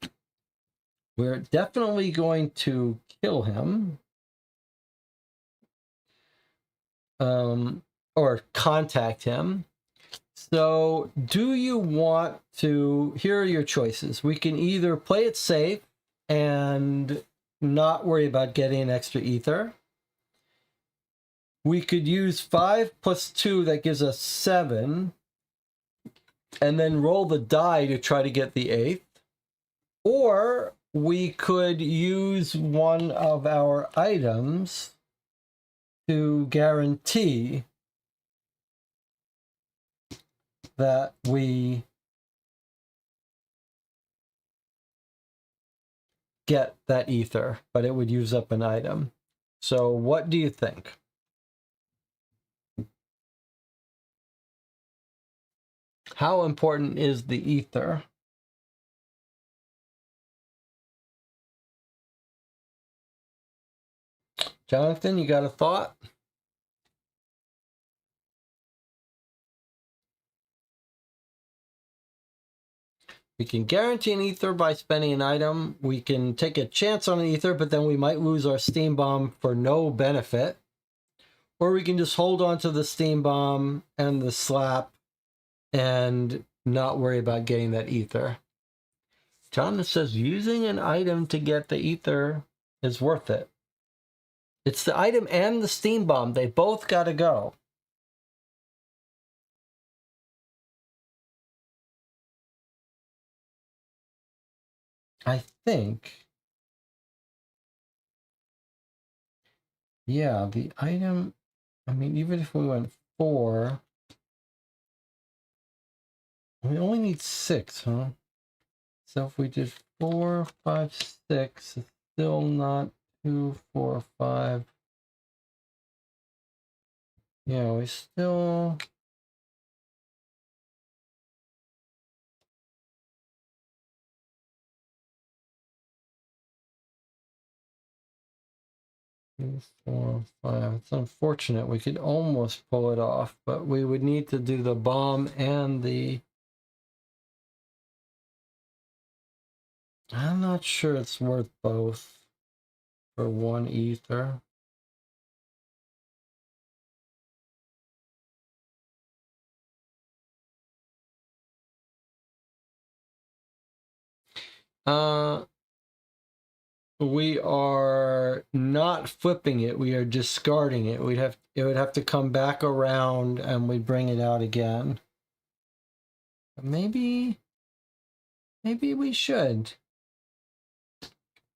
We're definitely going to kill him. Or contact him. So do you want to, here are your choices. We can either play it safe and not worry about getting an extra ether. We could use 5 plus 2, that gives us 7, and then roll the die to try to get the 8th. Or we could use one of our items to guarantee that we get that ether, but it would use up an item. So what do you think? How important is the ether? Jonathan, you got a thought? We can guarantee an ether by spending an item. We can take a chance on an ether, but then we might lose our steam bomb for no benefit. Or we can just hold on to the steam bomb and the slap and not worry about getting that ether. Jonathan says using an item to get the ether is worth it. It's the item and the steam bomb. They both got to go. I think, yeah, the item, I mean, even if we went 4, we only need 6, huh? So if we did 4, 5, 6, it's still not 2, 4, 5. Yeah, we still... Two, 4, 5. It's unfortunate. We could almost pull it off, but we would need to do the bomb and the... I'm not sure it's worth both for 1 ether. We are not flipping it. We are discarding it. It would have to come back around and we'd bring it out again. Maybe we should.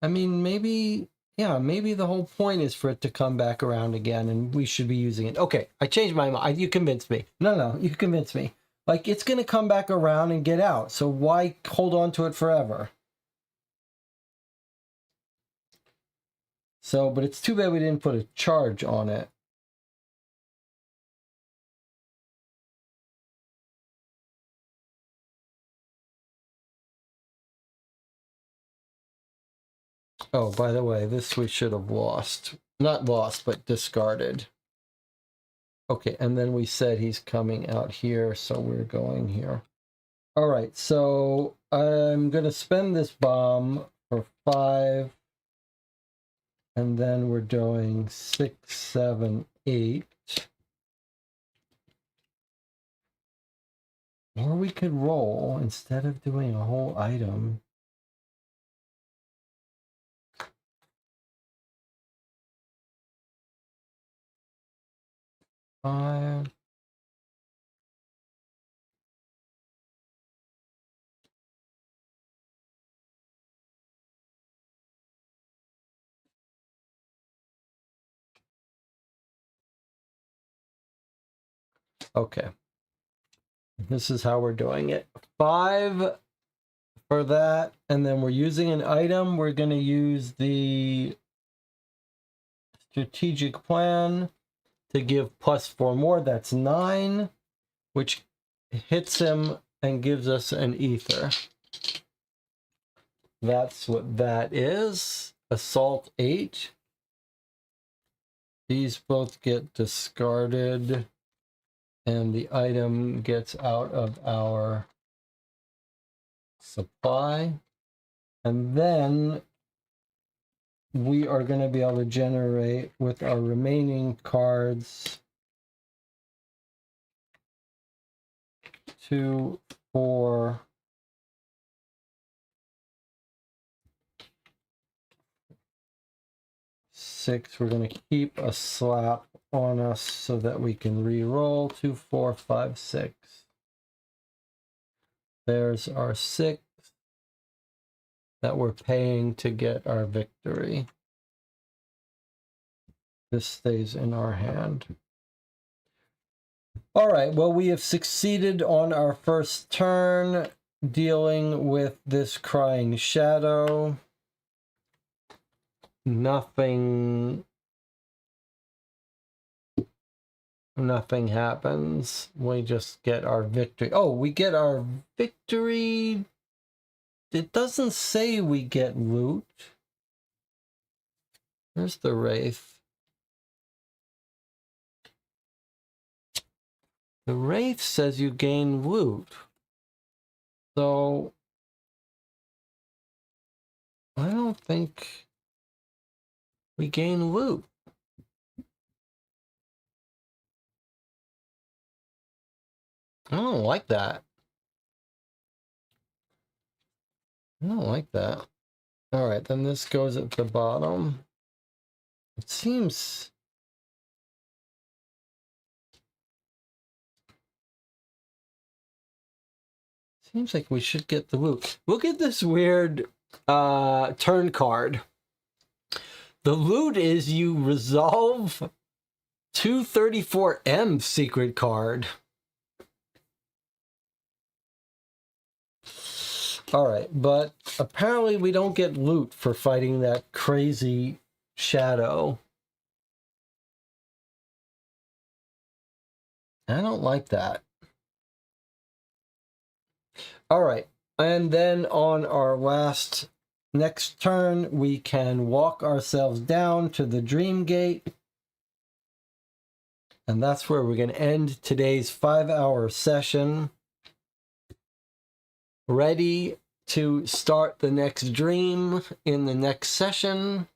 I mean, maybe the whole point is for it to come back around again and we should be using it. Okay, I changed my mind. You convinced me. No, you convinced me. Like, it's going to come back around and get out. So why hold on to it forever? So, but it's too bad we didn't put a charge on it. Oh, by the way, this we should have lost. Not lost, but discarded. Okay, and then we said he's coming out here, so we're going here. All right, so I'm going to spend this bomb for 5. And then we're doing 6, 7, 8. Or we could roll instead of doing a whole item. Five. Okay. This is how we're doing it. 5 for that, and then we're using an item. We're going to use the strategic plan to give +4 more. That's 9, which hits him and gives us an ether. That's what that is. Assault 8. These both get discarded, and the item gets out of our supply. And then we are going to be able to generate with our remaining cards 2, 4, 6. We're going to keep a slap on us so that we can re-roll 2, 4, 5, 6. There's our 6 that we're paying to get our victory. This stays in our hand. All right, well, we have succeeded on our first turn dealing with this crying shadow. Nothing happens. We just get our victory. Oh, we get our victory. It doesn't say we get loot. There's the Wraith. The Wraith says you gain loot. So I don't think we gain loot. I don't like that. I don't like that. All right, then this goes at the bottom. It seems like we should get the loot. Look at this weird turn card. The loot is you resolve 234M secret card. All right, but apparently we don't get loot for fighting that crazy shadow. I don't like that. All right, and then on our next turn, we can walk ourselves down to the Dream Gate. And that's where we're going to end today's 5-hour session. Ready to start the next dream in the next session.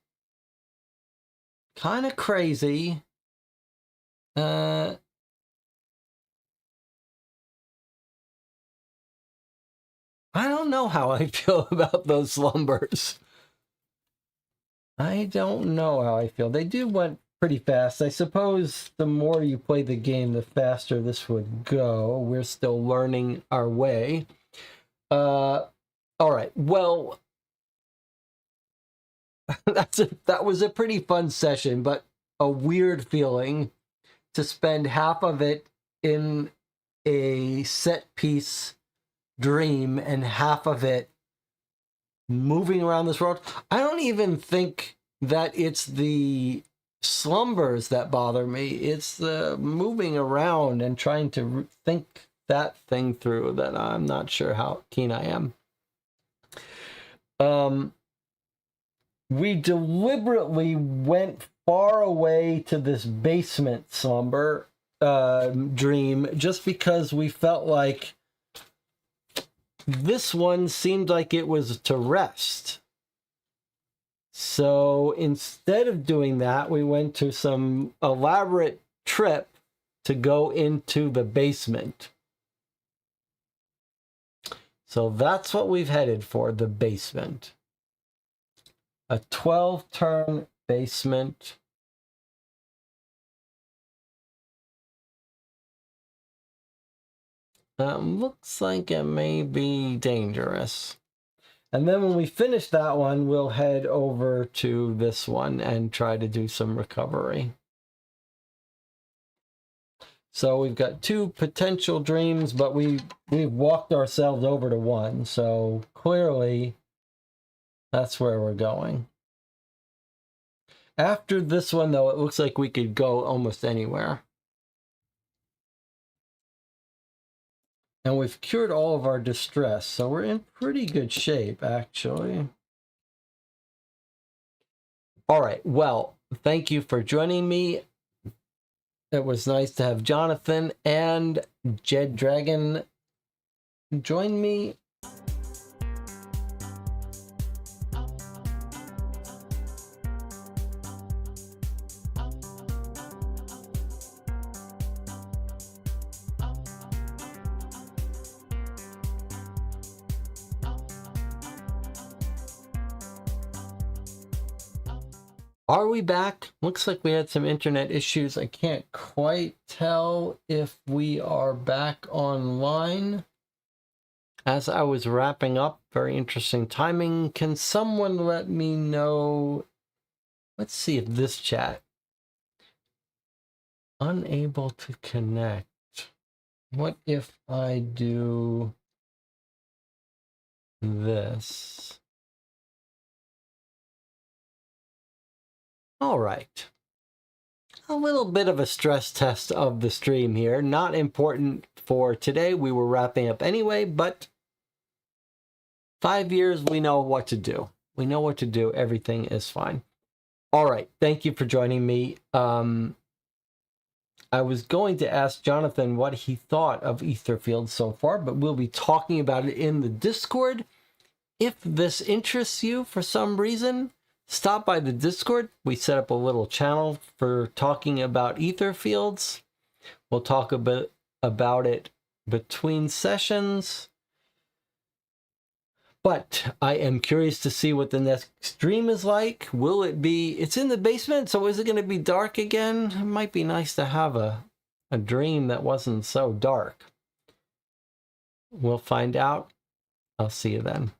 Kind of crazy. I don't know how I feel about those slumbers. I don't know how I feel. They went pretty fast. I suppose the more you play the game, the faster this would go. We're still learning our way. All right. Well, that was a pretty fun session, but a weird feeling to spend half of it in a set piece dream and half of it moving around this world. I don't even think that it's the slumbers that bother me. It's the moving around and trying to think that thing through that I'm not sure how keen I am. We deliberately went far away to this basement slumber dream just because we felt like this one seemed like it was to rest. So instead of doing that, we went to some elaborate trip to go into the basement. So that's what we've headed for, the basement. A 12-turn basement. Looks like it may be dangerous. And then when we finish that one, we'll head over to this one and try to do some recovery. So we've got 2 potential dreams, but we've walked ourselves over to one. So clearly, that's where we're going. After this one, though, it looks like we could go almost anywhere. And we've cured all of our distress, so we're in pretty good shape, actually. All right, well, thank you for joining me. It was nice to have Jonathan and Jed Dragon join me. Are we back? Looks like we had some internet issues. I can't quite tell if we are back online. As I was wrapping up, very interesting timing. Can someone let me know? Let's see if this chat. Unable to connect. What if I do this? All right. A little bit of a stress test of the stream here. Not important for today. We were wrapping up anyway, but 5 years, we know what to do. We know what to do. Everything is fine. All right. Thank you for joining me. I was going to ask Jonathan what he thought of Etherfields so far, but we'll be talking about it in the Discord. If this interests you for some reason, stop by the Discord. We set up a little channel for talking about Etherfields. We'll talk a bit about it between sessions. But I am curious to see what the next stream is like. Will it be... It's in the basement, so is it going to be dark again? It might be nice to have a dream that wasn't so dark. We'll find out. I'll see you then.